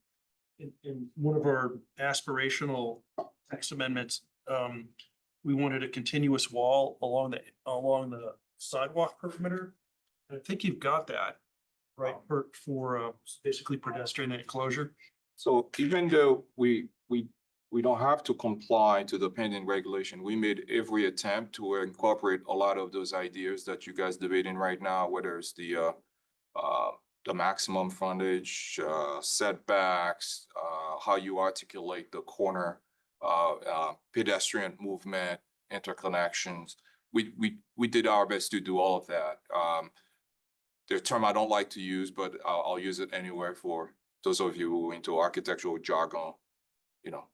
one of our aspirational text amendments, we wanted a continuous wall along the sidewalk perimeter. And I think you've got that, right, for basically pedestrian enclosure. So even though we don't have to comply to the pending regulation, we made every attempt to incorporate a lot of those ideas that you guys debating right now, whether it's the maximum frontage, setbacks, how you articulate the corner, pedestrian movement, interconnections. We did our best to do all of that. the term I don't like to use, but I'll use it anyway for those of you who are into architectural jargon, you know,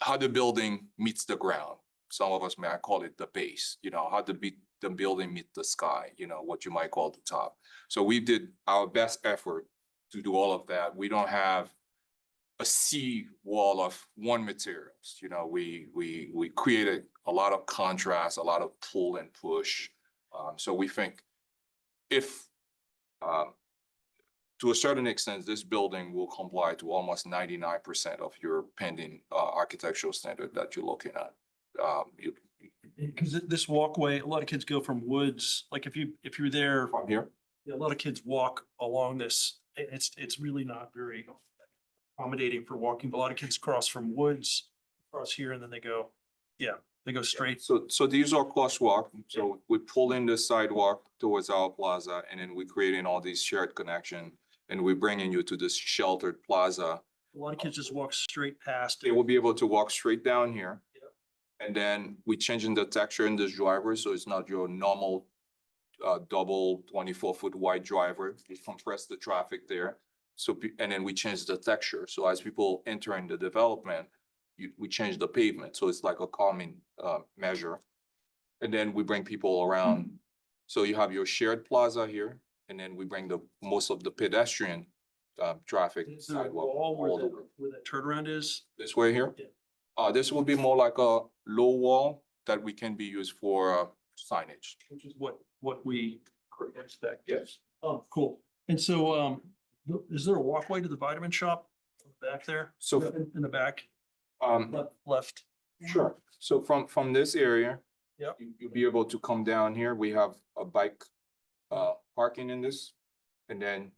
how the building meets the ground. Some of us may call it the base, you know, how the building meet the sky, you know, what you might call the top. So we did our best effort to do all of that. We don't have a sea wall of one materials, you know, we created a lot of contrast, a lot of pull and push. So we think if, to a certain extent, this building will comply to almost 99% of your pending architectural standard that you're looking at. Because this walkway, a lot of kids go from woods, like if you're there, From here, a lot of kids walk along this. It's really not very accommodating for walking. But a lot of kids cross from woods across here and then they go straight. so these are crosswalk. So we pull in the sidewalk towards our plaza, and then we're creating all these shared connection, and we're bringing you to this sheltered plaza. A lot of kids just walk straight past. They will be able to walk straight down here. Yeah. And then we changing the texture in this driver, so it's not your normal double 24-foot wide driver. We compress the traffic there. So, and then we change the texture. So as people entering the development, we change the pavement. So it's like a calming measure. And then we bring people around. So you have your shared plaza here, and then we bring most of the pedestrian traffic Is there a sidewalk wall all the way. where that turnaround is? This way here? Yeah. This will be more like a low wall that we can be used for signage. Which is what we expect. Yes. Oh, cool. And so, is there a walkway to the vitamin shop back there? So, In the back, left? sure. So from this area. Yep. You'll be able to come down here. We have a bike parking in this. And then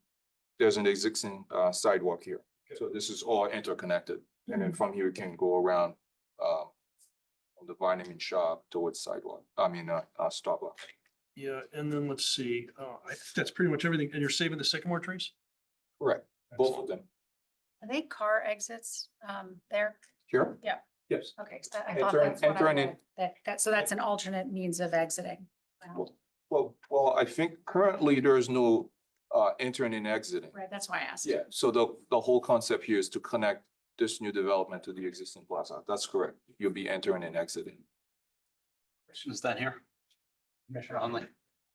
there's an existing sidewalk here. So this is all interconnected. And then from here, you can go around from the vitamin shop towards sidewalk, stoplight. Yeah, and then let's see, I think that's pretty much everything. And you're saving the sycamore trees? Correct, both of them. Are they car exits there? Here? Yeah. Yes. Okay, so I thought Entering- that's what I entering in. read. So that's an alternate means of exiting. Well, I think currently there is no entering and exiting. Right, that's why I asked. Yeah, so the whole concept here is to connect this new development to the existing plaza. That's correct. You'll be entering and exiting. Questions then here? Commissioner Hunley.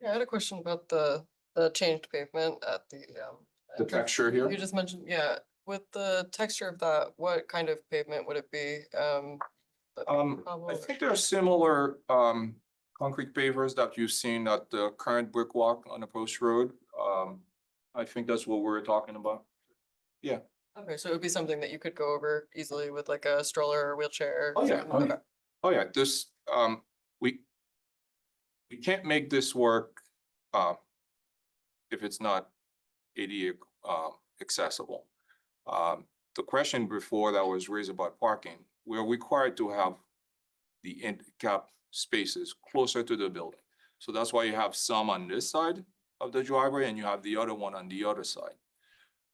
Yeah, I had a question about the changed pavement at the. The entrance. texture here? You just mentioned, yeah, with the texture of that, what kind of pavement would it be? I think there are similar concrete pavers that you've seen at the current brick walk on the post road. I think that's what we're talking about. Yeah. Okay, so it would be something that you could go over easily with like a stroller or wheelchair? Oh, yeah. Okay. Oh, yeah, this, we can't make this work if it's not ADA accessible. The question before that was raised about parking, we're required to have the handicap spaces closer to the building. So that's why you have some on this side of the driveway and you have the other one on the other side.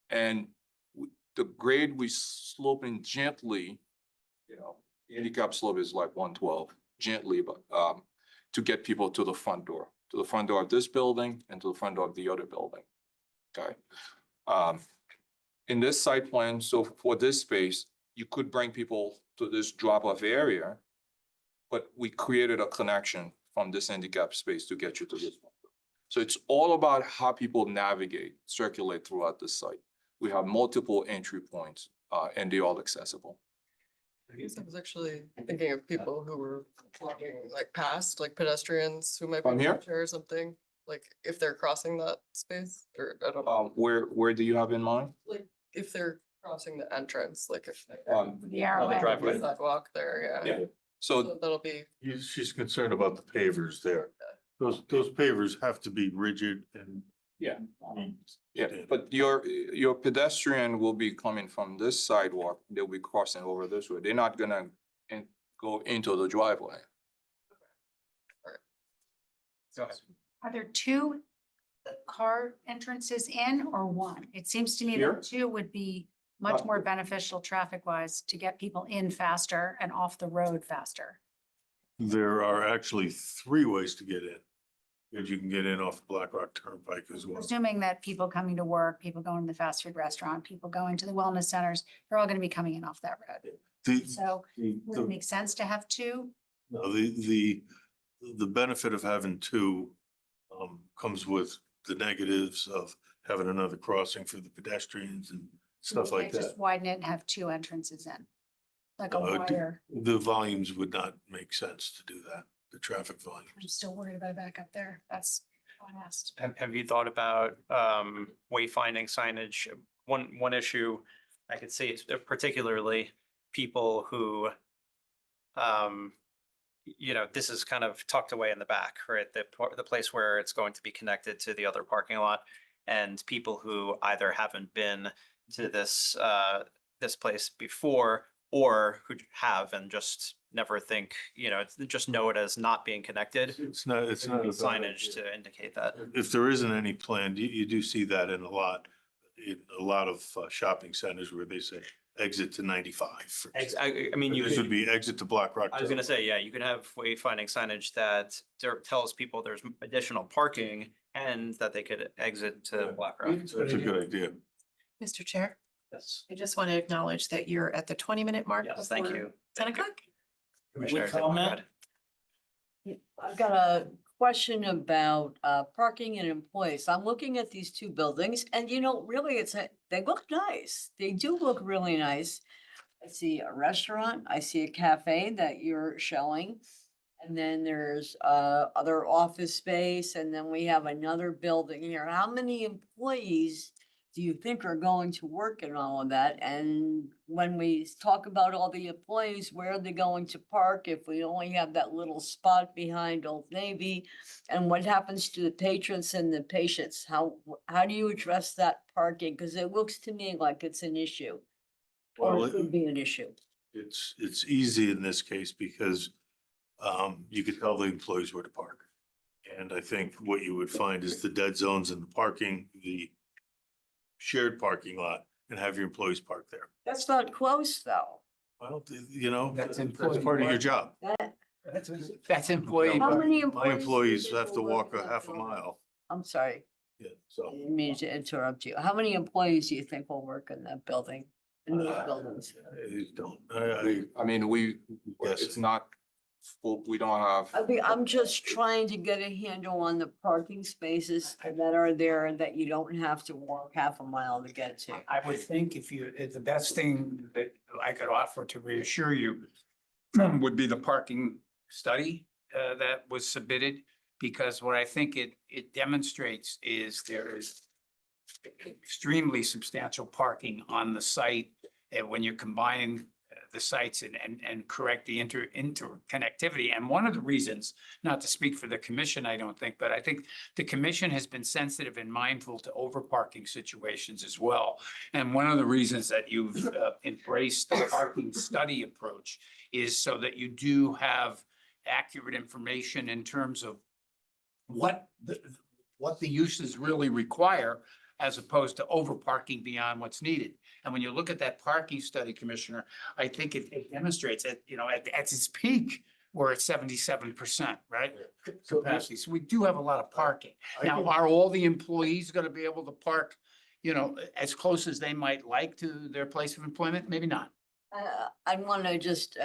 And the grade we sloping gently, you know, handicap slope is like 112, gently, but to get people to the front door of this building and to the front door of the other building. Okay. In this site plan, so for this space, you could bring people to this drop-off area, but we created a connection from this handicap space to get you to this one. So it's all about how people navigate, circulate throughout the site. We have multiple entry points, and they're all accessible. I guess I was actually thinking of people who were walking like past, like pedestrians who might be From in a here? wheelchair or something, like if they're crossing that space, or I don't know, Where do you have in mind? like if they're crossing the entrance, like if. The arrowhead. driveway. Sidewalk there, yeah. So So that'll be, She's concerned about the pavers there. Those pavers have to be rigid and. Yeah. Yeah, but your pedestrian will be coming from this sidewalk. They'll be crossing over this way. They're not gonna go into the driveway. Are there two car entrances in or one? It seems to me Here? that two would be much more beneficial traffic wise to get people in faster and off the road faster. There are actually 3 ways to get in. Because you can get in off Black Rock Turnpike as well. Assuming that people coming to work, people going to the fast food restaurant, people going to the wellness centers, they're all gonna be coming in off that road. The, So would it the, make sense to have two? no, the benefit of having two comes with the negatives of having another crossing for the pedestrians and stuff You like can't that. Just widen it and have two entrances in. Like a Uh, d- wire. The volumes would not make sense to do that, the traffic volumes. I'm still worried about a back up there. That's why I asked. Have you thought about wayfinding signage? One issue I could see is particularly people who this is kind of tucked away in the back, right? The place where it's going to be connected to the other parking lot. And people who either haven't been to this place before or who have and just never think, just know it as not being connected. It's not a bad Signage idea. to indicate that. If there isn't any plan, you do see that in a lot of shopping centers where they say exit to 95. for example. I mean, you This would could, be exit to Black Rock. I was gonna say, yeah, you could have wayfinding signage that tells people there's additional parking and that they could exit to Black Rock. That's a good idea. Mr. Chair, Yes. I just want to acknowledge that you're at the 20-minute mark. Yes, thank before you. 10 Thank you. o'clock. Commissioner, comment? I've got a question about parking and employees. I'm looking at these two buildings and really they look nice. They do look really nice. I see a restaurant, I see a cafe that you're showing. And then there's other office space, and then we have another building here. How many employees do you think are going to work in all of that? And when we talk about all the employees, where are they going to park if we only have that little spot behind Old Navy? And what happens to the patrons and the patients? How do you address that parking? Because it looks to me like it's an issue. Or Well, it could be an issue. It's easy in this case because you could tell the employees where to park. And I think what you would find is the dead zones in the parking, the shared parking lot, and have your employees park there. That's not close, though. Well, That's that's employee part of your parking. job. That's employee. How many My employees do you have think to will work walk in a that half a building? mile. I'm sorry, Yeah, I so. didn't mean to interrupt you. How many employees do you think will work in that building? In those buildings? I don't, I mean, Yes. it's not, we don't have. I'm just trying to get a handle on the parking spaces that are there that you don't have to walk half a mile to get to. I would think the best thing that I could offer to reassure you would be the parking study that was submitted. Because what I think it demonstrates is there is extremely substantial parking on the site. And when you combine the sites and correct the interconnectivity. And one of the reasons, not to speak for the commission, I don't think, but I think the commission has been sensitive and mindful to over parking situations as well. And one of the reasons that you've embraced the parking study approach is so that you do have accurate information in terms of what the uses really require, as opposed to over parking beyond what's needed. And when you look at that parking study, Commissioner, I think it demonstrates that, at its peak, we're at 77%, right? Capacity. So we do have a lot of parking. Now, are all the employees gonna be able to park, as close as they might like to their place of employment? Maybe not. I want to just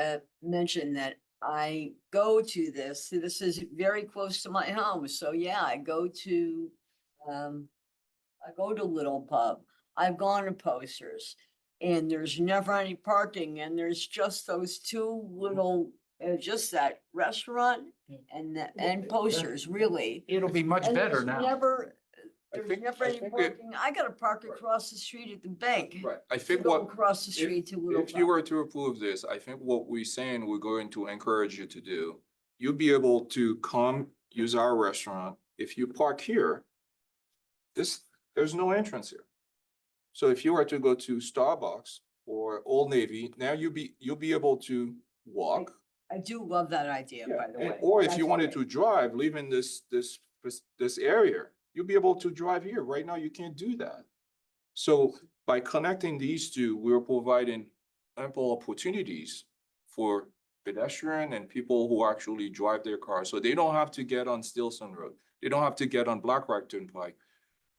mention that I go to this is very close to my home. So yeah, I go to Little Pub. I've gone to Posters and there's never any parking and there's just those two little, just that restaurant and Posters, really. It'll be much And better there's now. There's never any parking. I gotta park across the street at the bank. Right, I to think go what. across the street to Little If you Pub. were to approve this, I think what we're saying, we're going to encourage you to do, you'll be able to come use our restaurant. If you park here, there's no entrance here. So if you were to go to Starbucks or Old Navy, now you'll be able to walk. I do love that idea, by the way. Or if That's you wanted great. to drive, leaving this area, you'll be able to drive here. Right now, you can't do that. So by connecting these two, we're providing ample opportunities for pedestrian and people who actually drive their cars. So they don't have to get on Stilson Road. They don't have to get on Black Rock Turnpike.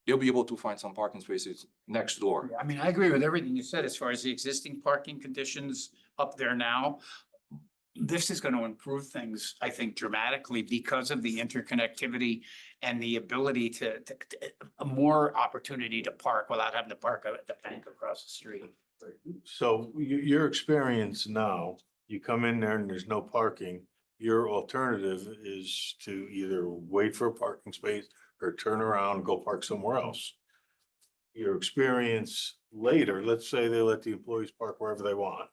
They'll be able to find some parking spaces next door. I mean, I agree with everything you said as far as the existing parking conditions up there now. This is going to improve things, I think, dramatically because of the interconnectivity and the ability to more opportunity to park without having to park at the bank across the street. So your experience now, you come in there and there's no parking. Your alternative is to either wait for a parking space or turn around and go park somewhere else. Your experience later, let's say they let the employees park wherever they want.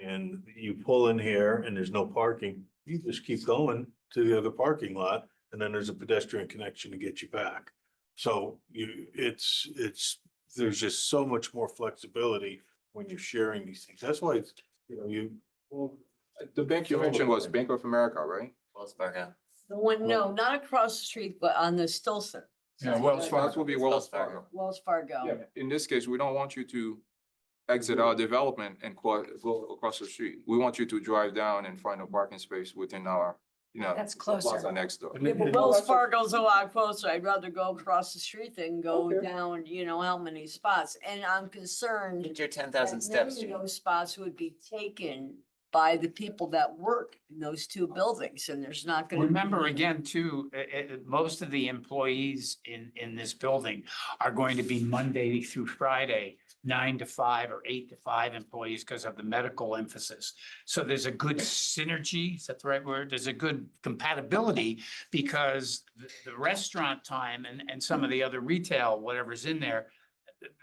And you pull in here and there's no parking, you just keep going to the other parking lot and then there's a pedestrian connection to get you back. So there's just so much more flexibility when you're sharing these things. That's why it's, The bank you mentioned was Bank of America, right? Wells Fargo. The one, no, not across the street, but on the Stilson. Yeah, Wells That Fargo. will be Wells Fargo. Wells Fargo. Yeah, in this case, we don't want you to exit our development and go across the street. We want you to drive down and find a parking space within our, That's closer. plaza next door. Yeah, but Wells Fargo's a lot closer. I'd rather go across the street than go down, how many spots. And I'm concerned Get your that 10,000 steps. many of those spots would be taken by the people that work in those two buildings, and there's not gonna. Remember again, too, most of the employees in this building are going to be Monday through Friday, 9 to 5 or 8 to 5 employees because of the medical emphasis. So there's a good synergy, is that the right word? There's a good compatibility because the restaurant time and some of the other retail, whatever's in there,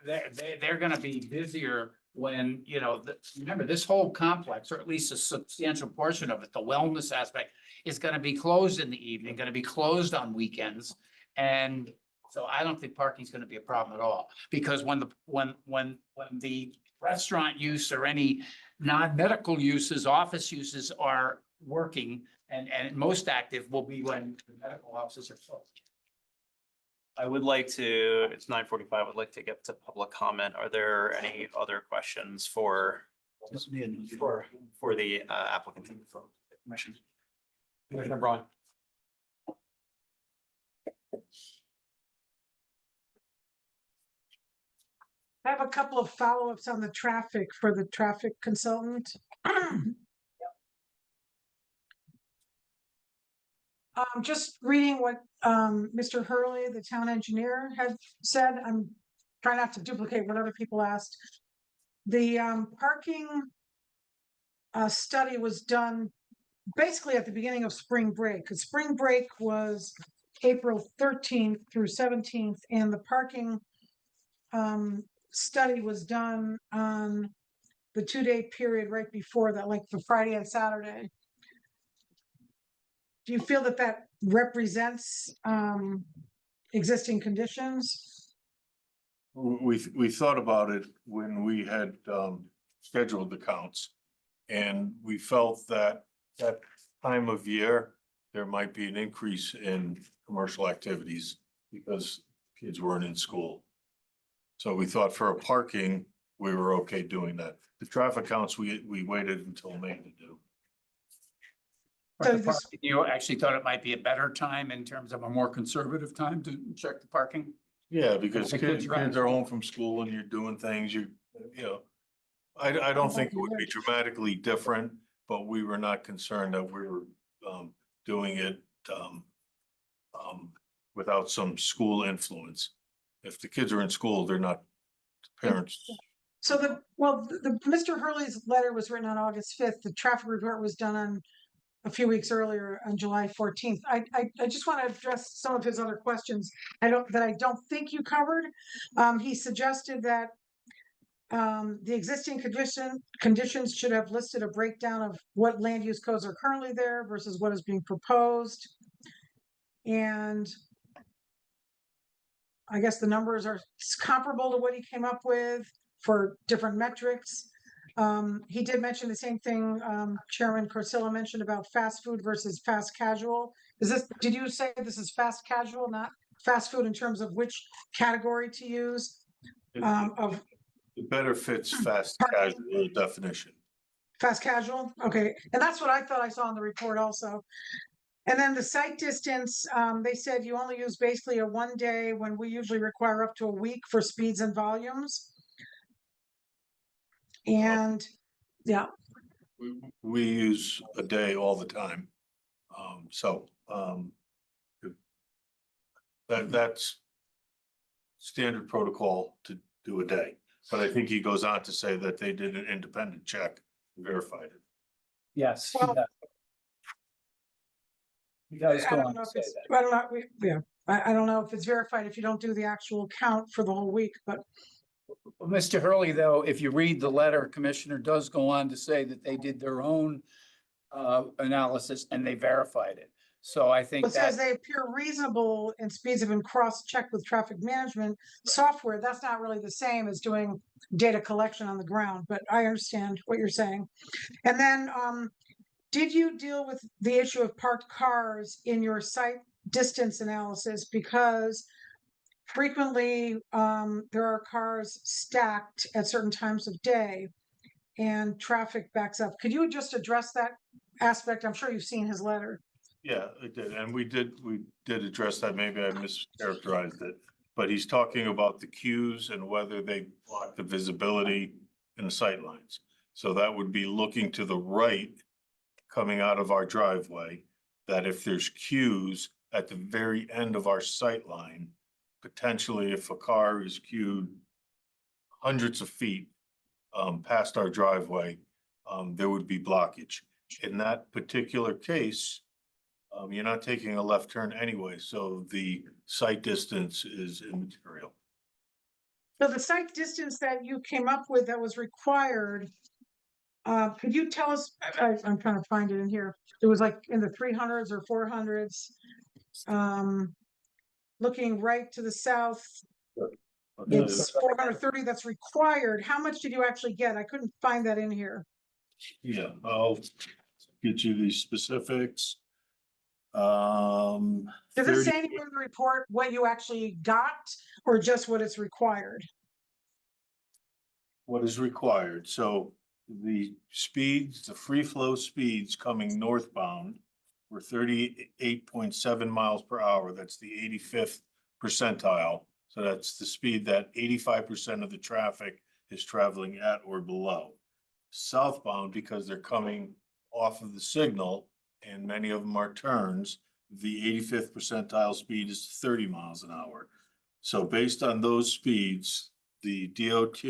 they're gonna be busier when, remember, this whole complex, or at least a substantial portion of it, the wellness aspect, is gonna be closed in the evening, gonna be closed on weekends. And so I don't think parking is gonna be a problem at all, because when the restaurant use or any non-medical uses, office uses are working and most active will be when the medical offices are closed. I would like to, it's 9:45, I would like to get to public comment. Are there any other questions for the applicant and for the commission? Commissioner Braun. I have a couple of follow-ups on the traffic for the traffic consultant. Just reading what Mr. Hurley, the town engineer, had said. I'm trying not to duplicate what other people asked. The parking study was done basically at the beginning of spring break, because spring break was April 13th through 17th, and the parking study was done on the 2-day period right before that, like the Friday and Saturday. Do you feel that that represents existing conditions? We thought about it when we had scheduled the counts. And we felt that that time of year, there might be an increase in commercial activities because kids weren't in school. So we thought for a parking, we were okay doing that. The traffic counts, we waited until May to do. But the parking, you actually thought it might be a better time in terms of a more conservative time to check the parking? Yeah, because The kids kids are home from school and you're doing things, I don't think it would be dramatically different, but we were not concerned that we were doing it without some school influence. If the kids are in school, they're not parents. So the Mr. Hurley's letter was written on August 5th. The traffic report was done on a few weeks earlier on July 14th. I just want to address some of his other questions I don't think you covered. He suggested that the existing conditions should have listed a breakdown of what land use codes are currently there versus what is being proposed. And I guess the numbers are comparable to what he came up with for different metrics. He did mention the same thing Chairman Corsillo mentioned about fast food versus fast casual. Did you say this is fast casual, not fast food in terms of which category to use? It better fits fast casual definition. Fast casual, okay, and that's what I thought I saw in the report also. And then the site distance, they said you only use basically a 1 day when we usually require up to a week for speeds and volumes. And, yeah, We use a day all the time. That's standard protocol to do a day. But I think he goes on to say that they did an independent check, and verified it. Yes. Well, He does I go don't on know to if say it's, that. I don't know, yeah, I don't know if it's verified if you don't do the actual count for the whole week, but Well, Mr. Hurley, though, if you read the letter, Commissioner does go on to say that they did their own analysis and they verified it. So I think it says that, they appear reasonable and speeds have been cross-checked with traffic management software. That's not really the same as doing data collection on the ground, but I understand what you're saying. And then, did you deal with the issue of parked cars in your site distance analysis? Because frequently, there are cars stacked at certain times of day and traffic backs up. Could you just address that aspect? I'm sure you've seen his letter. Yeah, it did, and we did address that, maybe I mischaracterized it. But he's talking about the queues and whether they block the visibility in the sight lines. So that would be looking to the right, coming out of our driveway, that if there's queues at the very end of our sight line, potentially if a car is queued hundreds of feet past our driveway, there would be blockage. In that particular case, you're not taking a left turn anyway, so the sight distance is immaterial. So the site distance that you came up with that was required, could you tell us, I'm trying to find it in here. It was like in the 300s or 400s. Looking right to the south, it's 430 that's required. How much did you actually get? I couldn't find that in here. Yeah, I'll get you the specifics. Does it 30 say anywhere in the report what you actually got or just what is required? what is required. So the speeds, the free flow speeds coming northbound were 38.7 miles per hour. That's the 85th percentile. So that's the speed that 85% of the traffic is traveling at or below. Southbound, because they're coming off of the signal and many of them are turns, the 85th percentile speed is 30 miles an hour. So based on those speeds, the DOT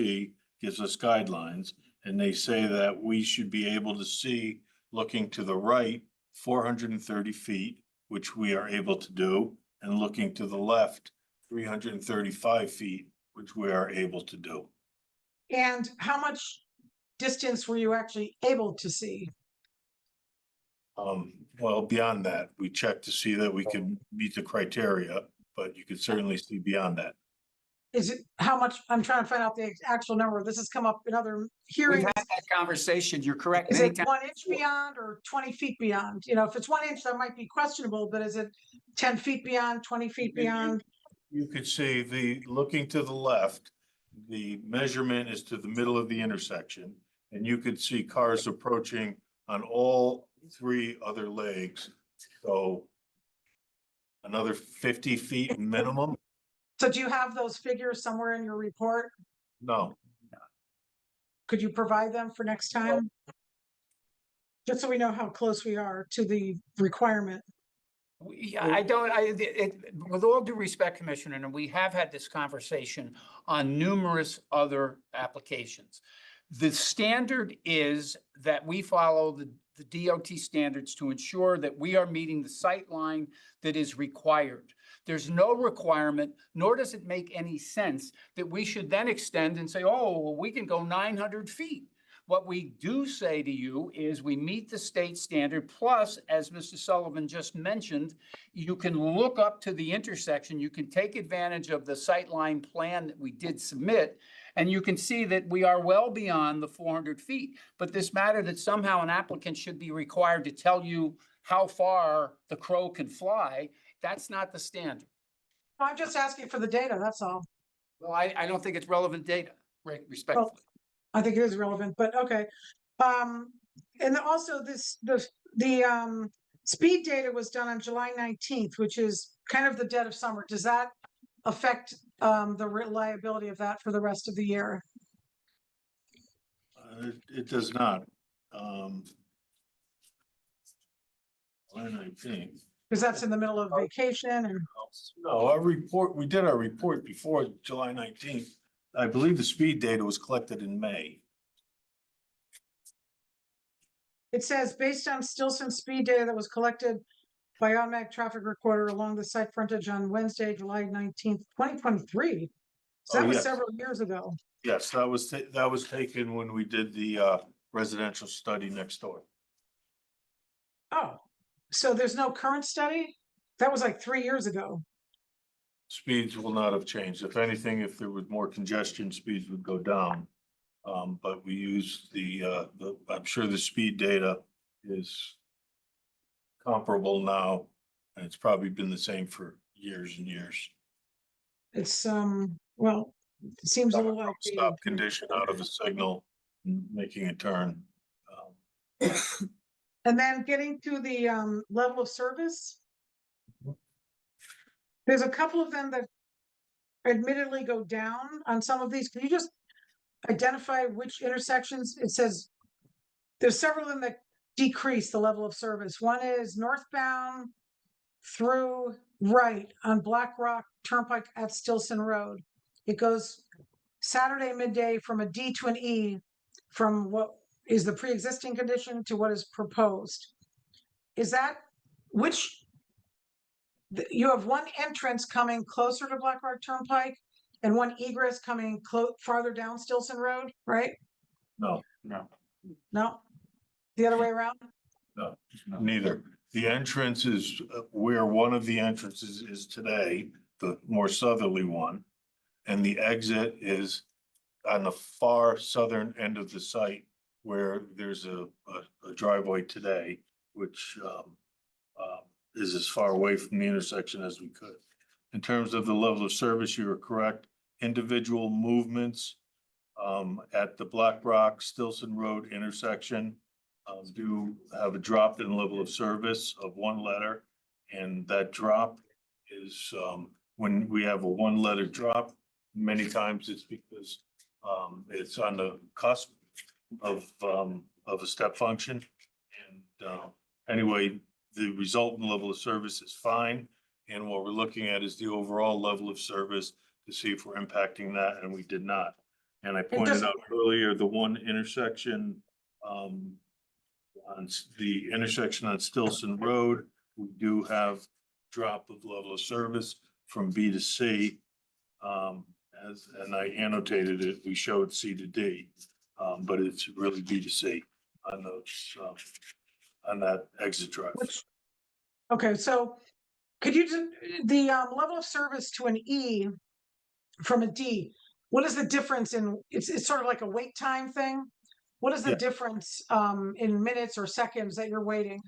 gives us guidelines, and they say that we should be able to see, looking to the right, 430 feet, which we are able to do, and looking to the left, 335 feet, which we are able to do. And how much distance were you actually able to see? Well, beyond that, we checked to see that we can meet the criteria, but you could certainly see beyond that. Is it, how much, I'm trying to find out the actual number. This has come up in other we've hearings. had that conversation, you're correct. Is many it times. 1 inch beyond or 20 feet beyond? You know, if it's 1 inch, that might be questionable, but is it 10 feet beyond, 20 feet beyond? You could see looking to the left, the measurement is to the middle of the intersection, and you could see cars approaching on all 3 other legs. So another 50 feet minimum? So do you have those figures somewhere in your report? No. Could you provide them for next time? Just so we know how close we are to the requirement. I don't, with all due respect, Commissioner, and we have had this conversation on numerous other applications. The standard is that we follow the DOT standards to ensure that we are meeting the sight line that is required. There's no requirement, nor does it make any sense that we should then extend and say, oh, well, we can go 900 feet. What we do say to you is we meet the state standard, plus, as Mr. Sullivan just mentioned, you can look up to the intersection, you can take advantage of the sightline plan that we did submit, and you can see that we are well beyond the 400 feet. But this matter that somehow an applicant should be required to tell you how far the crow can fly, that's not the standard. I'm just asking for the data, that's all. Well, I don't think it's relevant data, respectfully. Well, I think it is relevant, but okay. And also the speed data was done on July 19th, which is kind of the dead of summer. Does that affect the reliability of that for the rest of the year? It does not. July 19th. Because that's in the middle of vacation and No, our report, we did our report before July 19th. I believe the speed data was collected in May. it says based on Stilson speed data that was collected by automatic traffic recorder along the site frontage on Wednesday, July 19th, 2023. So Oh, that was yes. several years ago. Yes, that was taken when we did the residential study next door. Oh, so there's no current study? That was like 3 years ago. Speeds will not have changed. If anything, if there was more congestion, speeds would go down. But we use I'm sure the speed data is comparable now, and it's probably been the same for years and years. It's, well, it seems a little outdated. Stop condition out of a signal, making a turn. And then getting to the level of service. There's a couple of them that admittedly go down on some of these. Can you just identify which intersections? It says there's several of them that decrease the level of service. One is northbound through right on Black Rock Turnpike at Stilson Road. It goes Saturday midday from a D to an E from what is the pre-existing condition to what is proposed. Is that which you have one entrance coming closer to Black Rock Turnpike and one egress coming farther down Stilson Road, right? No, No, the other way around? no, neither. The entrance is where one of the entrances is today, the more southerly one. And the exit is on the far southern end of the site where there's a driveway today, which is as far away from the intersection as we could. In terms of the level of service, you are correct. Individual movements at the Black Rock Stilson Road intersection do have a drop in level of service of 1 letter. And that drop is when we have a 1-letter drop, many times it's because it's on the cusp of a step function. And anyway, the resultant level of service is fine. And what we're looking at is the overall level of service to see if we're impacting that, and we did not. And I pointed out earlier, the one intersection on the intersection on Stilson Road, we do have drop of level of service from B to C. And I annotated it, we showed C to D, but it's really B to C on those, on that exit drive. Okay, so could you just, the level of service to an E from a D, what is the difference in, it's sort of like a wait time thing? What is the Yeah. difference in minutes or seconds that you're waiting?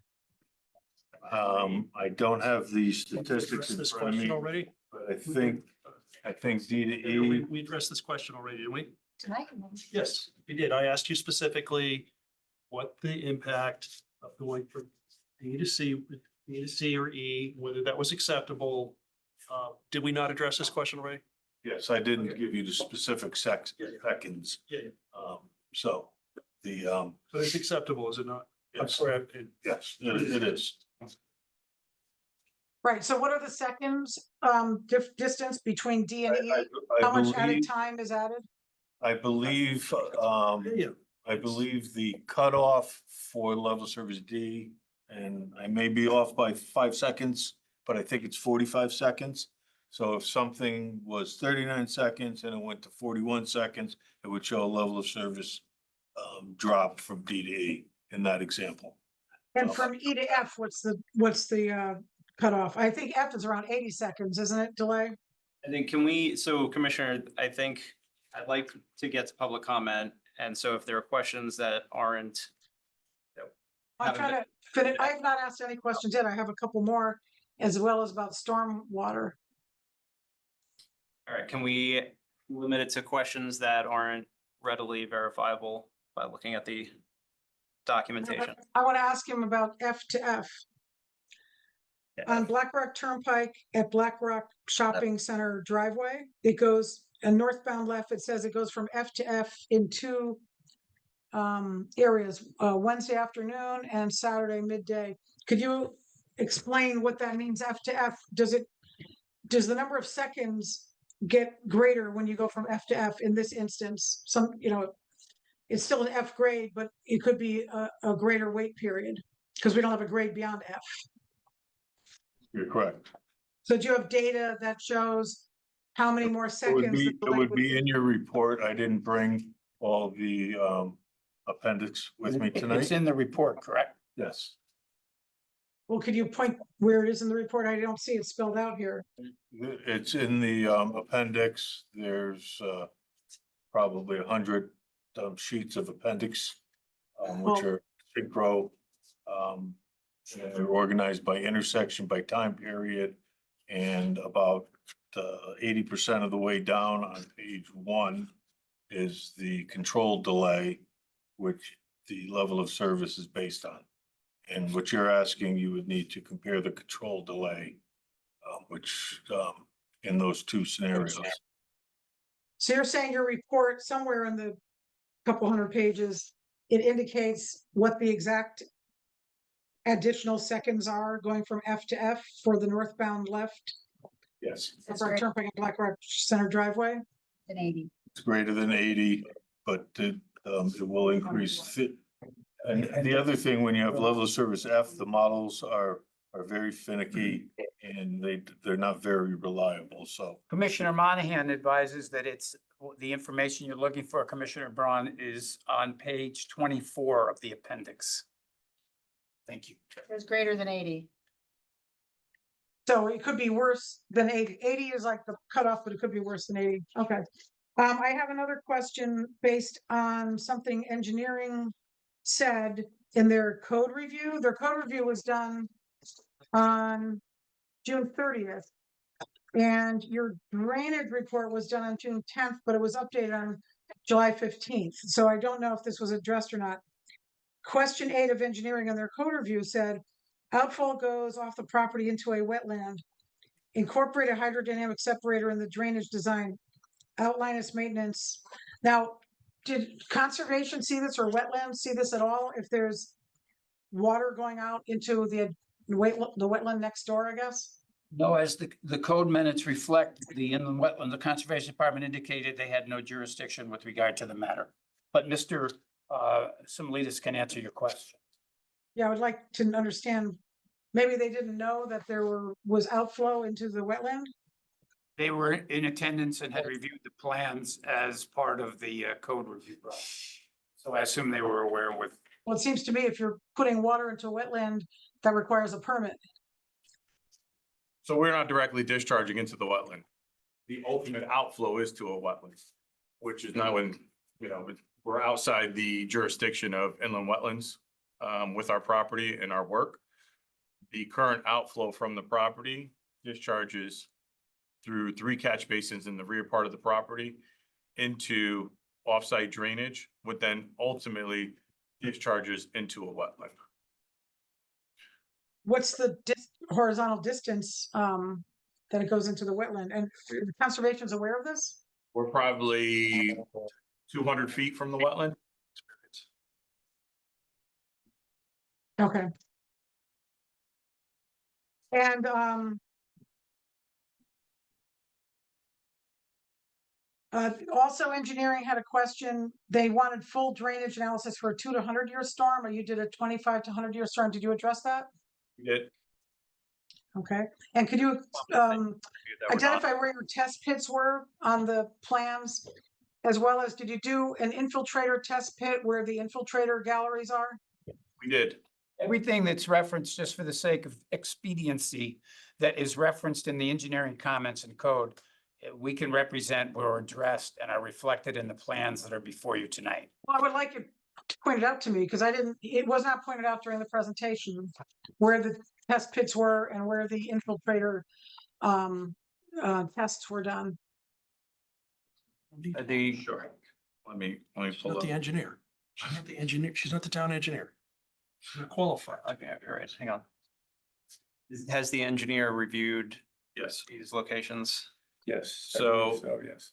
I don't have the statistics in This front of me, question already? but I think D to E. We addressed this question already, didn't we? Tonight? Yes, we did. I asked you specifically what the impact of going from B to C or E, whether that was acceptable. Did we not address this question already? Yes, I didn't give you the specific seconds. Yeah. So the, But it's acceptable, is it not? Yes. Correct. yes, it is. Right, so what are the seconds distance between D and E? How much added time is added? I believe, Yeah. I believe the cutoff for level service D, and I may be off by 5 seconds, but I think it's 45 seconds. So if something was 39 seconds and it went to 41 seconds, it would show a level of service drop from D to E in that example. And from E to F, what's the cutoff? I think F is around 80 seconds, isn't it, delay? I think, so Commissioner, I think I'd like to get to public comment. And so if there are questions that aren't. I'm trying to finish. I have not asked any questions yet. I have a couple more as well as about stormwater. All right, can we limit it to questions that aren't readily verifiable by looking at the documentation? I want to ask him about F to F. On Black Rock Turnpike at Black Rock Shopping Center driveway, it goes a northbound left. It says it goes from F to F in two areas, Wednesday afternoon and Saturday midday. Could you explain what that means, F to F? Does the number of seconds get greater when you go from F to F in this instance? Some, it's still an F grade, but it could be a greater wait period because we don't have a grade beyond F. You're correct. So do you have data that shows how many more It would seconds? be, it would be in your report. I didn't bring all the appendix with me It's tonight. in the report, correct? Yes. Well, could you point where it is in the report? I don't see it spelled out here. It's in the appendix. There's probably 100 sheets of appendix, which are synchro. And they're organized by intersection, by time period, and about 80% of the way down on page 1 is the control delay, which the level of service is based on. And what you're asking, you would need to compare the control delay, which in those two scenarios. So you're saying your report somewhere in the couple hundred pages, it indicates what the exact additional seconds are going from F to F for the northbound left? Yes. That's Black Rock great. Turnpike and Black Rock Center driveway? An 80. It's greater than 80, but it will increase fit. And the other thing, when you have level of service F, the models are very finicky and they're not very reliable, so. Commissioner Monahan advises that the information you're looking for, Commissioner Braun, is on page 24 of the appendix. Thank you. It was greater than 80. So it could be worse than 80. 80 is like the cutoff, but it could be worse than 80. Okay. I have another question based on something engineering said in their code review. Their code review was done on June 30th. And your drainage report was done on June 10th, but it was updated on July 15th. So I don't know if this was addressed or not. Question 8 of engineering on their code review said, outfall goes off the property into a wetland. Incorporate a hydrodynamic separator in the drainage design. Outline its maintenance. Now, did conservation see this or wetlands see this at all? If there's water going out into the wetland next door, I guess? No, as the code minutes reflect, the inland wetland, the Conservation Department indicated they had no jurisdiction with regard to the matter. But Mr. Simulidis can answer your question. Yeah, I would like to understand, maybe they didn't know that there was outflow into the wetland? They were in attendance and had reviewed the plans as part of the code review process. So I assume they were aware with. Well, it seems to me if you're putting water into a wetland, that requires a permit. So we're not directly discharging into the wetland. The ultimate outflow is to a wetland, which is not when, we're outside the jurisdiction of inland wetlands with our property and our work. The current outflow from the property discharges through 3 catch basins in the rear part of the property into offsite drainage, which then ultimately discharges into a wetland. What's the horizontal distance that it goes into the wetland? And the conservation's aware of this? We're probably 200 feet from the wetland. Okay. And also engineering had a question. They wanted full drainage analysis for a 2 to 100-year storm, or you did a 25 to 100-year storm. Did you address that? We did. Okay. And could you identify where your test pits were on the plans? As well as, did you do an infiltrator test pit where the infiltrator galleries are? We did. Everything that's referenced, just for the sake of expediency, that is referenced in the engineering comments and code, we can represent were addressed and are reflected in the plans that are before you tonight. Well, I would like it pointed out to me because it was not pointed out during the presentation where the test pits were and where the infiltrator tests were done. Sure. Let me pull Not up. the engineer. She's not the engineer. She's not the town engineer. She's not qualified. Okay, you're right. Hang on. Has the engineer reviewed Yes. these locations? Yes. So, yes.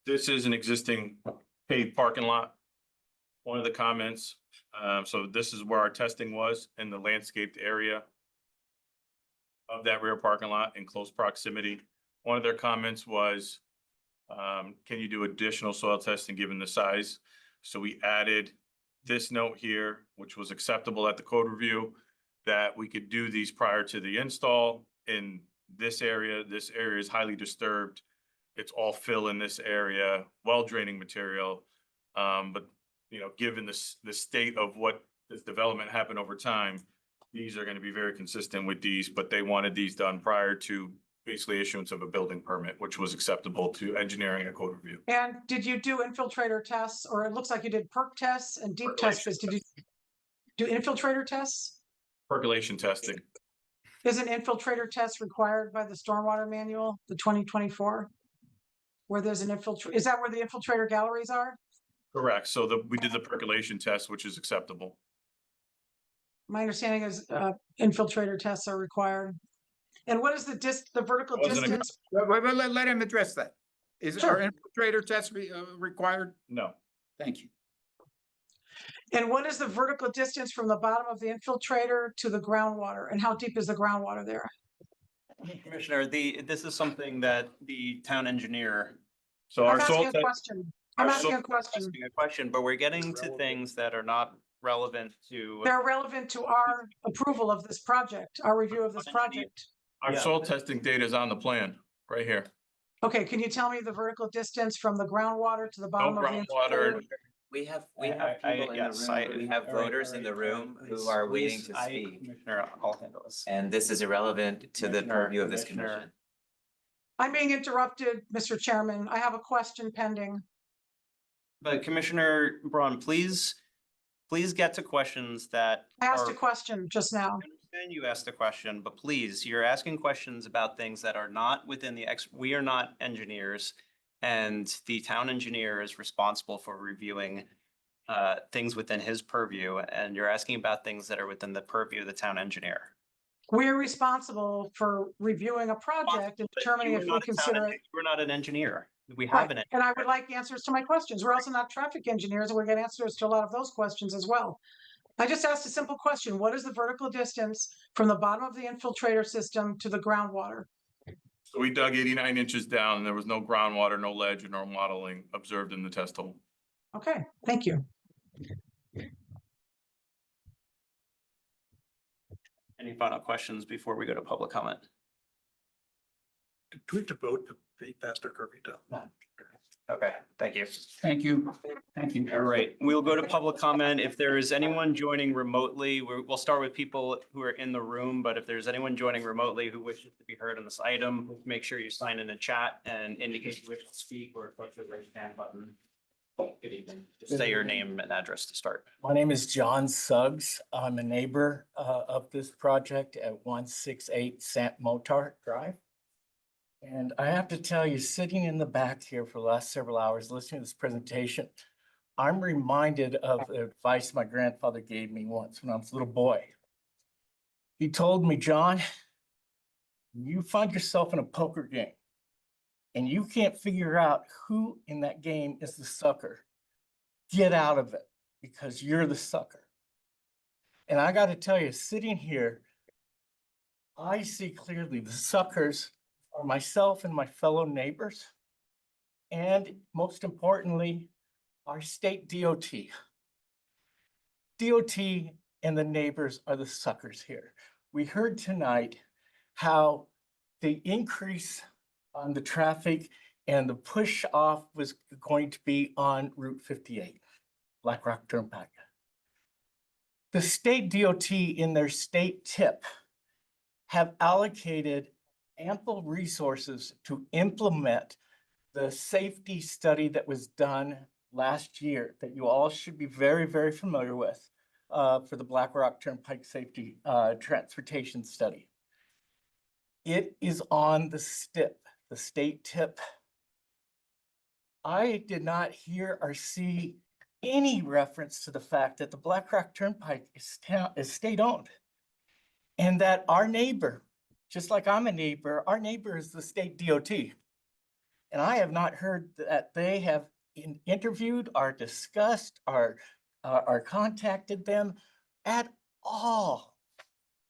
This is an existing paved parking lot. One of the comments, so this is where our testing was in the landscaped area of that rear parking lot in close proximity. One of their comments was, can you do additional soil testing given the size? So we added this note here, which was acceptable at the code review, that we could do these prior to the install in this area. This area is highly disturbed. It's all fill in this area, well draining material. But you know, given the state of what this development happened over time, these are going to be very consistent with these, but they wanted these done prior to basically issuance of a building permit, which was acceptable to engineering and code review. And did you do infiltrator tests, or it looks like you did perk tests and deep test bits? Did you do infiltrator tests? Percolation testing. Is an infiltrator test required by the stormwater manual, the 2024? Where there's an is that where the infiltrator galleries are? Correct. So we did the percolation test, which is acceptable. My understanding is infiltrator tests are required. And what is the vertical Wasn't a- distance? Let him address that. Is Sure. our infiltrator test required? No. Thank you. And what is the vertical distance from the bottom of the infiltrator to the groundwater? And how deep is the groundwater there? Commissioner, this is something that the town engineer. So I'm our soil asking a test, question. I'm our asking soil- a question. Asking a question, but we're getting to things that are not relevant to. They're relevant to our approval of this project, our review of this project. our Yeah. soil testing data is on the plan right here. Okay, can you tell me the vertical distance from the groundwater to the bottom of the groundwater. infiltrator? We have I- people in the yes, room, we have voters in the room who are waiting to speak. Commissioner, I'll handle this. And this is irrelevant to the purview of this Commissioner. commission. I'm being interrupted, Mr. Chairman. I have a question pending. But Commissioner Braun, please get to questions that. I asked are- a question just now. I understand you asked a question, but please, you're asking questions about things that are not within we are not engineers. And the town engineer is responsible for reviewing things within his purview, and you're asking about things that are within the purview of the town engineer. We're responsible for reviewing a project and But determining you if are we not a town consider it. engineer. We're not an engineer. We Right, have an. and I would like answers to my questions. We're also not traffic engineers, and we're getting answers to a lot of those questions as well. I just asked a simple question. What is the vertical distance from the bottom of the infiltrator system to the groundwater? So we dug 89 inches down and there was no groundwater, no ledge, or no modeling observed in the test hole. Okay, thank you. Any final questions before we go to public comment? Do we have to vote to pay faster curfew down? Okay, thank you. Thank you. Thank you. All right, we'll go to public comment. If there is anyone joining remotely, we'll start with people who are in the room, but if there's anyone joining remotely who wishes to be heard on this item, make sure you sign in the chat and indicate you wish to speak or click the raise hand button. Good evening. Just say your name and address to start. My name is John Suggs. I'm a neighbor of this project at 168 Sant Motard Drive. And I have to tell you, sitting in the back here for the last several hours, listening to this presentation, I'm reminded of the advice my grandfather gave me once when I was a little boy. He told me, John, you find yourself in a poker game and you can't figure out who in that game is the sucker, get out of it because you're the sucker. And I got to tell you, sitting here, I see clearly the suckers are myself and my fellow neighbors, and most importantly, our state DOT. DOT and the neighbors are the suckers here. We heard tonight how the increase on the traffic and the push off was going to be on Route 58, Black Rock Turnpike. The state DOT in their state tip have allocated ample resources to implement the safety study that was done last year that you all should be very, very familiar with for the Black Rock Turnpike Safety Transportation Study. It is on the STIP, the state tip. I did not hear or see any reference to the fact that the Black Rock Turnpike is state-owned. And that our neighbor, just like I'm a neighbor, our neighbor is the state DOT. And I have not heard that they have interviewed or discussed or contacted them at all.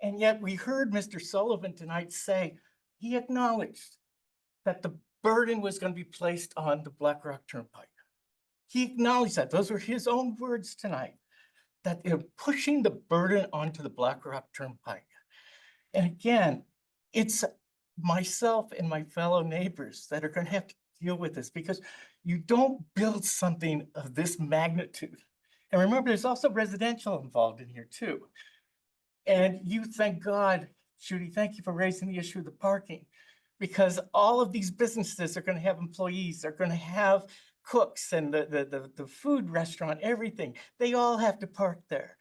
And yet we heard Mr. Sullivan tonight say he acknowledged that the burden was going to be placed on the Black Rock Turnpike. He acknowledged that. Those were his own words tonight, that they're pushing the burden onto the Black Rock Turnpike. And again, it's myself and my fellow neighbors that are going to have to deal with this, because you don't build something of this magnitude. And remember, there's also residential involved in here too. And you, thank God, Judy, thank you for raising the issue of the parking, because all of these businesses are going to have employees, they're going to have cooks and the food restaurant, everything. They all have to park there.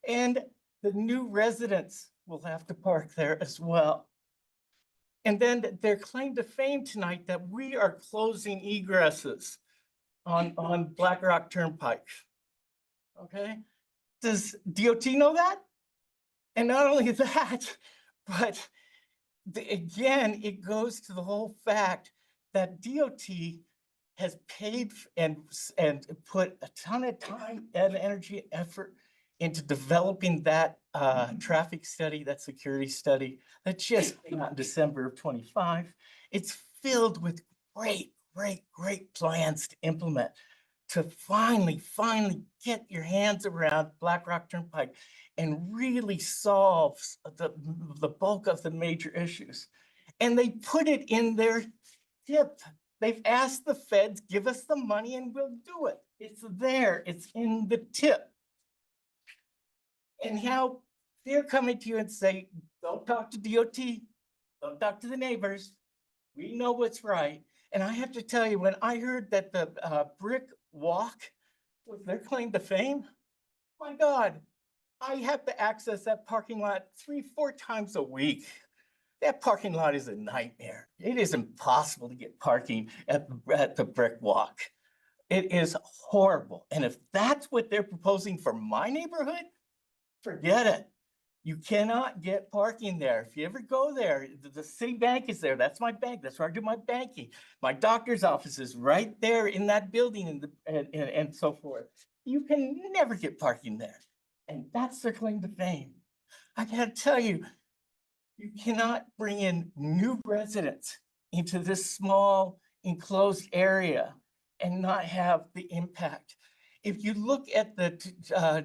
And the new residents will have to park there as well. And then their claim to fame tonight that we are closing egresses on Black Rock Turnpike. Okay? Does DOT know that? And not only that, but again, it goes to the whole fact that DOT has paid and put a ton of time and energy and effort into developing that traffic study, that security study that just came out in December of 25. It's filled with great plans to implement, to finally get your hands around Black Rock Turnpike and really solve the bulk of the major issues. And they put it in their tip. They've asked the feds, give us the money and we'll do it. It's there, it's in the tip. And how they're coming to you and say, don't talk to DOT, don't talk to the neighbors. We know what's right. And I have to tell you, when I heard that the brick walk was their claim to fame, my God, I have to access that parking lot 3-4 times a week. That parking lot is a nightmare. It is impossible to get parking at the brick walk. It is horrible. And if that's what they're proposing for my neighborhood, forget it. You cannot get parking there. If you ever go there, the city bank is there. That's my bank. That's where I do my banking. My doctor's office is right there in that building and so forth. You can never get parking there. And that's their claim to fame. I gotta tell you, you cannot bring in new residents into this small enclosed area and not have the impact. If you look at the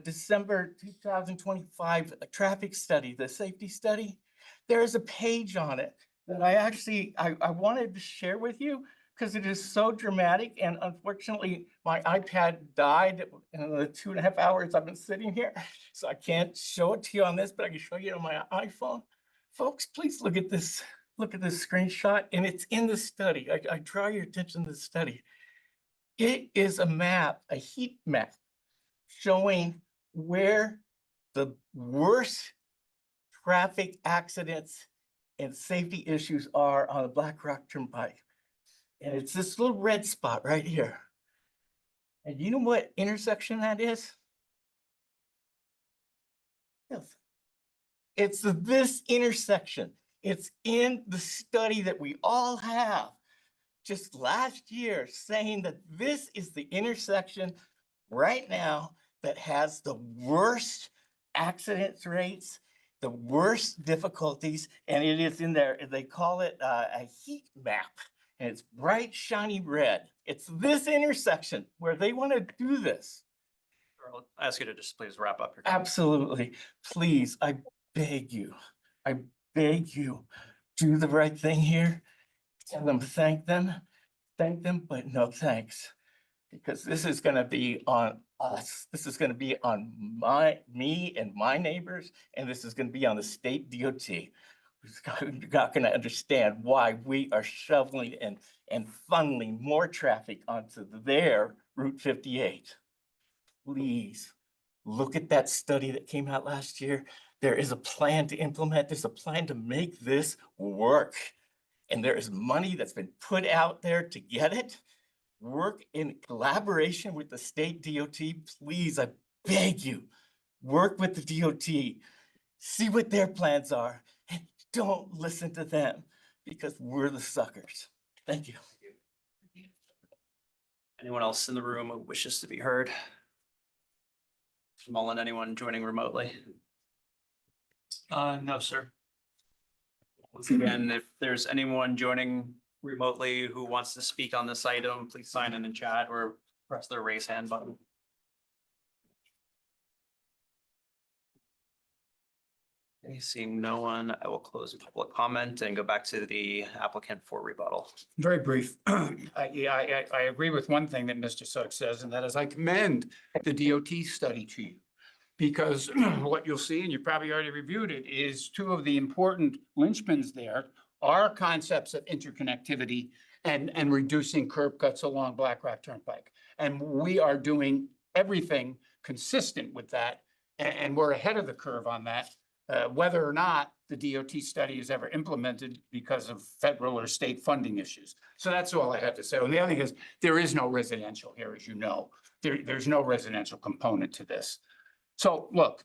December 2025 traffic study, the safety study, there's a page on it that I wanted to share with you because it is so dramatic. And unfortunately, my iPad died in the 2.5 hours I've been sitting here. So I can't show it to you on this, but I can show you on my iPhone. Folks, please look at this screenshot, and it's in the study. I draw your attention to the study. It is a map, a heat map, showing where the worst traffic accidents and safety issues are on the Black Rock Turnpike. And it's this little red spot right here. And you know what intersection that is? Yes. It's this intersection. It's in the study that we all have just last year, saying that this is the intersection right now that has the worst accident rates, the worst difficulties, and it is in there. They call it a heat map, and it's bright, shiny red. It's this intersection where they want to do this. I'll ask you to just please wrap up your comments. Absolutely. Please, I beg you, do the right thing here. Tell them, thank them, but no thanks. Because this is gonna be on us. This is gonna be on me and my neighbors, and this is gonna be on the state DOT. You're not gonna understand why we are shoveling and funneling more traffic onto their Route 58. Please, look at that study that came out last year. There is a plan to implement, there's a plan to make this work. And there is money that's been put out there to get it. Work in collaboration with the state DOT. Please, I beg you, work with the DOT. see what their plans are, and don't listen to them because we're the suckers. Thank you. Anyone else in the room who wishes to be heard? Mullen, anyone joining remotely? No, sir. Once again, if there's anyone joining remotely who wants to speak on this item, please sign in chat or press the raise hand button. Okay, seeing no one, I will close public comment and go back to the applicant for rebuttal. Very brief. I agree with one thing that Mr. Suggs says, and that is I commend the DOT study to you. Because what you'll see, and you probably already reviewed it, is two of the important linchpins there are concepts of interconnectivity and reducing curb cuts along Black Rock Turnpike. And we are doing everything consistent with that, and we're ahead of the curve on that. Whether or not the DOT study is ever implemented because of federal or state funding issues. So that's all I have to say. And the other thing is, there is no residential here, as you know. There's no residential component to this. So look,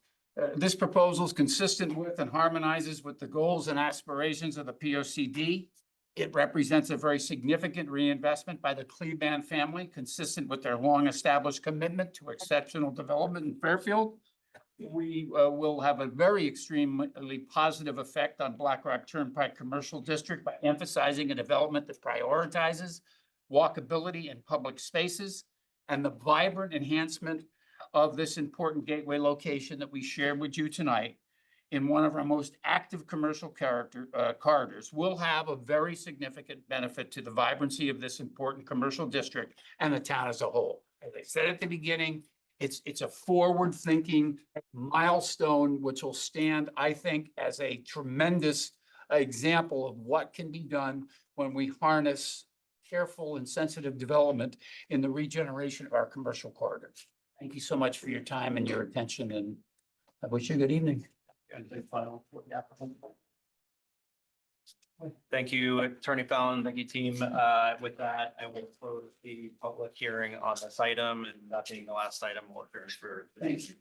this proposal is consistent with and harmonizes with the goals and aspirations of the POCD. It represents a very significant reinvestment by the Kleban family, consistent with their long-established commitment to exceptional development in Fairfield. We will have a very extremely positive effect on Black Rock Turnpike Commercial District by emphasizing a development that prioritizes walkability in public spaces and the vibrant enhancement of this important gateway location that we shared with you tonight in one of our most active commercial corridors will have a very significant benefit to the vibrancy of this important commercial district and the town as a whole. As I said at the beginning, it's a forward-thinking milestone, which will stand, I think, as a tremendous example of what can be done when we harness careful and sensitive development in the regeneration of our commercial corridors. Thank you so much for your time and your attention, and I wish you a good evening. Thank you, Attorney Fallon. Thank you, team. With that, I will close the public hearing on this item, and that being the last item, we'll adjourn for. Thank you.